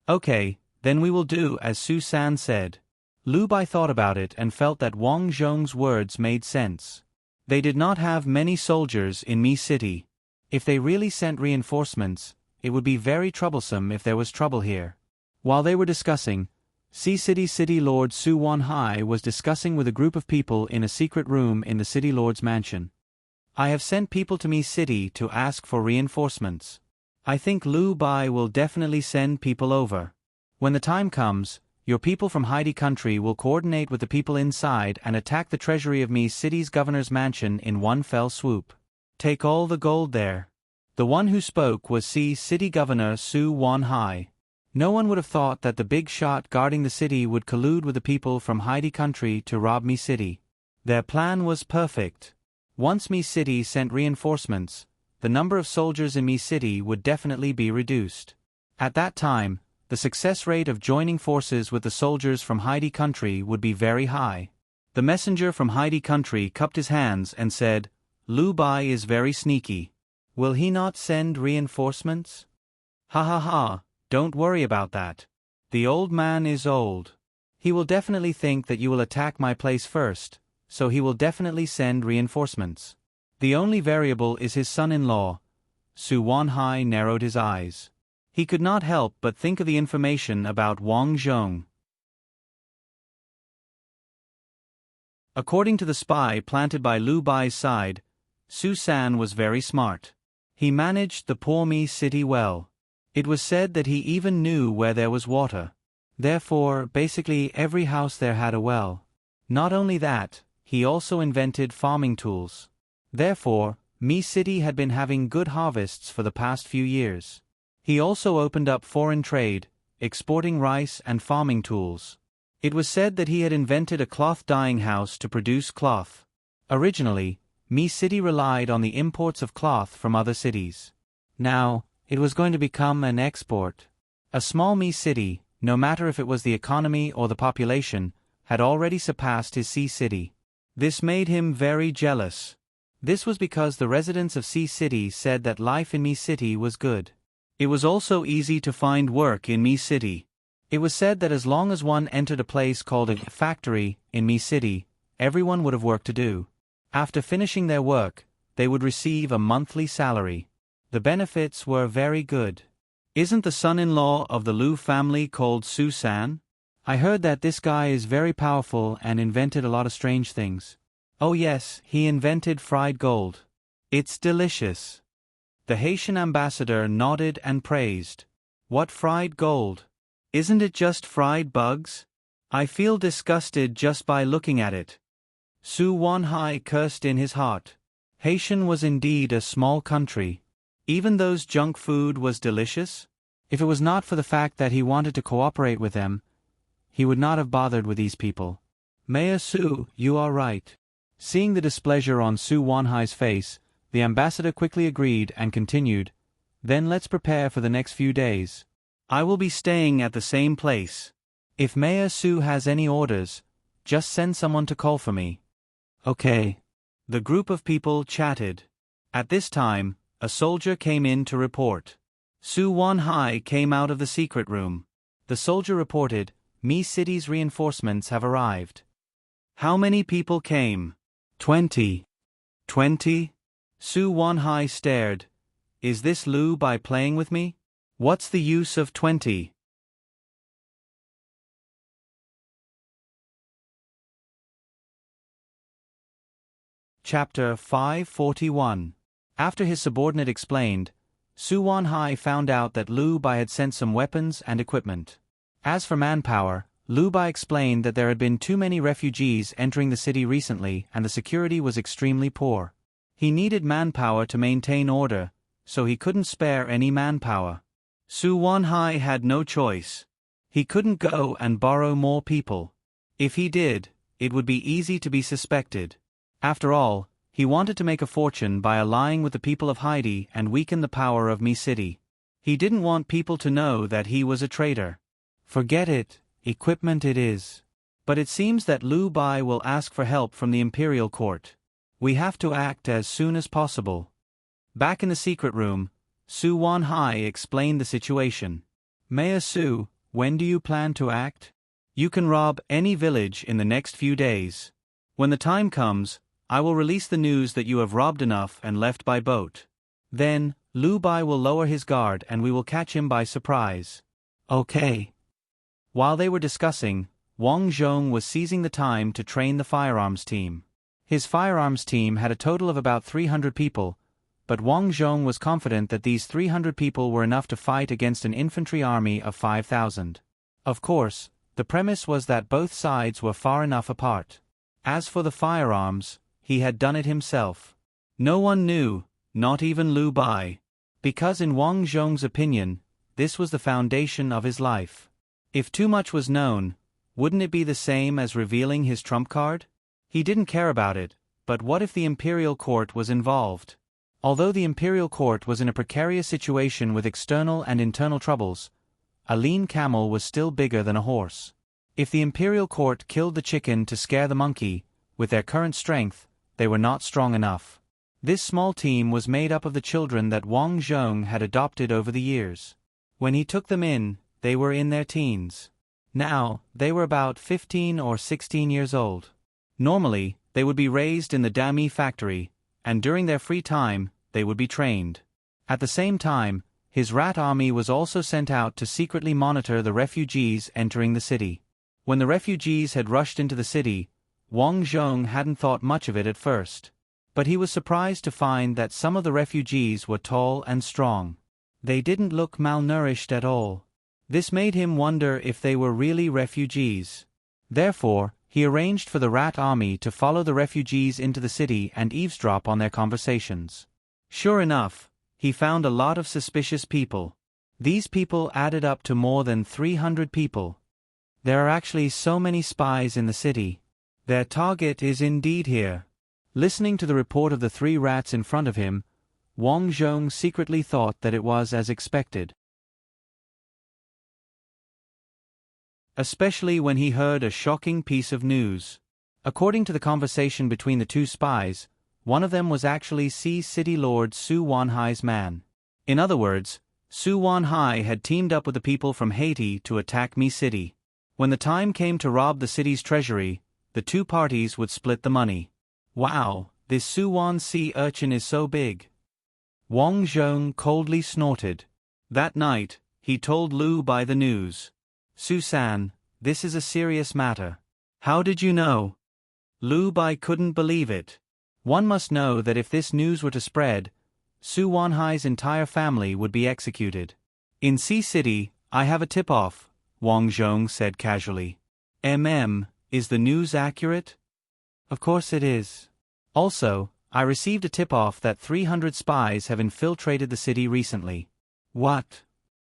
"Okay, then we will do as Su San said." Lu Bai thought about it and felt that Wang Zhong's words made sense. They did not have many soldiers in Mi City. If they really sent reinforcements, it would be very troublesome if there was trouble here. While they were discussing, Sea City Lord Su Wanhai was discussing with a group of people in a secret room in the City Lord's mansion. "I have sent people to Mi City to ask for reinforcements. I think Lu Bai will definitely send people over. When the time comes, your people from Heidi country will coordinate with the people inside and attack the treasury of Mi City's governor's mansion in one fell swoop. Take all the gold there." The one who spoke was Sea City Governor Su Wanhai. No one would have thought that the big shot guarding the city would collude with the people from Heidi country to rob Mi City. Their plan was perfect. Once Mi City sent reinforcements, the number of soldiers in Mi City would definitely be reduced. At that time, the success rate of joining forces with the soldiers from Heidi country would be very high. The messenger from Heidi country cupped his hands and said, "Lu Bai is very sneaky. Will he not send reinforcements? Ha ha ha, don't worry about that. The old man is old. He will definitely think that you will attack my place first, so he will definitely send reinforcements. The only variable is his son-in-law." Su Wanhai narrowed his eyes. He could not help but think of the information about Wang Zhong. According to the spy planted by Lu Bai's side, Su San was very smart. He managed the poor Mi City well. It was said that he even knew where there was water. Therefore, basically every house there had a well. Not only that, he also invented farming tools. Therefore, Mi City had been having good harvests for the past few years. He also opened up foreign trade, exporting rice and farming tools. It was said that he had invented a cloth dyeing house to produce cloth. Originally, Mi City relied on the imports of cloth from other cities. Now, it was going to become an export. A small Mi City, no matter if it was the economy or the population, had already surpassed his Sea City. This made him very jealous. This was because the residents of Sea City said that life in Mi City was good. It was also easy to find work in Mi City. It was said that as long as one entered a place called a factory in Mi City, everyone would have work to do. After finishing their work, they would receive a monthly salary. The benefits were very good. Isn't the son-in-law of the Liu family called Su-san? I heard that this guy is very powerful and invented a lot of strange things. Oh yes, he invented fried gold. It's delicious. The Haitian ambassador nodded and praised. What fried gold? Isn't it just fried bugs? I feel disgusted just by looking at it. Su Wanhai cursed in his heart. Haitian was indeed a small country. Even those junk food was delicious? If it was not for the fact that he wanted to cooperate with them, he would not have bothered with these people. Mayor Su, you are right. Seeing the displeasure on Su Wanhai's face, the ambassador quickly agreed and continued, Then let's prepare for the next few days. I will be staying at the same place. If Mayor Su has any orders, just send someone to call for me. Okay. The group of people chatted. At this time, a soldier came in to report. Su Wanhai came out of the secret room. The soldier reported, Mi City's reinforcements have arrived. How many people came? 20. 20? Su Wanhai stared. Is this Liu by playing with me? What's the use of 20? Chapter 541. After his subordinate explained, Su Wanhai found out that Liu Bai had sent some weapons and equipment. As for manpower, Liu Bai explained that there had been too many refugees entering the city recently and the security was extremely poor. He needed manpower to maintain order, so he couldn't spare any manpower. Su Wanhai had no choice. He couldn't go and borrow more people. If he did, it would be easy to be suspected. After all, he wanted to make a fortune by allying with the people of Haiti and weaken the power of Mi City. He didn't want people to know that he was a traitor. Forget it, equipment it is. But it seems that Liu Bai will ask for help from the imperial court. We have to act as soon as possible. Back in the secret room, Su Wanhai explained the situation. Mayor Su, when do you plan to act? You can rob any village in the next few days. When the time comes, I will release the news that you have robbed enough and left by boat. Then, Liu Bai will lower his guard and we will catch him by surprise. Okay. While they were discussing, Wang Zhong was seizing the time to train the firearms team. His firearms team had a total of about 300 people, but Wang Zhong was confident that these 300 people were enough to fight against an infantry army of 5,000. Of course, the premise was that both sides were far enough apart. As for the firearms, he had done it himself. No one knew, not even Liu Bai. Because in Wang Zhong's opinion, this was the foundation of his life. If too much was known, wouldn't it be the same as revealing his trump card? He didn't care about it, but what if the imperial court was involved? Although the imperial court was in a precarious situation with external and internal troubles, a lean camel was still bigger than a horse. If the imperial court killed the chicken to scare the monkey, with their current strength, they were not strong enough. This small team was made up of the children that Wang Zhong had adopted over the years. When he took them in, they were in their teens. Now, they were about 15 or 16 years old. Normally, they would be raised in the Dami factory, and during their free time, they would be trained. At the same time, his rat army was also sent out to secretly monitor the refugees entering the city. When the refugees had rushed into the city, Wang Zhong hadn't thought much of it at first. But he was surprised to find that some of the refugees were tall and strong. They didn't look malnourished at all. This made him wonder if they were really refugees. Therefore, he arranged for the rat army to follow the refugees into the city and eavesdrop on their conversations. Sure enough, he found a lot of suspicious people. These people added up to more than 300 people. There are actually so many spies in the city. Their target is indeed here. Listening to the report of the 3 rats in front of him, Wang Zhong secretly thought that it was as expected. Especially when he heard a shocking piece of news. According to the conversation between the 2 spies, one of them was actually Sea City Lord Su Wanhai's man. In other words, Su Wanhai had teamed up with the people from Haiti to attack Mi City. When the time came to rob the city's treasury, the two parties would split the money. Wow, this Su Wan sea urchin is so big. Wang Zhong coldly snorted. That night, he told Lu Bai the news. Su-san, this is a serious matter. How did you know? Lu Bai couldn't believe it. One must know that if this news were to spread, Su Wanhai's entire family would be executed. In Sea City, I have a tip-off, Wang Zhong said casually. Is the news accurate? Of course it is. Also, I received a tip-off that 300 spies have infiltrated the city recently. What?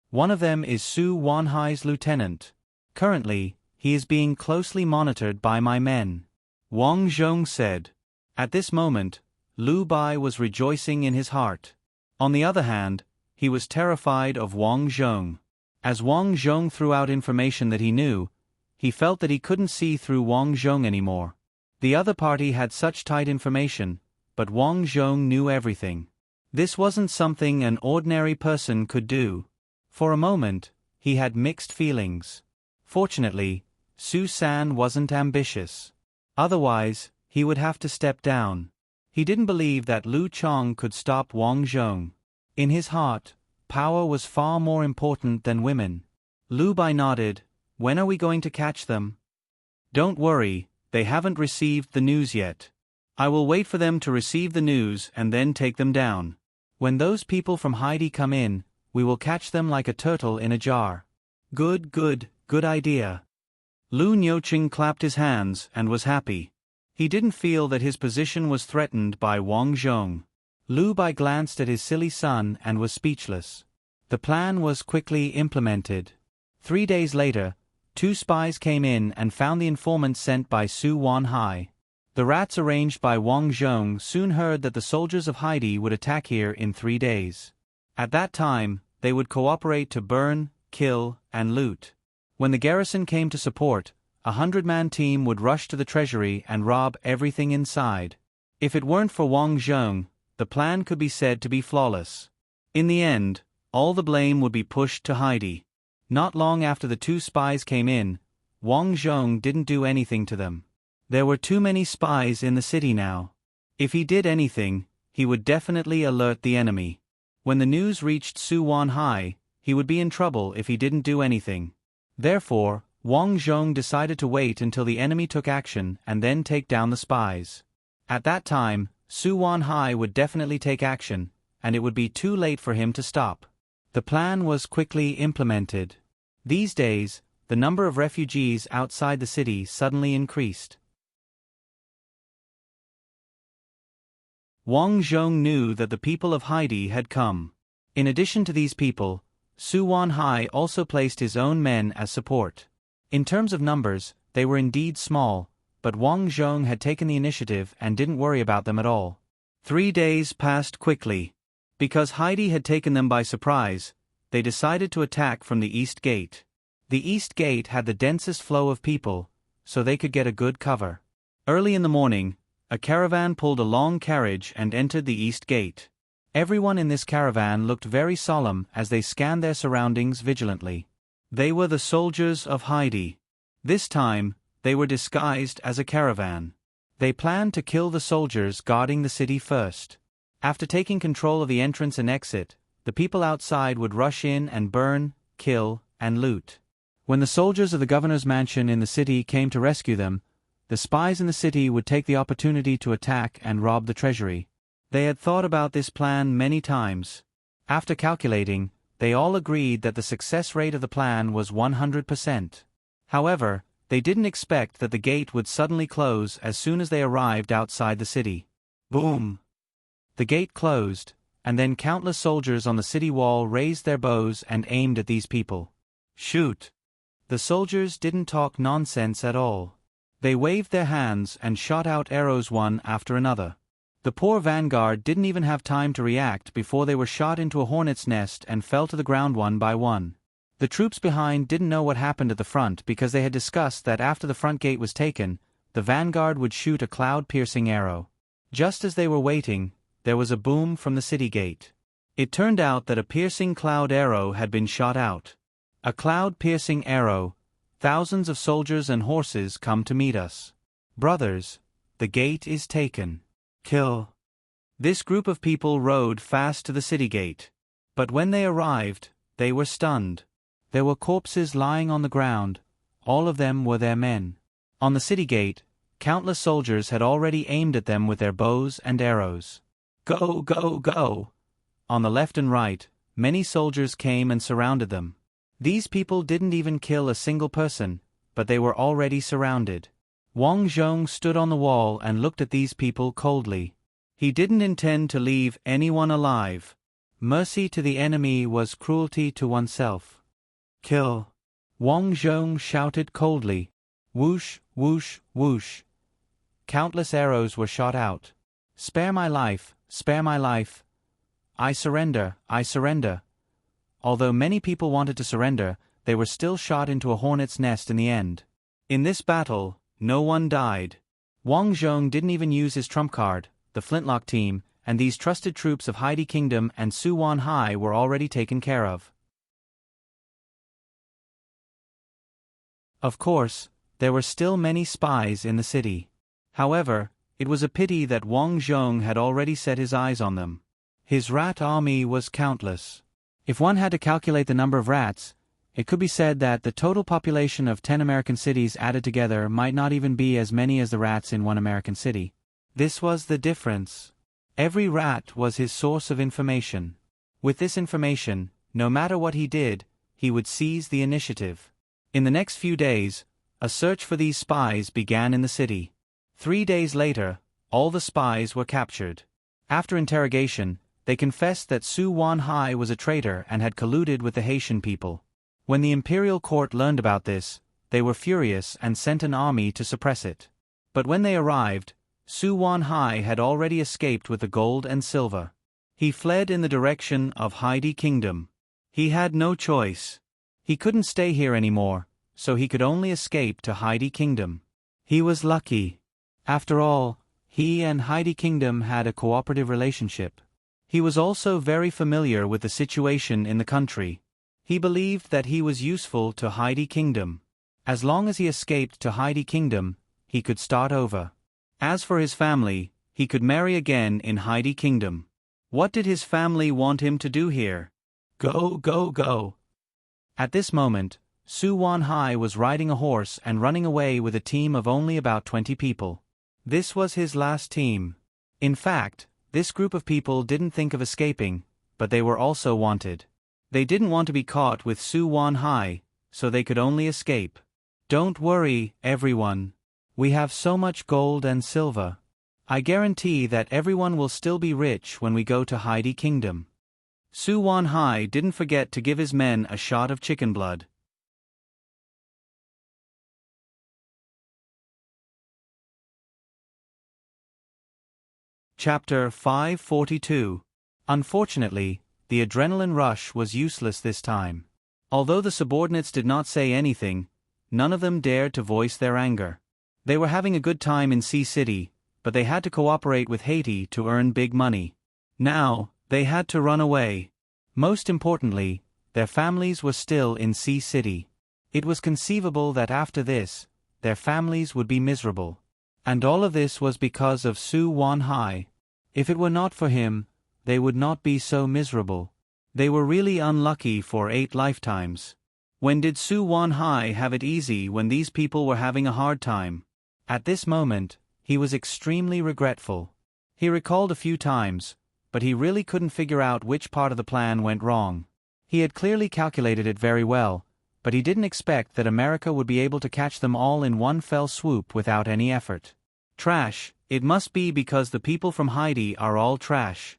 One of them is Su Wanhai's lieutenant. Currently, he is being closely monitored by my men. Wang Zhong said. At this moment, Lu Bai was rejoicing in his heart. On the other hand, he was terrified of Wang Zhong. As Wang Zhong threw out information that he knew, he felt that he couldn't see through Wang Zhong anymore. The other party had such tight information, but Wang Zhong knew everything. This wasn't something an ordinary person could do. For a moment, he had mixed feelings. Fortunately, Su-san wasn't ambitious. Otherwise, he would have to step down. He didn't believe that Lu Chong could stop Wang Zhong. In his heart, power was far more important than women. Lu Bai nodded. When are we going to catch them? Don't worry, they haven't received the news yet. I will wait for them to receive the news and then take them down. When those people from Haiti come in, we will catch them like a turtle in a jar. Good idea. Lu Nyoching clapped his hands and was happy. He didn't feel that his position was threatened by Wang Zhong. Lu Bai glanced at his silly son and was speechless. The plan was quickly implemented. 3 days later, 2 spies came in and found the informant sent by Su Wanhai. The rats arranged by Wang Zhong soon heard that the soldiers of Haiti would attack here in 3 days. At that time, they would cooperate to burn, kill, and loot. When the garrison came to support, a 100-man team would rush to the treasury and rob everything inside. If it weren't for Wang Zhong, the plan could be said to be flawless. In the end, all the blame would be pushed to Haiti. Not long after the 2 spies came in, Wang Zhong didn't do anything to them. There were too many spies in the city now. If he did anything, he would definitely alert the enemy. When the news reached Su Wanhai, he would be in trouble if he didn't do anything. Therefore, Wang Zhong decided to wait until the enemy took action and then take down the spies. At that time, Su Wanhai would definitely take action, and it would be too late for him to stop. The plan was quickly implemented. These days, the number of refugees outside the city suddenly increased. Wang Zhong knew that the people of Haiti had come. In addition to these people, Su Wanhai also placed his own men as support. In terms of numbers, they were indeed small, but Wang Zhong had taken the initiative and didn't worry about them at all. 3 days passed quickly. Because Haiti had taken them by surprise, they decided to attack from the East Gate. The East Gate had the densest flow of people, so they could get a good cover. Early in the morning, a caravan pulled a long carriage and entered the East Gate. Everyone in this caravan looked very solemn as they scanned their surroundings vigilantly. They were the soldiers of Haiti. This time, they were disguised as a caravan. They planned to kill the soldiers guarding the city first. After taking control of the entrance and exit, the people outside would rush in and burn, kill, and loot. When the soldiers of the governor's mansion in the city came to rescue them, the spies in the city would take the opportunity to attack and rob the treasury. They had thought about this plan many times. After calculating, they all agreed that the success rate of the plan was 100%. However, they didn't expect that the gate would suddenly close as soon as they arrived outside the city. Boom! The gate closed, and then countless soldiers on the city wall raised their bows and aimed at these people. Shoot! The soldiers didn't talk nonsense at all. They waved their hands and shot out arrows one after another. The poor vanguard didn't even have time to react before they were shot into a hornet's nest and fell to the ground one by one. The troops behind didn't know what happened at the front because they had discussed that after the front gate was taken, the vanguard would shoot a cloud-piercing arrow. Just as they were waiting, there was a boom from the city gate. It turned out that a piercing cloud arrow had been shot out. A cloud-piercing arrow. Thousands of soldiers and horses come to meet us. Brothers, the gate is taken. Kill. This group of people rode fast to the city gate. But when they arrived, they were stunned. There were corpses lying on the ground. All of them were their men. On the city gate, countless soldiers had already aimed at them with their bows and arrows. Go, go, go! On the left and right, many soldiers came and surrounded them. These people didn't even kill a single person, but they were already surrounded. Wang Zhong stood on the wall and looked at these people coldly. He didn't intend to leave anyone alive. Mercy to the enemy was cruelty to oneself. Kill. Wang Zhong shouted coldly. Whoosh, whoosh, whoosh. Countless arrows were shot out. Spare my life, spare my life. I surrender, I surrender. Although many people wanted to surrender, they were still shot into a hornet's nest in the end. In this battle, no one died. Wang Zhong didn't even use his trump card, the flintlock team, and these trusted troops of Heidi Kingdom and Su Wan Hai were already taken care of. Of course, there were still many spies in the city. However, it was a pity that Wang Zhong had already set his eyes on them. His rat army was countless. If one had to calculate the number of rats, it could be said that the total population of 10 American cities added together might not even be as many as the rats in one American city. This was the difference. Every rat was his source of information. With this information, no matter what he did, he would seize the initiative. In the next few days, a search for these spies began in the city. 3 days later, all the spies were captured. After interrogation, they confessed that Su Wan Hai was a traitor and had colluded with the Haitian people. When the imperial court learned about this, they were furious and sent an army to suppress it. But when they arrived, Su Wan Hai had already escaped with the gold and silver. He fled in the direction of Heidi Kingdom. He had no choice. He couldn't stay here anymore, so he could only escape to Heidi Kingdom. He was lucky. After all, he and Heidi Kingdom had a cooperative relationship. He was also very familiar with the situation in the country. He believed that he was useful to Heidi Kingdom. As long as he escaped to Heidi Kingdom, he could start over. As for his family, he could marry again in Heidi Kingdom. What did his family want him to do here? Go, go, go. At this moment, Su Wan Hai was riding a horse and running away with a team of only about 20 people. This was his last team. In fact, this group of people didn't think of escaping, but they were also wanted. They didn't want to be caught with Su Wan Hai, so they could only escape. Don't worry, everyone. We have so much gold and silver. I guarantee that everyone will still be rich when we go to Heidi Kingdom. Su Wan Hai didn't forget to give his men a shot of chicken blood. Chapter 542. Unfortunately, the adrenaline rush was useless this time. Although the subordinates did not say anything, none of them dared to voice their anger. They were having a good time in Sea City, but they had to cooperate with Haiti to earn big money. Now, they had to run away. Most importantly, their families were still in Sea City. It was conceivable that after this, their families would be miserable. And all of this was because of Su Wan Hai. If it were not for him, they would not be so miserable. They were really unlucky for 8 lifetimes. When did Su Wan Hai have it easy when these people were having a hard time? At this moment, he was extremely regretful. He recalled a few times, but he really couldn't figure out which part of the plan went wrong. He had clearly calculated it very well, but he didn't expect that America would be able to catch them all in one fell swoop without any effort. Trash, it must be because the people from Haiti are all trash.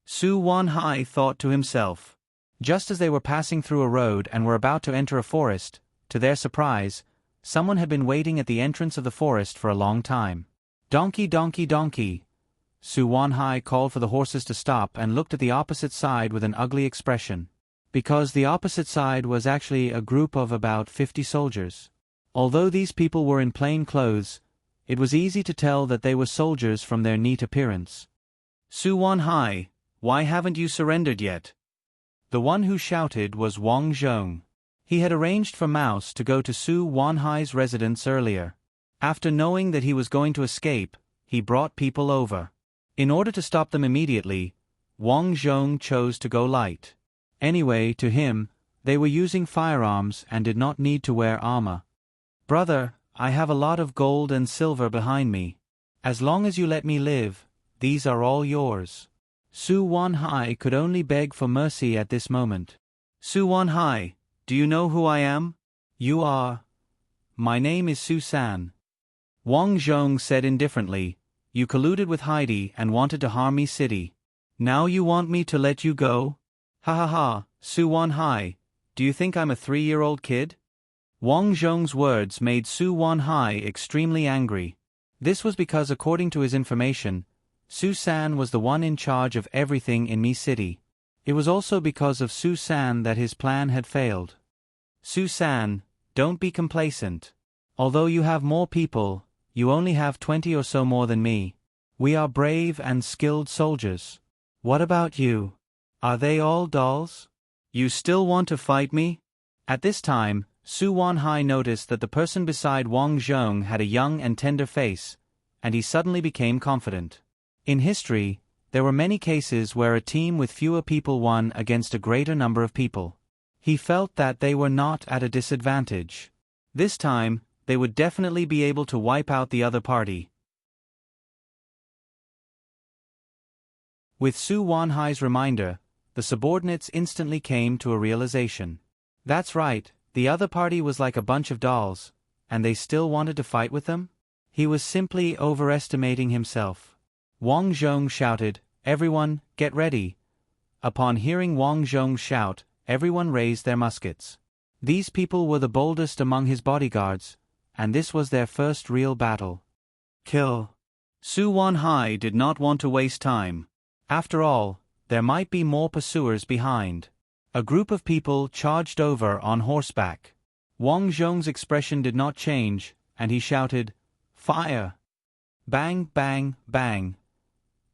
Su Wan Hai thought to himself. Just as they were passing through a road and were about to enter a forest, to their surprise, someone had been waiting at the entrance of the forest for a long time. Donkey, donkey, donkey. Su Wan Hai called for the horses to stop and looked at the opposite side with an ugly expression. Because the opposite side was actually a group of about 50 soldiers. Although these people were in plain clothes, It was easy to tell that they were soldiers from their neat appearance. "Su Wanhai, why haven't you surrendered yet?" The one who shouted was Wang Zhong. He had arranged for Mouse to go to Su Wanhai's residence earlier. After knowing that he was going to escape, he brought people over. In order to stop them immediately, Wang Zhong chose to go light. Anyway, to him, they were using firearms and did not need to wear armor. "Brother, I have a lot of gold and silver behind me. As long as you let me live, these are all yours." Su Wanhai could only beg for mercy at this moment. "Su Wanhai, do you know who I am?" "You are." "My name is Su San." Wang Zhong said indifferently, "You colluded with Heidi and wanted to harm me city. Now you want me to let you go? Ha ha ha, Su Wanhai, do you think I'm a 3-year-old kid?" Wang Zhong's words made Su Wanhai extremely angry. This was because, according to his information, Su San was the one in charge of everything in Mi City. It was also because of Su San that his plan had failed. "Su San, don't be complacent. Although you have more people, you only have 20 or so more than me. We are brave and skilled soldiers. What about you? Are they all dolls? You still want to fight me?" At this time, Su Wanhai noticed that the person beside Wang Zhong had a young and tender face, and he suddenly became confident. In history, there were many cases where a team with fewer people won against a greater number of people. He felt that they were not at a disadvantage. This time, they would definitely be able to wipe out the other party. With Su Wanhai's reminder, the subordinates instantly came to a realization. That's right, the other party was like a bunch of dolls, and they still wanted to fight with them? He was simply overestimating himself. Wang Zhong shouted, "Everyone, get ready." Upon hearing Wang Zhong shout, everyone raised their muskets. These people were the boldest among his bodyguards, and this was their first real battle. Kill. Su Wanhai did not want to waste time. After all, there might be more pursuers behind. A group of people charged over on horseback. Wang Zhong's expression did not change, and he shouted, "Fire!" Bang, bang, bang.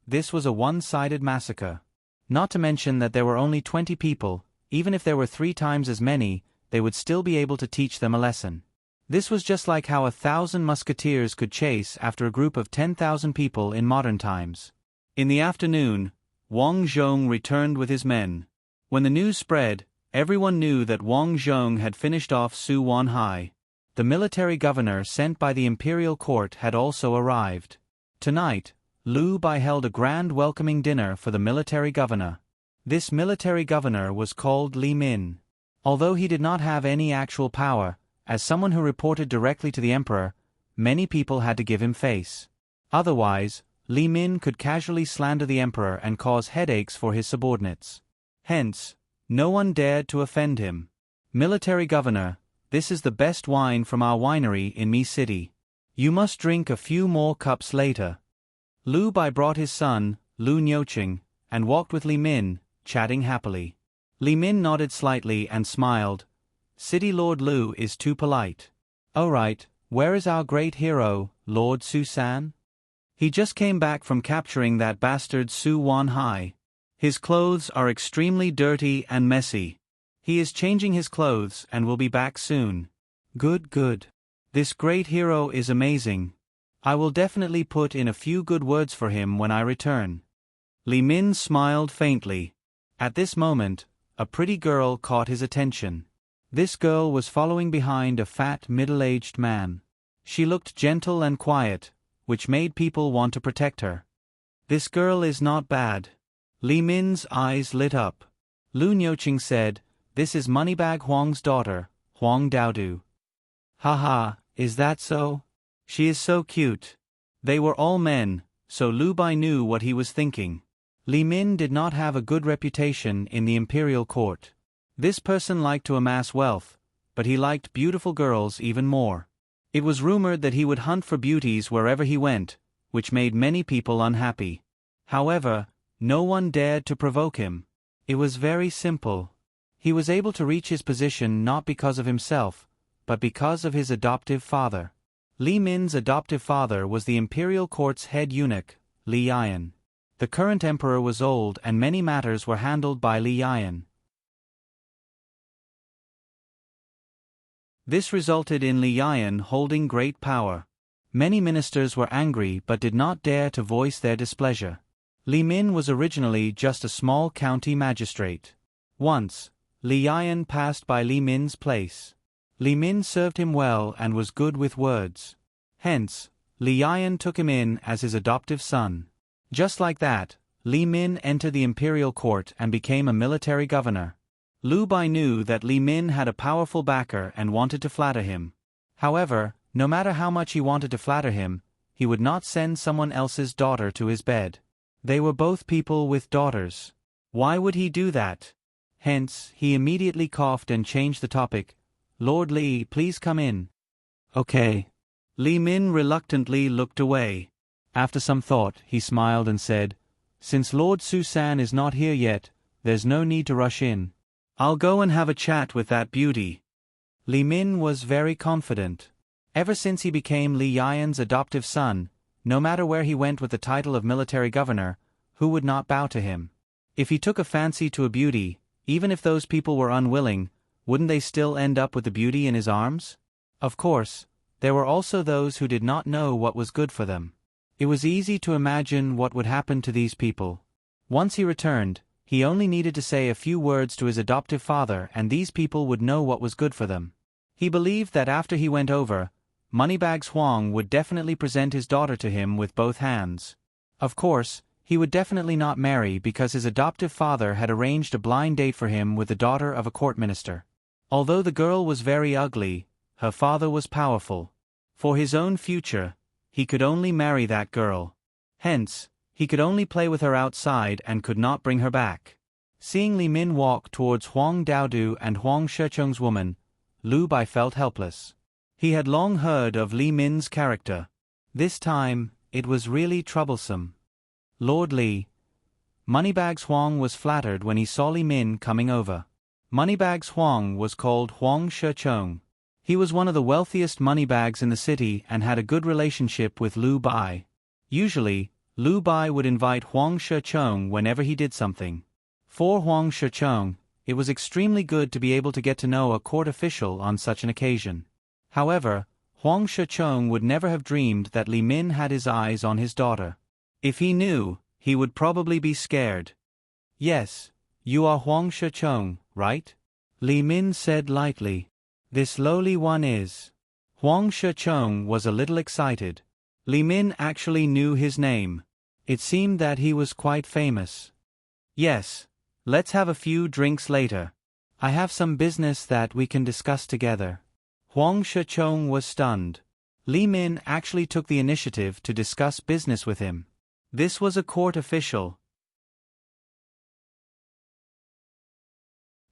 This was a one-sided massacre. Not to mention that there were only 20 people. Even if there were 3 times as many, they would still be able to teach them a lesson. This was just like how 1,000 musketeers could chase after a group of 10,000 people in modern times. In the afternoon, Wang Zhong returned with his men. When the news spread, everyone knew that Wang Zhong had finished off Su Wanhai. The military governor sent by the imperial court had also arrived. Tonight, Liu Bai held a grand welcoming dinner for the military governor. This military governor was called Li Min. Although he did not have any actual power, as someone who reported directly to the emperor, many people had to give him face. Otherwise, Li Min could casually slander the emperor and cause headaches for his subordinates. Hence, no one dared to offend him. "Military governor, this is the best wine from our winery in Mi City. You must drink a few more cups later." Liu Bai brought his son, Lu Nyoching, and walked with Li Min, chatting happily. Li Min nodded slightly and smiled. "City Lord Liu is too polite." "Oh right, where is our great hero, Lord Su San?" "He just came back from capturing that bastard Su Wanhai. His clothes are extremely dirty and messy. He is changing his clothes and will be back soon." "Good, good. This great hero is amazing. I will definitely put in a few good words for him when I return." Li Min smiled faintly. At this moment, a pretty girl caught his attention. This girl was following behind a fat, middle-aged man. She looked gentle and quiet, which made people want to protect her. "This girl is not bad." Li Min's eyes lit up. Lu Nyoching said, "This is Moneybag Huang's daughter, Huang Daodu." "Haha, is that so? She is so cute." They were all men, so Liu Bai knew what he was thinking. Li Min did not have a good reputation in the imperial court. This person liked to amass wealth, but he liked beautiful girls even more. It was rumored that he would hunt for beauties wherever he went, which made many people unhappy. However, no one dared to provoke him. It was very simple. He was able to reach his position not because of himself, but because of his adoptive father. Li Min's adoptive father was the imperial court's head eunuch, Li Yan. The current emperor was old and many matters were handled by Li Yan. This resulted in Li Yan holding great power. Many ministers were angry but did not dare to voice their displeasure. Li Min was originally just a small county magistrate. Once, Li Yan passed by Li Min's place. Li Min served him well and was good with words. Hence, Li Yan took him in as his adoptive son. Just like that, Li Min entered the imperial court and became a military governor. Liu Bai knew that Li Min had a powerful backer and wanted to flatter him. However, no matter how much he wanted to flatter him, he would not send someone else's daughter to his bed. They were both people with daughters. Why would he do that? Hence, he immediately coughed and changed the topic. Lord Li, please come in. Okay. Li Min reluctantly looked away. After some thought, he smiled and said, Since Lord Susan is not here yet, there's no need to rush in. I'll go and have a chat with that beauty. Li Min was very confident. Ever since he became Li Yan's adoptive son, no matter where he went with the title of military governor, who would not bow to him? If he took a fancy to a beauty, even if those people were unwilling, wouldn't they still end up with the beauty in his arms? Of course, there were also those who did not know what was good for them. It was easy to imagine what would happen to these people. Once he returned, he only needed to say a few words to his adoptive father and these people would know what was good for them. He believed that after he went over, Moneybags Huang would definitely present his daughter to him with both hands. Of course, he would definitely not marry because his adoptive father had arranged a blind date for him with the daughter of a court minister. Although the girl was very ugly, her father was powerful. For his own future, he could only marry that girl. Hence, he could only play with her outside and could not bring her back. Seeing Li Min walk towards Huang Daodu and Huang Shecheng's woman, Liu Bai felt helpless. He had long heard of Li Min's character. This time, it was really troublesome. Lord Li. Moneybags Huang was flattered when he saw Li Min coming over. Moneybags Huang was called Huang Shecheng. He was one of the wealthiest moneybags in the city and had a good relationship with Liu Bai. Usually, Liu Bai would invite Huang Shecheng whenever he did something. For Huang Shecheng, it was extremely good to be able to get to know a court official on such an occasion. However, Huang Shecheng would never have dreamed that Li Min had his eyes on his daughter. If he knew, he would probably be scared. Yes, you are Huang Shecheng, right? Li Min said lightly. This lowly one is. Huang Shecheng was a little excited. Li Min actually knew his name. It seemed that he was quite famous. Yes, let's have a few drinks later. I have some business that we can discuss together. Huang Shecheng was stunned. Li Min actually took the initiative to discuss business with him. This was a court official.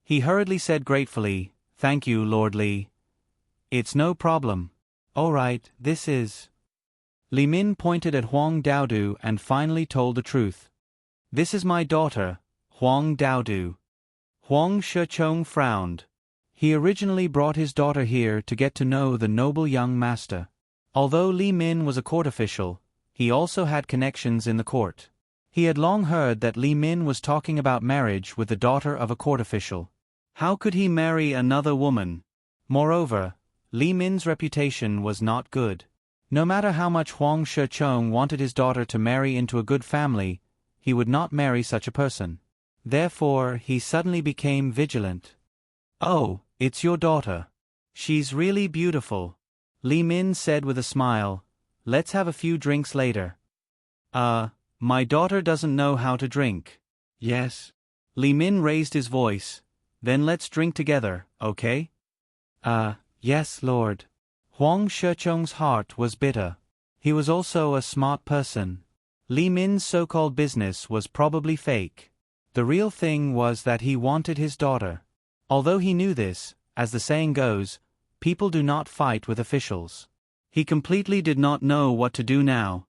He hurriedly said gratefully, Thank you, Lord Li. It's no problem. All right, this is. Li Min pointed at Huang Daodu and finally told the truth. This is my daughter, Huang Daodu. Huang Shecheng frowned. He originally brought his daughter here to get to know the noble young master. Although Li Min was a court official, he also had connections in the court. He had long heard that Li Min was talking about marriage with the daughter of a court official. How could he marry another woman? Moreover, Li Min's reputation was not good. No matter how much Huang Shecheng wanted his daughter to marry into a good family, he would not marry such a person. Therefore, he suddenly became vigilant. Oh, it's your daughter. She's really beautiful. Li Min said with a smile, Let's have a few drinks later. My daughter doesn't know how to drink. Yes. Li Min raised his voice. Then let's drink together, okay? Yes, Lord. Huang Shecheng's heart was bitter. He was also a smart person. Li Min's so-called business was probably fake. The real thing was that he wanted his daughter. Although he knew this, as the saying goes, people do not fight with officials. He completely did not know what to do now.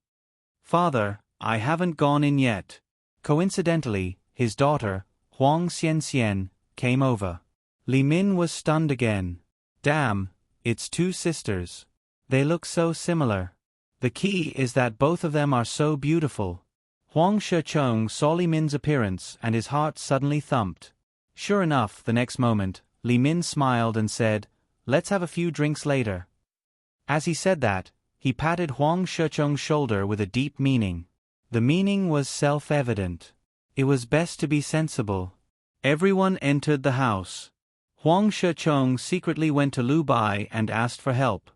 Father, I haven't gone in yet. Coincidentally, his daughter, Huang Xianxian, came over. Li Min was stunned again. Damn, it's two sisters. They look so similar. The key is that both of them are so beautiful. Huang Shechong saw Li Min's appearance and his heart suddenly thumped. Sure enough, the next moment, Li Min smiled and said, "Let's have a few drinks later." As he said that, he patted Huang Shechong's shoulder with a deep meaning. The meaning was self-evident. It was best to be sensible. Everyone entered the house. Huang Shechong secretly went to Lu Bai and asked for help.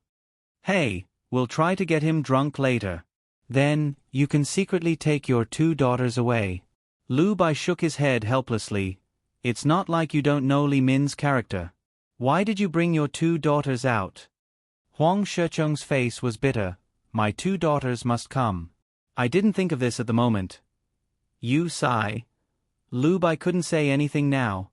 "Hey, we'll try to get him drunk later. Then, you can secretly take your 2 daughters away." Lu Bai shook his head helplessly. "It's not like you don't know Li Min's character. Why did you bring your 2 daughters out?" Huang Shechong's face was bitter. "My 2 daughters must come. I didn't think of this at the moment." "You sigh." Lu Bai couldn't say anything now.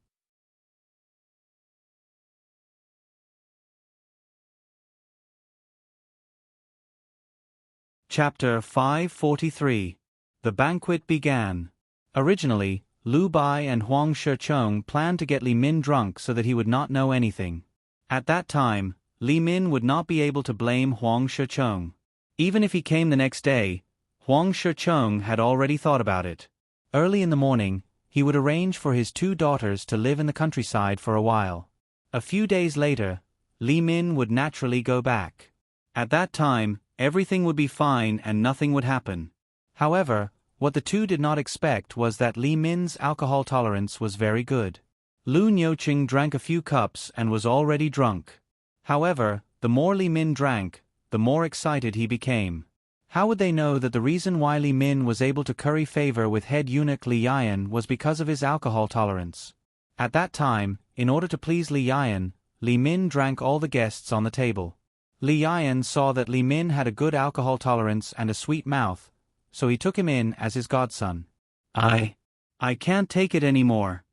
Chapter 543. The banquet began. Originally, Lu Bai and Huang Shechong planned to get Li Min drunk so that he would not know anything. At that time, Li Min would not be able to blame Huang Shechong. Even if he came the next day, Huang Shechong had already thought about it. Early in the morning, he would arrange for his 2 daughters to live in the countryside for a while. A few days later, Li Min would naturally go back. At that time, everything would be fine and nothing would happen. However, what the 2 did not expect was that Li Min's alcohol tolerance was very good. Lu Nyoching drank a few cups and was already drunk. However, the more Li Min drank, the more excited he became. How would they know that the reason why Li Min was able to curry favor with head eunuch Li Yian was because of his alcohol tolerance? At that time, in order to please Li Yian, Li Min drank all the guests on the table. Li Yian saw that Li Min had a good alcohol tolerance and a sweet mouth, so he took him in as his godson. I can't take it anymore."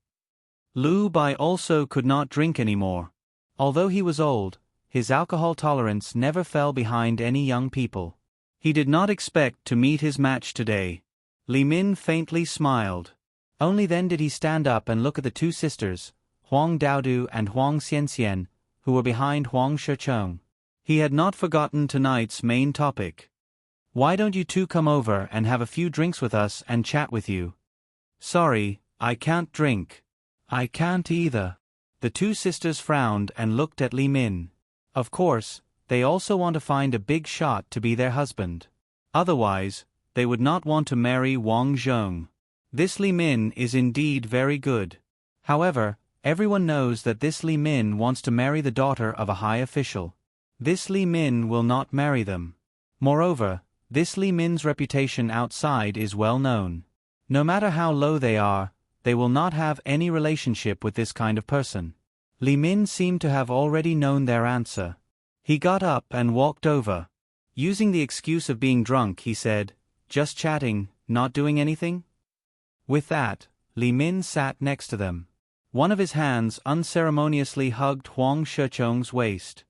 Lu Bai also could not drink anymore. Although he was old, his alcohol tolerance never fell behind any young people. He did not expect to meet his match today. Li Min faintly smiled. Only then did he stand up and look at the 2 sisters, Huang Daodu and Huang Xianxian, who were behind Huang Shechong. He had not forgotten tonight's main topic. "Why don't you 2 come over and have a few drinks with us and chat with you?" "Sorry, I can't drink." "I can't either." The 2 sisters frowned and looked at Li Min. Of course, they also want to find a big shot to be their husband. Otherwise, they would not want to marry Wang Zhong. This Li Min is indeed very good. However, everyone knows that this Li Min wants to marry the daughter of a high official. This Li Min will not marry them. Moreover, this Li Min's reputation outside is well known. No matter how low they are, they will not have any relationship with this kind of person. Li Min seemed to have already known their answer. He got up and walked over. Using the excuse of being drunk, he said, "Just chatting, not doing anything?" With that, Li Min sat next to them. One of his hands unceremoniously hugged Huang Shechong's waist.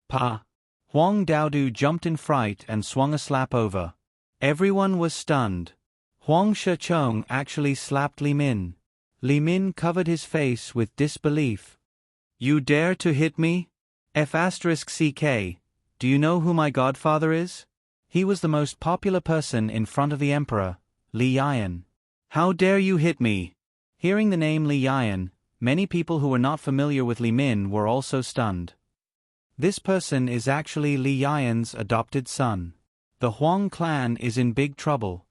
"Pa!" Huang Daodu jumped in fright and swung a slap over. Everyone was stunned. Huang Shechong actually slapped Li Min. Li Min covered his face with disbelief. "You dare to hit me? F***CK, do you know who my godfather is?" He was the most popular person in front of the emperor, Li Yian. "How dare you hit me?" Hearing the name Li Yian, many people who were not familiar with Li Min were also stunned. This person is actually Li Yian's adopted son. The Huang clan is in big trouble.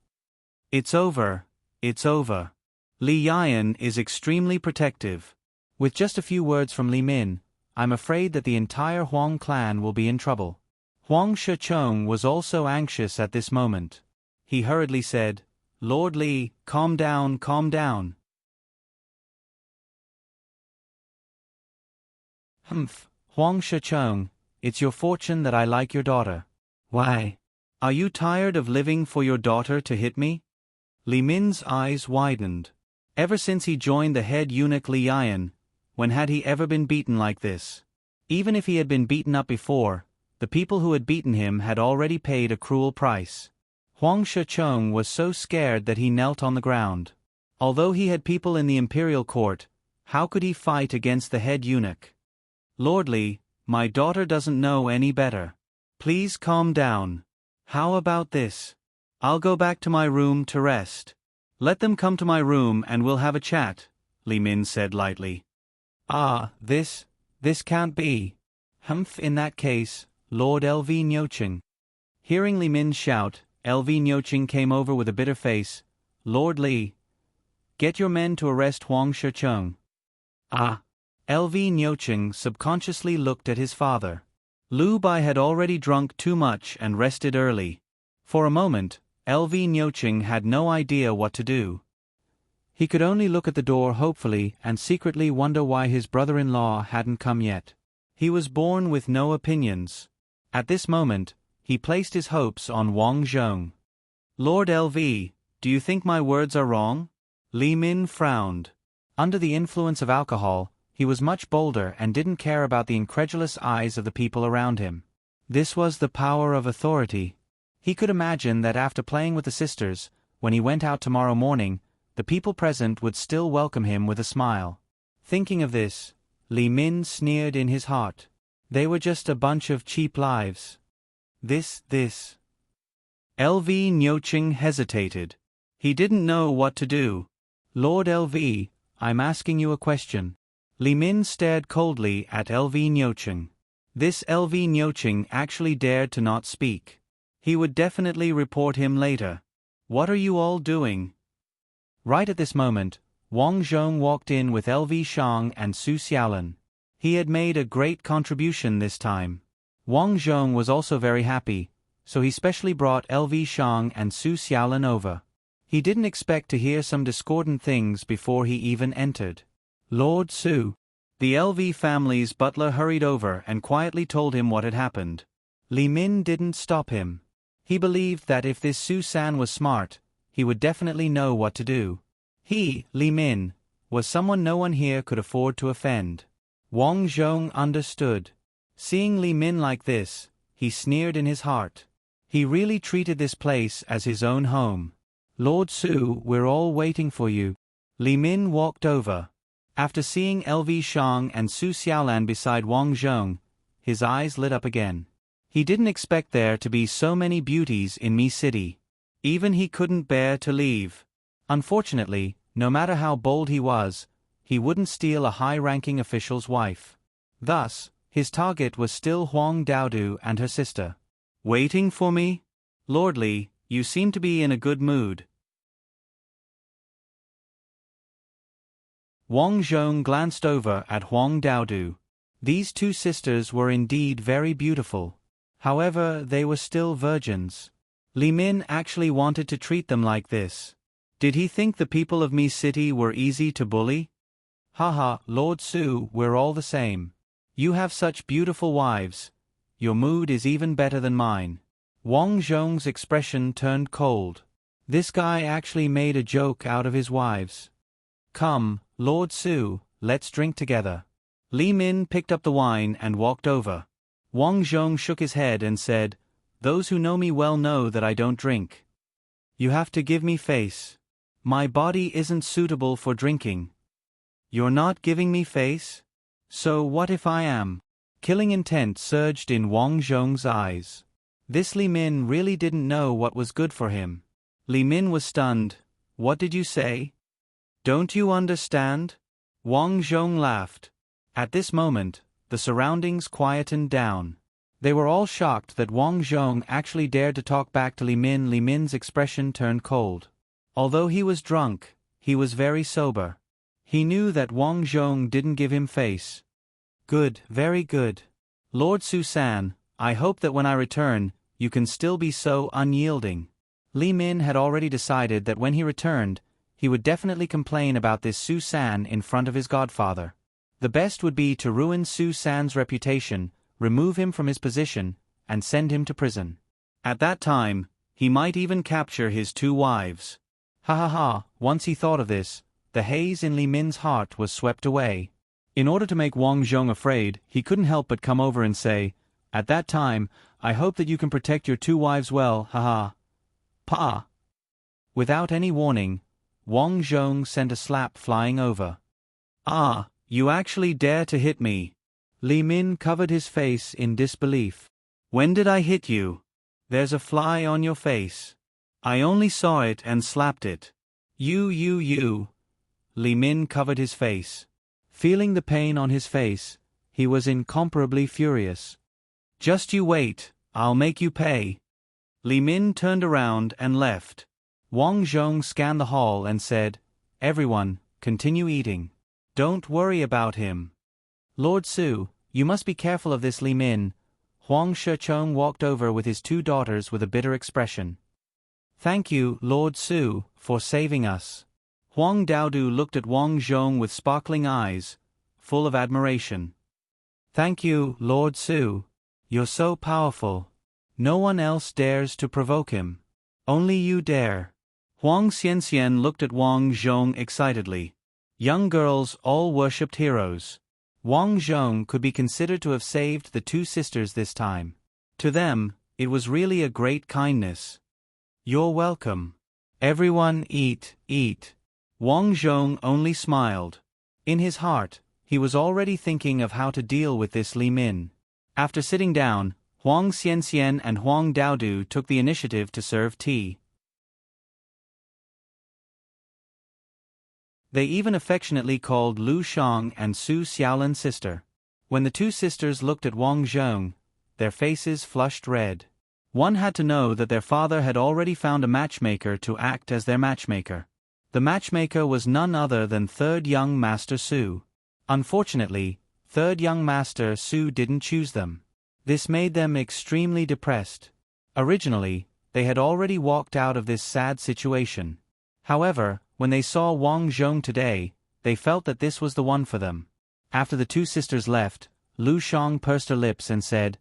It's over, it's over. Li Yian is extremely protective. With just a few words from Li Min, I'm afraid that the entire Huang clan will be in trouble. Huang Shechong was also anxious at this moment. He hurriedly said, "Lord Li, calm down, calm down." "Humph, Huang Shechong, it's your fortune that I like your daughter." "Why? Are you tired of living for your daughter to hit me?" Li Min's eyes widened. Ever since he joined the head eunuch Li Yian, when had he ever been beaten like this? Even if he had been beaten up before, the people who had beaten him had already paid a cruel price. Huang Shechong was so scared that he knelt on the ground. Although he had people in the imperial court, how could he fight against the head eunuch? "Lord Li, my daughter doesn't know any better. Please calm down. How about this? I'll go back to my room to rest. Let them come to my room and we'll have a chat, Li Min said lightly. This can't be. Humph, in that case, Lord L.V. Nyoching. Hearing Li Min shout, L.V. Nyoching came over with a bitter face. Lord Li, get your men to arrest Huang Shicheng. L.V. Nyoching subconsciously looked at his father. Lu Bai had already drunk too much and rested early. For a moment, L.V. Nyoching had no idea what to do. He could only look at the door hopefully and secretly wonder why his brother-in-law hadn't come yet. He was born with no opinions. At this moment, he placed his hopes on Wang Zhong. Lord L.V., do you think my words are wrong? Li Min frowned. Under the influence of alcohol, he was much bolder and didn't care about the incredulous eyes of the people around him. This was the power of authority. He could imagine that after playing with the sisters, when he went out tomorrow morning, the people present would still welcome him with a smile. Thinking of this, Li Min sneered in his heart. They were just a bunch of cheap lives. This. L.V. Nyoching hesitated. He didn't know what to do. Lord L.V., I'm asking you a question. Li Min stared coldly at L.V. Nyoching. This L.V. Nyoching actually dared to not speak. He would definitely report him later. What are you all doing? Right at this moment, Wang Zhong walked in with L.V. Shang and Su Xiaolan. He had made a great contribution this time. Wang Zhong was also very happy, so he specially brought L.V. Shang and Su Xiaolan over. He didn't expect to hear some discordant things before he even entered. Lord Su. The L.V. family's butler hurried over and quietly told him what had happened. Li Min didn't stop him. He believed that if this Su San was smart, he would definitely know what to do. He, Li Min, was someone no one here could afford to offend. Wang Zhong understood. Seeing Li Min like this, he sneered in his heart. He really treated this place as his own home. Lord Su, we're all waiting for you. Li Min walked over. After seeing L.V. Shang and Su Xiaolan beside Wang Zhong, his eyes lit up again. He didn't expect there to be so many beauties in Mi City. Even he couldn't bear to leave. Unfortunately, no matter how bold he was, he wouldn't steal a high-ranking official's wife. Thus, his target was still Huang Daodu and her sister. Waiting for me? Lord Li, you seem to be in a good mood. Wang Zhong glanced over at Huang Daodu. These two sisters were indeed very beautiful. However, they were still virgins. Li Min actually wanted to treat them like this. Did he think the people of Mi City were easy to bully? Haha, Lord Su, we're all the same. You have such beautiful wives. Your mood is even better than mine. Wang Zhong's expression turned cold. This guy actually made a joke out of his wives. Come, Lord Su, let's drink together. Li Min picked up the wine and walked over. Wang Zhong shook his head and said, Those who know me well know that I don't drink. You have to give me face. My body isn't suitable for drinking. You're not giving me face? So what if I am? Killing intent surged in Wang Zhong's eyes. This Li Min really didn't know what was good for him. Li Min was stunned. What did you say? Don't you understand? Wang Zhong laughed. At this moment, the surroundings quietened down. They were all shocked that Wang Zhong actually dared to talk back to Li Min. Li Min's expression turned cold. Although he was drunk, he was very sober. He knew that Wang Zhong didn't give him face. Good, very good. Lord Su San, I hope that when I return, you can still be so unyielding. Li Min had already decided that when he returned, he would definitely complain about this Su San in front of his godfather. The best would be to ruin Su San's reputation, remove him from his position, and send him to prison. At that time, he might even capture his two wives. Once he thought of this, the haze in Li Min's heart was swept away. In order to make Wang Zhong afraid, he couldn't help but come over and say, At that time, I hope that you can protect your two wives well, Pa. Without any warning, Wang Zhong sent a slap flying over. You actually dare to hit me. Li Min covered his face in disbelief. When did I hit you? There's a fly on your face. I only saw it and slapped it. You. Li Min covered his face. Feeling the pain on his face, he was incomparably furious. Just you wait, I'll make you pay. Li Min turned around and left. Wang Zhong scanned the hall and said, Everyone, continue eating. Don't worry about him. Lord Su, you must be careful of this Li Min. Huang Shechong walked over with his 2 daughters with a bitter expression. Thank you, Lord Su, for saving us. Huang Daodu looked at Wang Zhong with sparkling eyes, full of admiration. Thank you, Lord Su. You're so powerful. No one else dares to provoke him. Only you dare. Huang Xianxian looked at Wang Zhong excitedly. Young girls all worshipped heroes. Wang Zhong could be considered to have saved the 2 sisters this time. To them, it was really a great kindness. You're welcome. Everyone eat. Wang Zhong only smiled. In his heart, he was already thinking of how to deal with this Li Min. After sitting down, Huang Xianxian and Huang Daodu took the initiative to serve tea. They even affectionately called Lu Shang and Su Xiaolan sister. When the 2 sisters looked at Wang Zhong, their faces flushed red. One had to know that their father had already found a matchmaker to act as their matchmaker. The matchmaker was none other than 3rd young Master Su. Unfortunately, 3rd young Master Su didn't choose them. This made them extremely depressed. Originally, they had already walked out of this sad situation. However, when they saw Wang Zhong today, they felt that this was the one for them. After the 2 sisters left, Lu Shang pursed her lips and said,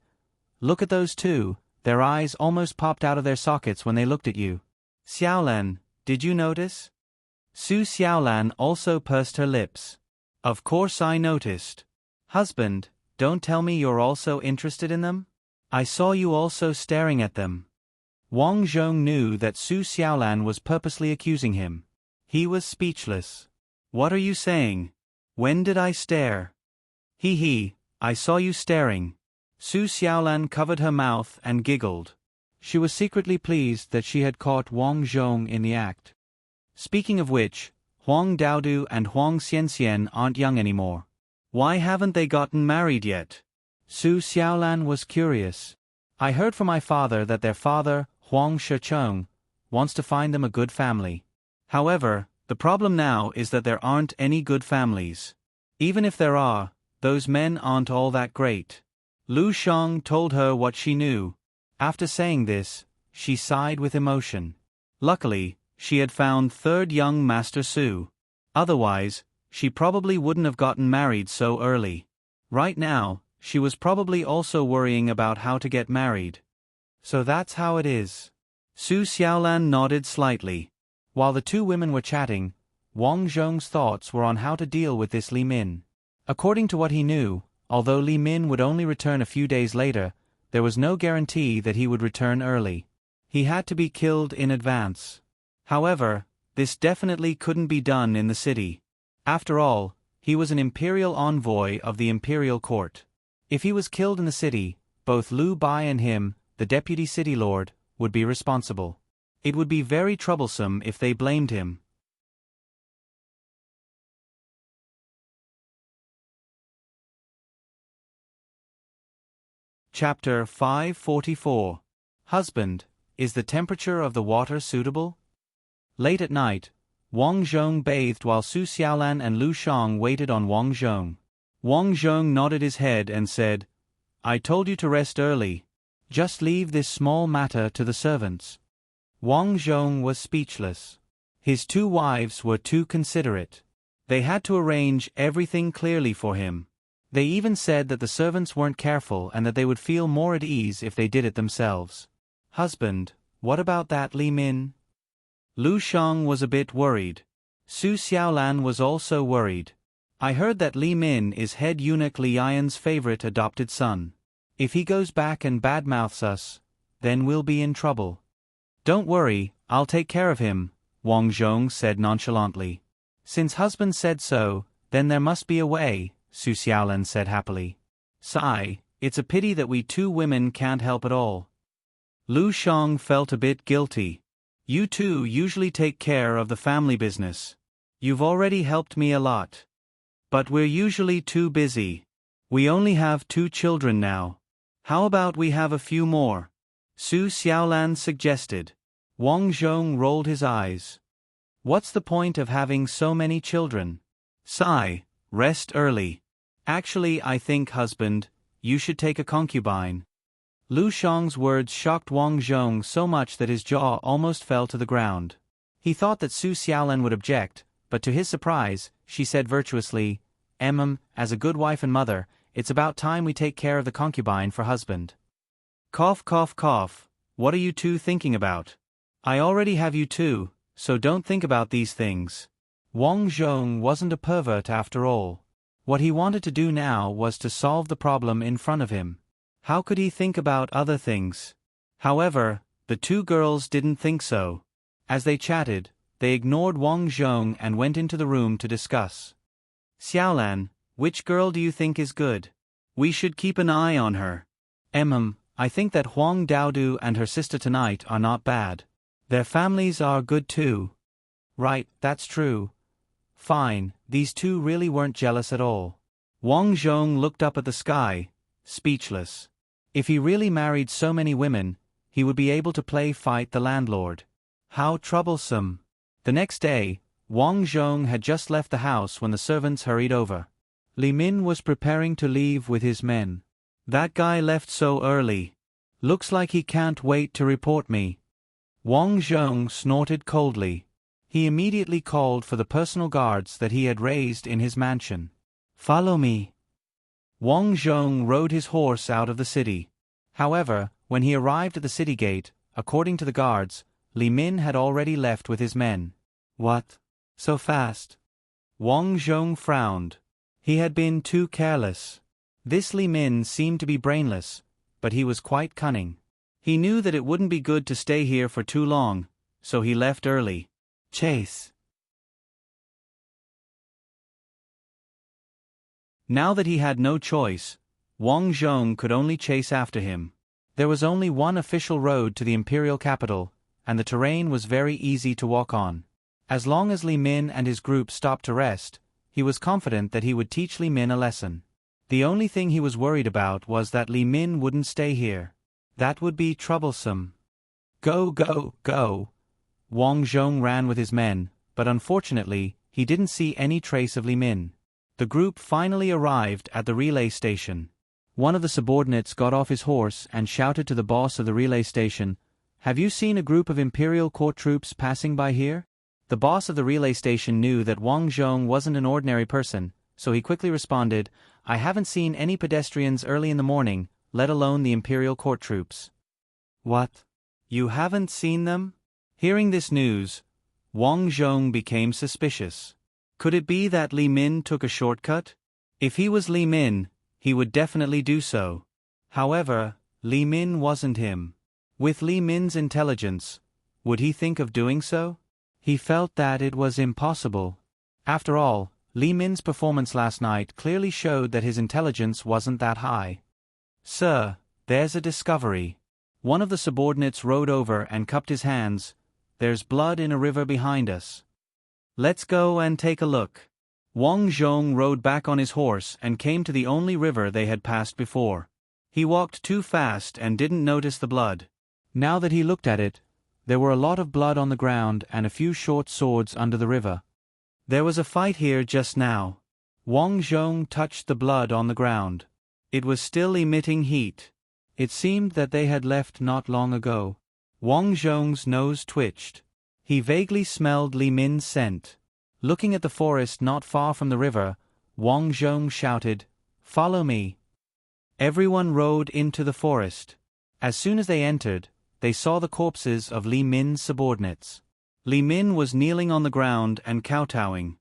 Look at those 2, their eyes almost popped out of their sockets when they looked at you. Xiaolan, did you notice? Su Xiaolan also pursed her lips. Of course I noticed. Husband, don't tell me you're also interested in them? I saw you also staring at them. Wang Zhong knew that Su Xiaolan was purposely accusing him. He was speechless. What are you saying? When did I stare? He, I saw you staring. Su Xiaolan covered her mouth and giggled. She was secretly pleased that she had caught Wang Zhong in the act. Speaking of which, Huang Daodu and Huang Xianxian aren't young anymore. Why haven't they gotten married yet? Su Xiaolan was curious. I heard from my father that their father, Huang Shechong, wants to find them a good family. However, the problem now is that there aren't any good families. Even if there are, those men aren't all that great. Lu Shang told her what she knew. After saying this, she sighed with emotion. Luckily, she had found 3rd young Master Su. Otherwise, she probably wouldn't have gotten married so early. Right now, she was probably also worrying about how to get married. So that's how it is. Su Xiaolan nodded slightly. While the 2 women were chatting, Wang Zhong's thoughts were on how to deal with this Li Min. According to what he knew, although Li Min would only return a few days later, there was no guarantee that he would return early. He had to be killed in advance. However, this definitely couldn't be done in the city. After all, he was an imperial envoy of the imperial court. If he was killed in the city, both Liu Bai and him, the deputy city lord, would be responsible. It would be very troublesome if they blamed him. Chapter 544. Husband, is the temperature of the water suitable? Late at night, Wang Zhong bathed while Su Xiaolan and Lu Shang waited on Wang Zhong. Wang Zhong nodded his head and said, I told you to rest early. Just leave this small matter to the servants. Wang Zhong was speechless. His 2 wives were too considerate. They had to arrange everything clearly for him. They even said that the servants weren't careful and that they would feel more at ease if they did it themselves. Husband, what about that Li Min? Lu Shang was a bit worried. Su Xiaolan was also worried. I heard that Li Min is head eunuch Li Yan's favorite adopted son. If he goes back and badmouths us, then we'll be in trouble. Don't worry, I'll take care of him, Wang Zhong said nonchalantly. Since husband said so, then there must be a way, Su Xiaolan said happily. Sigh, It's a pity that we two women can't help at all. Lu Shang felt a bit guilty. You two usually take care of the family business. You've already helped me a lot. But we're usually too busy. We only have 2 children now. How about we have a few more? Su Xiaolan suggested. Wang Zhong rolled his eyes. What's the point of having so many children? Sigh, rest early. Actually, I think, husband, you should take a concubine. Lu Shang's words shocked Wang Zhong so much that his jaw almost fell to the ground. He thought that Su Xiaolan would object, but to his surprise, she said virtuously, as a good wife and mother, it's about time we take care of the concubine for husband. Cough, cough, cough. What are you two thinking about? I already have you two, so don't think about these things. Wang Zhong wasn't a pervert after all. What he wanted to do now was to solve the problem in front of him. How could he think about other things? However, the 2 girls didn't think so. As they chatted, they ignored Wang Zhong and went into the room to discuss. Xiaolan, which girl do you think is good? We should keep an eye on her. I think that Huang Daodu and her sister tonight are not bad. Their families are good too. Right, that's true. Fine, these 2 really weren't jealous at all. Wang Zhong looked up at the sky, speechless. If he really married so many women, he would be able to play fight the landlord. How troublesome. The next day, Wang Zhong had just left the house when the servants hurried over. Li Min was preparing to leave with his men. That guy left so early. Looks like he can't wait to report me. Wang Zhong snorted coldly. He immediately called for the personal guards that he had raised in his mansion. Follow me. Wang Zhong rode his horse out of the city. However, when he arrived at the city gate, according to the guards, Li Min had already left with his men. What? So fast? Wang Zhong frowned. He had been too careless. This Li Min seemed to be brainless, but he was quite cunning. He knew that it wouldn't be good to stay here for too long, so he left early. Chase. Now that he had no choice, Wang Zhong could only chase after him. There was only one official road to the imperial capital, and the terrain was very easy to walk on. As long as Li Min and his group stopped to rest, he was confident that he would teach Li Min a lesson. The only thing he was worried about was that Li Min wouldn't stay here. That would be troublesome. Go, go, go. Wang Zhong ran with his men, but unfortunately, he didn't see any trace of Li Min. The group finally arrived at the relay station. One of the subordinates got off his horse and shouted to the boss of the relay station, "Have you seen a group of imperial court troops passing by here?" The boss of the relay station knew that Wang Zhong wasn't an ordinary person, so he quickly responded, "I haven't seen any pedestrians early in the morning, let alone the imperial court troops." What? You haven't seen them? Hearing this news, Wang Zhong became suspicious. Could it be that Li Min took a shortcut? If he was Li Min, he would definitely do so. However, Li Min wasn't him. With Li Min's intelligence, would he think of doing so? He felt that it was impossible. After all, Li Min's performance last night clearly showed that his intelligence wasn't that high. "Sir, there's a discovery." One of the subordinates rode over and cupped his hands. "There's blood in a river behind us. Let's go and take a look." Wang Zhong rode back on his horse and came to the only river they had passed before. He walked too fast and didn't notice the blood. Now that he looked at it, there were a lot of blood on the ground and a few short swords under the river. There was a fight here just now. Wang Zhong touched the blood on the ground. It was still emitting heat. It seemed that they had left not long ago. Wang Zhong's nose twitched. He vaguely smelled Li Min's scent. Looking at the forest not far from the river, Wang Zhong shouted, "Follow me." Everyone rode into the forest. As soon as they entered, they saw the corpses of Li Min's subordinates. Li Min was kneeling on the ground and kowtowing.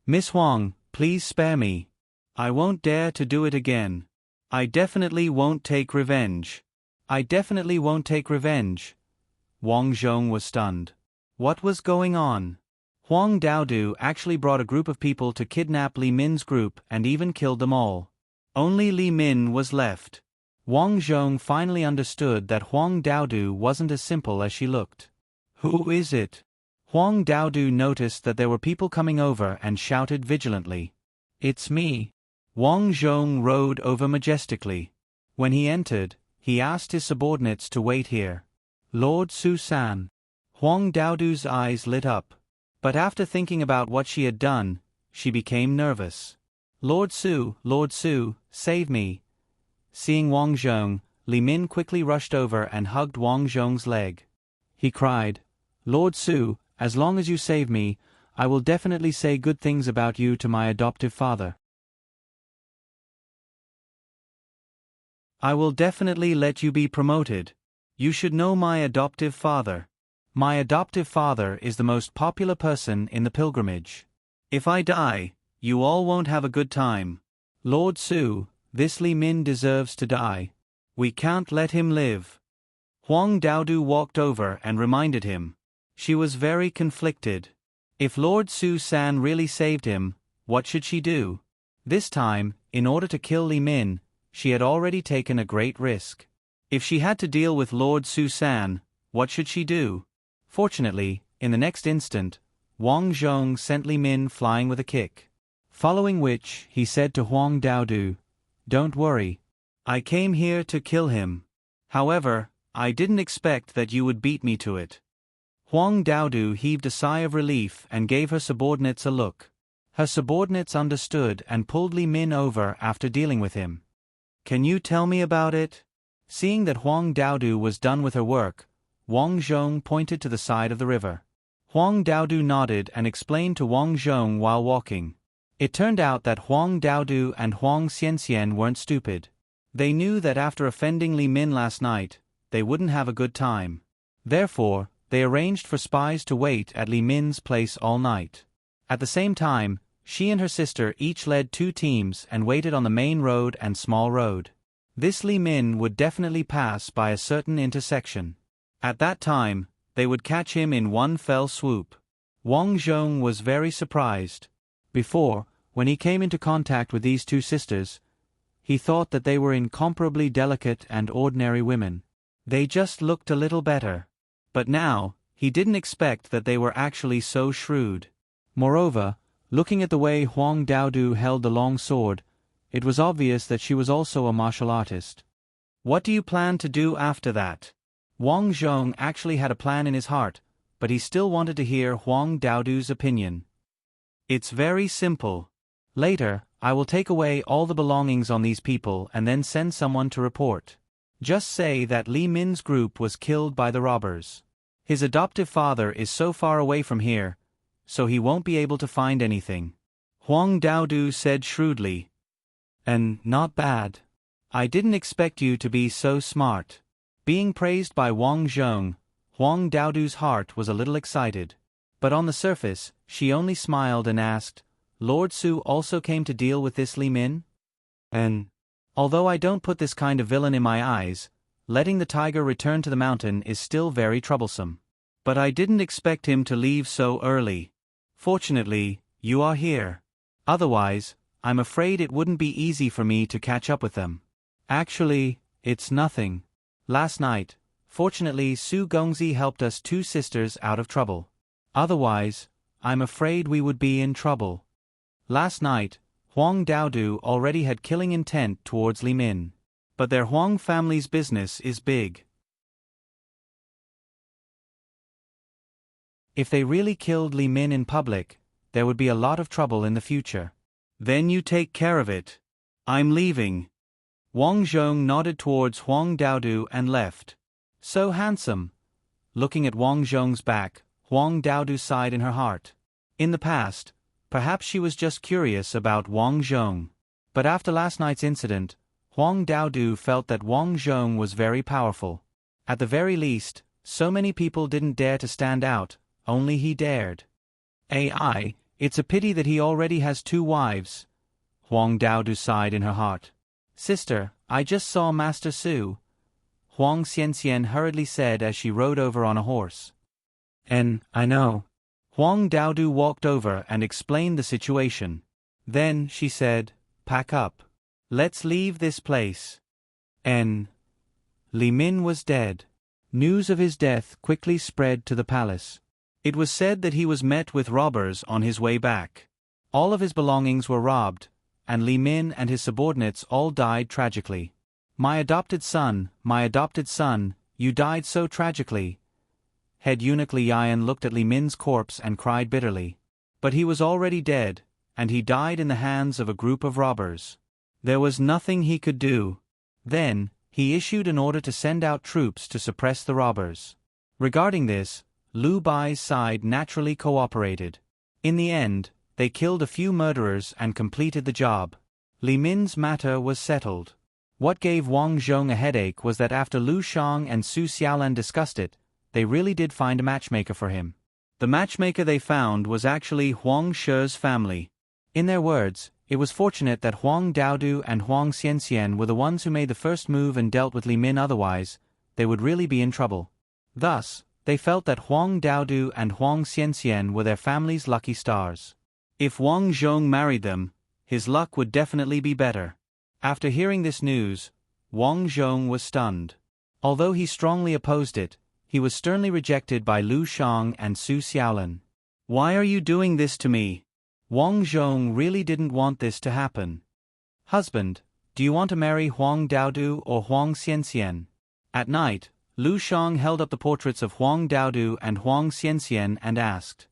"Miss Huang, please spare me. I won't dare to do it again. I definitely won't take revenge. I definitely won't take revenge." Wang Zhong was stunned. What was going on? Huang Daodu actually brought a group of people to kidnap Li Min's group and even killed them all. Only Li Min was left. Wang Zhong finally understood that Huang Daodu wasn't as simple as she looked. Who is it? Huang Daodu noticed that there were people coming over and shouted vigilantly. It's me. Wang Zhong rode over majestically. When he entered, he asked his subordinates to wait here. Lord Su-san. Huang Daodu's eyes lit up. But after thinking about what she had done, she became nervous. Lord Su, save me. Seeing Wang Zhong, Li Min quickly rushed over and hugged Wang Zhong's leg. He cried, Lord Su, as long as you save me, I will definitely say good things about you to my adoptive father. I will definitely let you be promoted. You should know my adoptive father. My adoptive father is the most popular person in the pilgrimage. If I die, you all won't have a good time. Lord Su, this Li Min deserves to die. We can't let him live. Huang Daodu walked over and reminded him. She was very conflicted. If Lord Su-san really saved him, what should she do? This time, in order to kill Li Min, she had already taken a great risk. If she had to deal with Lord Su-san, what should she do? Fortunately, in the next instant, Wang Zhong sent Li Min flying with a kick. Following which, he said to Huang Daodu, Don't worry. I came here to kill him. However, I didn't expect that you would beat me to it. Huang Daodu heaved a sigh of relief and gave her subordinates a look. Her subordinates understood and pulled Li Min over after dealing with him. Can you tell me about it? Seeing that Huang Daodu was done with her work, Wang Zhong pointed to the side of the river. Huang Daodu nodded and explained to Wang Zhong while walking. It turned out that Huang Daodu and Huang Xianxian weren't stupid. They knew that after offending Li Min last night, they wouldn't have a good time. Therefore, they arranged for spies to wait at Li Min's place all night. At the same time, she and her sister each led 2 teams and waited on the main road and small road. This Li Min would definitely pass by a certain intersection. At that time, they would catch him in one fell swoop. Wang Zhong was very surprised. Before, when he came into contact with these 2 sisters, he thought that they were incomparably delicate and ordinary women. They just looked a little better. But now, he didn't expect that they were actually so shrewd. Moreover, looking at the way Huang Daodu held the long sword, it was obvious that she was also a martial artist. What do you plan to do after that? Wang Zhong actually had a plan in his heart, but he still wanted to hear Huang Daodu's opinion. It's very simple. Later, I will take away all the belongings on these people and then send someone to report. Just say that Li Min's group was killed by the robbers. His adoptive father is so far away from here, so he won't be able to find anything. Huang Daodu said shrewdly. And not bad. I didn't expect you to be so smart. Being praised by Wang Zhong, Huang Daodu's heart was a little excited. But on the surface, she only smiled and asked, Lord Su also came to deal with this Li Min? And, although I don't put this kind of villain in my eyes, letting the tiger return to the mountain is still very troublesome. But I didn't expect him to leave so early. Fortunately, you are here. Otherwise, I'm afraid it wouldn't be easy for me to catch up with them. Actually, it's nothing. Last night, fortunately Su Gongzi helped us 2 sisters out of trouble. Otherwise, I'm afraid we would be in trouble. Last night, Huang Daodu already had killing intent towards Li Min. But their Huang family's business is big. If they really killed Li Min in public, there would be a lot of trouble in the future. Then you take care of it. I'm leaving. Wang Zhong nodded towards Huang Daodu and left. So handsome. Looking at Wang Zhong's back, Huang Daodu sighed in her heart. In the past, perhaps she was just curious about Wang Zhong. But after last night's incident, Huang Daodu felt that Wang Zhong was very powerful. At the very least, so many people didn't dare to stand out, only he dared. It's a pity that he already has 2 wives. Huang Daodu sighed in her heart. Sister, I just saw Master Su. Huang Xianxian hurriedly said as she rode over on a horse. And, I know. Huang Daodu walked over and explained the situation. Then, she said, pack up. Let's leave this place. N. Li Min was dead. News of his death quickly spread to the palace. It was said that he was met with robbers on his way back. All of his belongings were robbed, and Li Min and his subordinates all died tragically. My adopted son, you died so tragically. Head eunuch Li Yan looked at Li Min's corpse and cried bitterly. But he was already dead, and he died in the hands of a group of robbers. There was nothing he could do. Then, he issued an order to send out troops to suppress the robbers. Regarding this, Lu Bai's side naturally cooperated. In the end, they killed a few murderers and completed the job. Li Min's matter was settled. What gave Wang Zhong a headache was that after Lu Shang and Su Xiaolan discussed it, they really did find a matchmaker for him. The matchmaker they found was actually Huang She's family. In their words, it was fortunate that Huang Daodu and Huang Xianxian were the ones who made the first move and dealt with Li Min, otherwise, they would really be in trouble. Thus, they felt that Huang Daodu and Huang Xianxian were their family's lucky stars. If Wang Zhong married them, his luck would definitely be better. After hearing this news, Wang Zhong was stunned. Although he strongly opposed it, he was sternly rejected by Lu Shang and Su Xiaolan. Why are you doing this to me? Wang Zhong really didn't want this to happen. Husband, do you want to marry Huang Daodu or Huang Xianxian? At night, Lu Shang held up the portraits of Huang Daodu and Huang Xianxian and asked.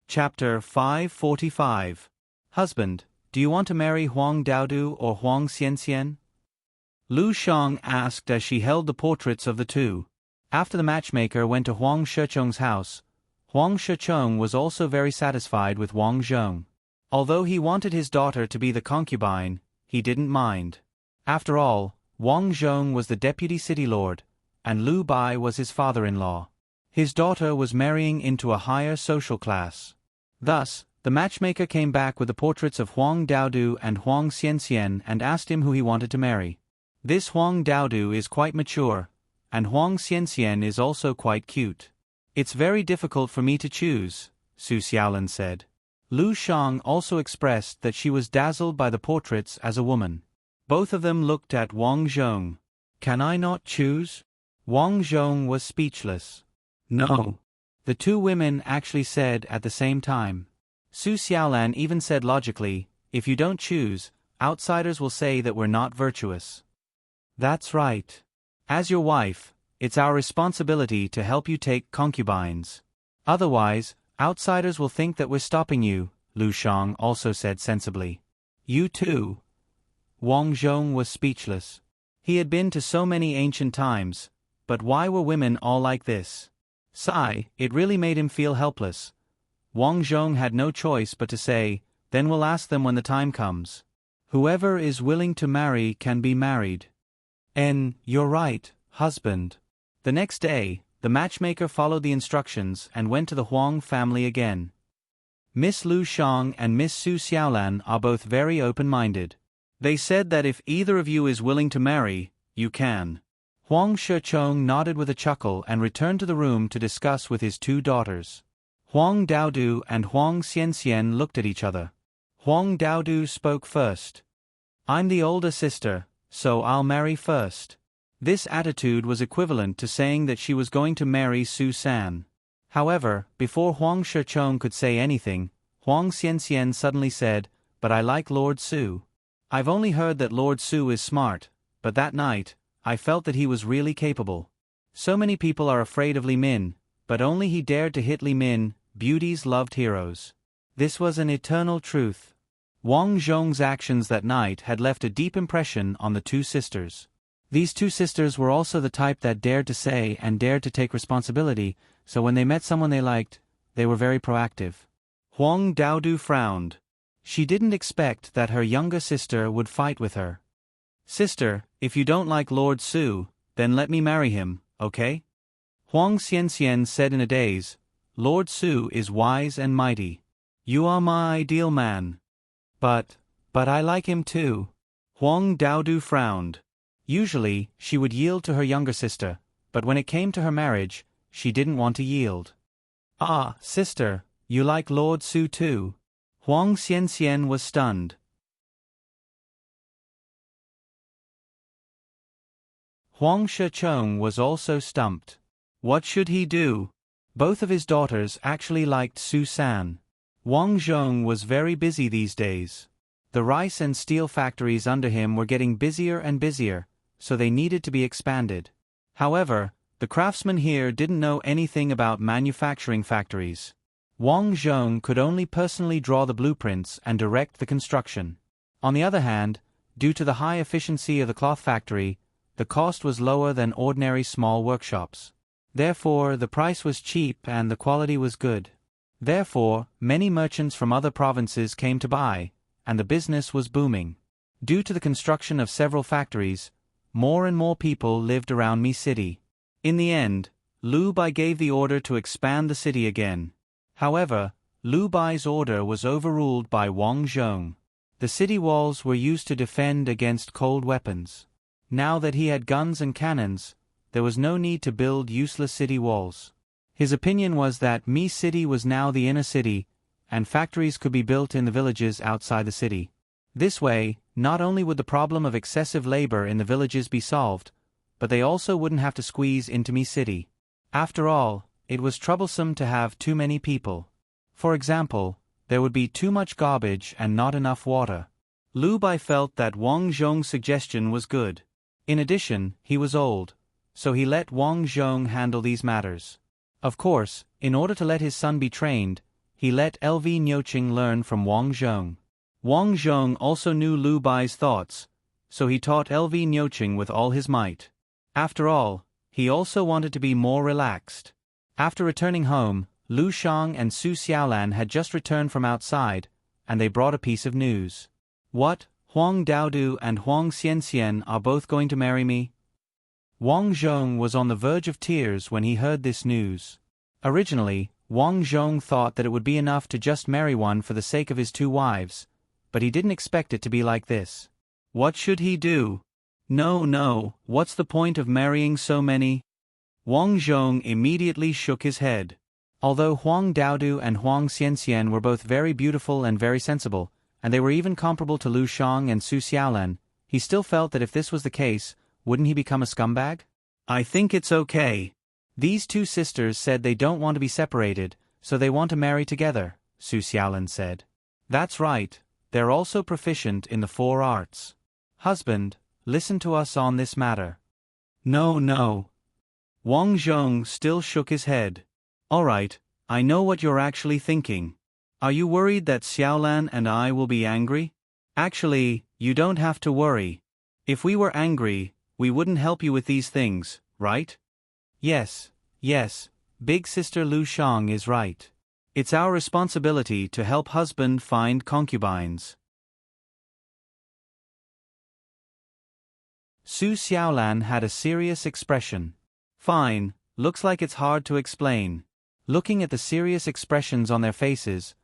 Chapter 545. Husband, do you want to marry Huang Daodu or Huang Xianxian? Lu Shang asked as she held the portraits of the two. After the matchmaker went to Huang Shechong's house, Huang Shechong was also very satisfied with Wang Zhong. Although he wanted his daughter to be the concubine, he didn't mind. After all, Wang Zhong was the deputy city lord, and Lu Bai was his father-in-law. His daughter was marrying into a higher social class. Thus, the matchmaker came back with the portraits of Huang Daodu and Huang Xianxian and asked him who he wanted to marry. This Huang Daodu is quite mature, and Huang Xianxian is also quite cute. It's very difficult for me to choose, Su Xiaolan said. Lu Shang also expressed that she was dazzled by the portraits as a woman. Both of them looked at Wang Zhong. Can I not choose? Wang Zhong was speechless. No. The two women actually said at the same time. Su Xiaolan even said logically, if you don't choose, outsiders will say that we're not virtuous. That's right. As your wife, it's our responsibility to help you take concubines. Otherwise, outsiders will think that we're stopping you, Lu Shang also said sensibly. You too. Wang Zhong was speechless. He had been to so many ancient times, but why were women all like this? Sigh, it really made him feel helpless. Wang Zhong had no choice but to say, then we'll ask them when the time comes. Whoever is willing to marry can be married. You're right, husband. The next day, the matchmaker followed the instructions and went to the Huang family again. Miss Lu Shang and Miss Su Xiaolan are both very open-minded. They said that if either of you is willing to marry, you can. Huang Shechong nodded with a chuckle and returned to the room to discuss with his two daughters. Huang Daodu and Huang Xianxian looked at each other. Huang Daodu spoke first. I'm the older sister, so I'll marry first. This attitude was equivalent to saying that she was going to marry Su San. However, before Huang Shechong could say anything, Huang Xianxian suddenly said, but I like Lord Su. I've only heard that Lord Su is smart, but that night, I felt that he was really capable. So many people are afraid of Li Min, but only he dared to hit Li Min, beauty's loved heroes. This was an eternal truth. Wang Zhong's actions that night had left a deep impression on the two sisters. These two sisters were also the type that dared to say and dared to take responsibility, so when they met someone they liked, they were very proactive. Huang Daodu frowned. She didn't expect that her younger sister would fight with her. Sister, if you don't like Lord Su, then let me marry him, okay? Huang Xianxian said in a daze, Lord Su is wise and mighty. You are my ideal man. But I like him too. Huang Daodu frowned. Usually, she would yield to her younger sister, but when it came to her marriage, she didn't want to yield. Ah, sister, You like Lord Su too? Huang Xianxian was stunned. Huang Shicheng was also stumped. What should he do? Both of his daughters actually liked Su San. Wang Zhong was very busy these days. The rice and steel factories under him were getting busier and busier, so they needed to be expanded. However, the craftsmen here didn't know anything about manufacturing factories. Wang Zhong could only personally draw the blueprints and direct the construction. On the other hand, due to the high efficiency of the cloth factory, the cost was lower than ordinary small workshops. Therefore, the price was cheap and the quality was good. Therefore, many merchants from other provinces came to buy, and the business was booming. Due to the construction of several factories, more and more people lived around Mi City. In the end, Liu Bai gave the order to expand the city again. However, Liu Bai's order was overruled by Wang Zhong. The city walls were used to defend against cold weapons. Now that he had guns and cannons, there was no need to build useless city walls. His opinion was that Mi City was now the inner city, and factories could be built in the villages outside the city. This way, not only would the problem of excessive labor in the villages be solved, but they also wouldn't have to squeeze into Mi City. After all, it was troublesome to have too many people. For example, there would be too much garbage and not enough water. Liu Bai felt that Wang Zhong's suggestion was good. In addition, he was old, so he let Wang Zhong handle these matters. Of course, in order to let his son be trained, he let LV Nyoqing learn from Wang Zhong. Wang Zhong also knew Liu Bai's thoughts, so he taught LV Nyoqing with all his might. After all, he also wanted to be more relaxed. After returning home, Lu Shang and Su Xiaolan had just returned from outside, and they brought a piece of news. What, Huang Daodu and Huang Xianxian are both going to marry me? Wang Zhong was on the verge of tears when he heard this news. Originally, Wang Zhong thought that it would be enough to just marry one for the sake of his two wives, but he didn't expect it to be like this. What should he do? No, what's the point of marrying so many? Wang Zhong immediately shook his head. Although Huang Daodu and Huang Xianxian were both very beautiful and very sensible, and they were even comparable to Lu Shang and Su Xiaolan, he still felt that if this was the case, wouldn't he become a scumbag? I think it's okay. These two sisters said they don't want to be separated, so they want to marry together, Su Xiaolan said. That's right, they're also proficient in the 4 arts. Husband, listen to us on this matter. No. Wang Zhong still shook his head. Alright, I know what you're actually thinking. Are you worried that Xiaolan and I will be angry? Actually, you don't have to worry. If we were angry, we wouldn't help you with these things, right? Yes, Big Sister Lu Shang is right. It's our responsibility to help husband find concubines. Su Xiaolan had a serious expression. Fine, looks like it's hard to explain. Looking at the serious expressions on their faces,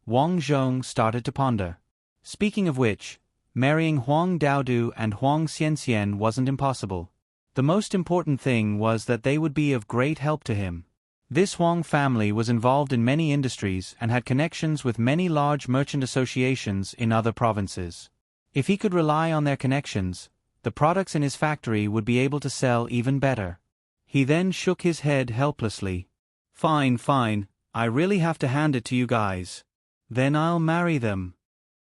Wang Zhong started to ponder. Speaking of which, marrying Huang Daodu and Huang Xianxian wasn't impossible. The most important thing was that they would be of great help to him. This Huang family was involved in many industries and had connections with many large merchant associations in other provinces. If he could rely on their connections, the products in his factory would be able to sell even better. He then shook his head helplessly. Fine, I really have to hand it to you guys. Then I'll marry them.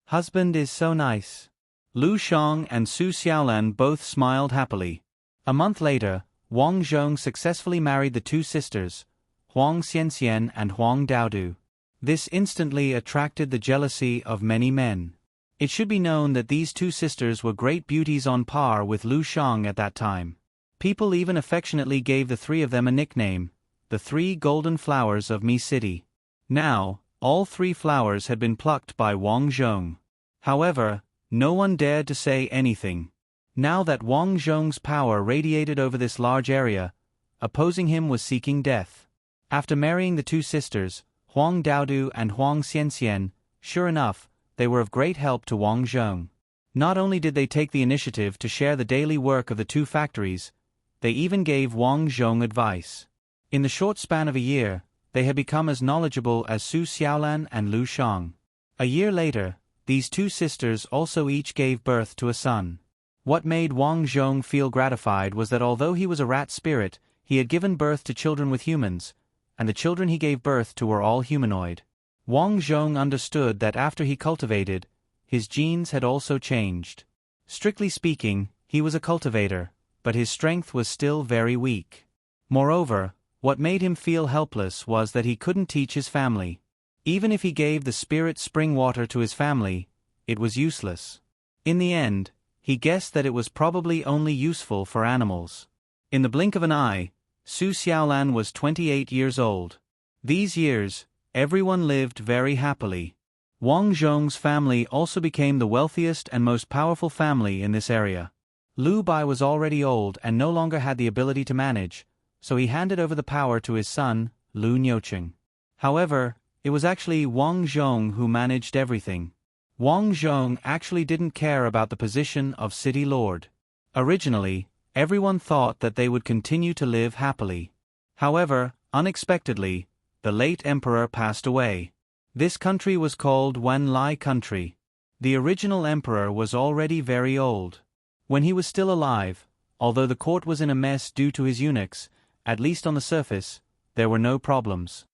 Husband is so nice. Lu Shang and Su Xiaolan both smiled happily. A month later, Wang Zhong successfully married the two sisters, Huang Xianxian and Huang Daodu. This instantly attracted the jealousy of many men. It should be known that these two sisters were great beauties on par with Lu Shang at that time. People even affectionately gave the 3 of them a nickname, the 3 golden flowers of Mi City. Now, all 3 flowers had been plucked by Wang Zhong. However, no one dared to say anything. Now that Wang Zhong's power radiated over this large area, opposing him was seeking death. After marrying the 2 sisters, Huang Daodu and Huang Xianxian, sure enough, they were of great help to Wang Zhong. Not only did they take the initiative to share the daily work of the 2 factories, they even gave Wang Zhong advice. In the short span of a year, they had become as knowledgeable as Su Xiaolan and Lu Shang. A year later, these two sisters also each gave birth to a son. What made Wang Zhong feel gratified was that although he was a rat spirit, he had given birth to children with humans, and the children he gave birth to were all humanoid. Wang Zhong understood that after he cultivated, his genes had also changed. Strictly speaking, he was a cultivator, but his strength was still very weak. Moreover, what made him feel helpless was that he couldn't teach his family. Even if he gave the spirit spring water to his family, it was useless. In the end, he guessed that it was probably only useful for animals. In the blink of an eye, Su Xiaolan was 28 years old. These years, everyone lived very happily. Wang Zhong's family also became the wealthiest and most powerful family in this area. Lu Bai was already old and no longer had the ability to manage, so he handed over the power to his son, Lu Niuqing. However, it was actually Wang Zhong who managed everything. Wang Zhong actually didn't care about the position of city lord. Originally, everyone thought that they would continue to live happily. However, unexpectedly, the late emperor passed away. This country was called Wanlai country. The original emperor was already very old. When he was still alive, although the court was in a mess due to his eunuchs, at least on the surface, there were no problems.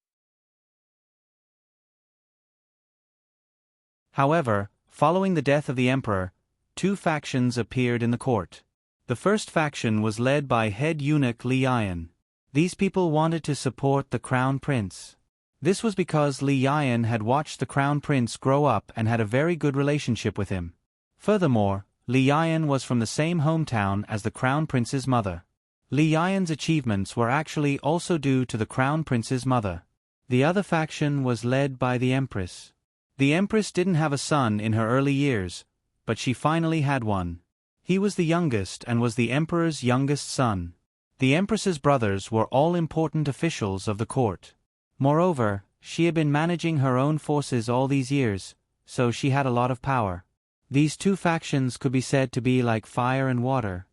However, following the death of the emperor, two factions appeared in the court. The first faction was led by head eunuch Li Yan. These people wanted to support the crown prince. This was because Li Yan had watched the crown prince grow up and had a very good relationship with him. Furthermore, Li Yan was from the same hometown as the crown prince's mother. Li Yan's achievements were actually also due to the crown prince's mother. The other faction was led by the empress. The empress didn't have a son in her early years, but she finally had one. He was the youngest and was the emperor's youngest son. The empress's brothers were all important officials of the court. Moreover, she had been managing her own forces all these years, so she had a lot of power. These two factions could be said to be like fire and water.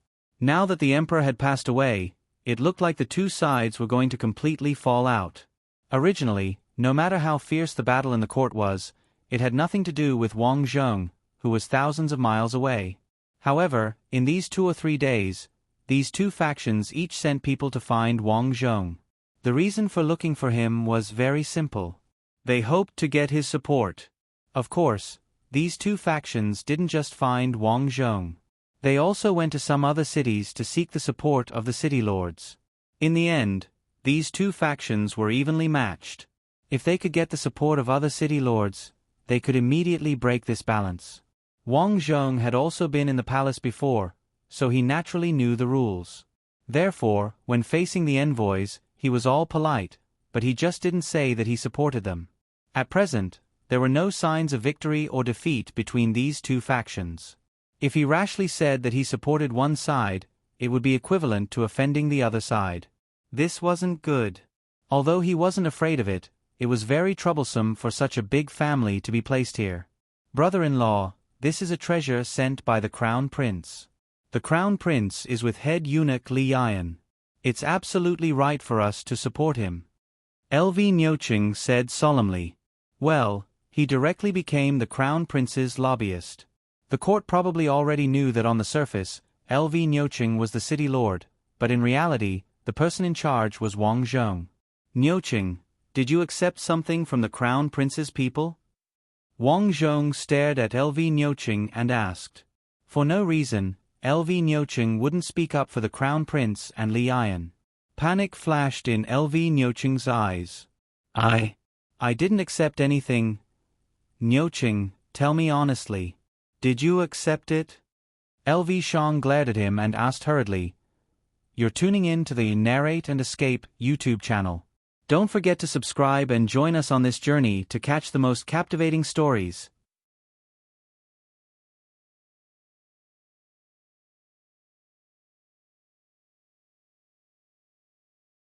Now that the emperor had passed away, it looked like the two sides were going to completely fall out. Originally, no matter how fierce the battle in the court was, it had nothing to do with Wang Zhong, who was thousands of miles away. However, in these 2 or 3 days, these two factions each sent people to find Wang Zhong. The reason for looking for him was very simple. They hoped to get his support. Of course, these two factions didn't just find Wang Zhong. They also went to some other cities to seek the support of the city lords. In the end, these two factions were evenly matched. If they could get the support of other city lords, they could immediately break this balance. Wang Zhong had also been in the palace before, so he naturally knew the rules. Therefore, when facing the envoys, he was all polite, but he just didn't say that he supported them. At present, there were no signs of victory or defeat between these two factions. If he rashly said that he supported one side, it would be equivalent to offending the other side. This wasn't good. Although he wasn't afraid of it, it was very troublesome for such a big family to be placed here. Brother-in-law, this is a treasure sent by the crown prince. The crown prince is with head eunuch Li Yan. It's absolutely right for us to support him. LV Niuqing said solemnly. Well, he directly became the crown prince's lobbyist. The court probably already knew that on the surface, LV Niuqing was the city lord, but in reality, the person in charge was Wang Zhong. Niuqing, did you accept something from the crown prince's people? Wang Zhong stared at LV Niuqing and asked. For no reason, LV Niuqing wouldn't speak up for the crown prince and Li Yan. Panic flashed in LV Niuqing's eyes. I didn't accept anything. Niuqing, tell me honestly. Did you accept it? LV Shang glared at him and asked hurriedly. You're tuning in to the Narrate and Escape YouTube channel. Don't forget to subscribe and join us on this journey to catch the most captivating stories.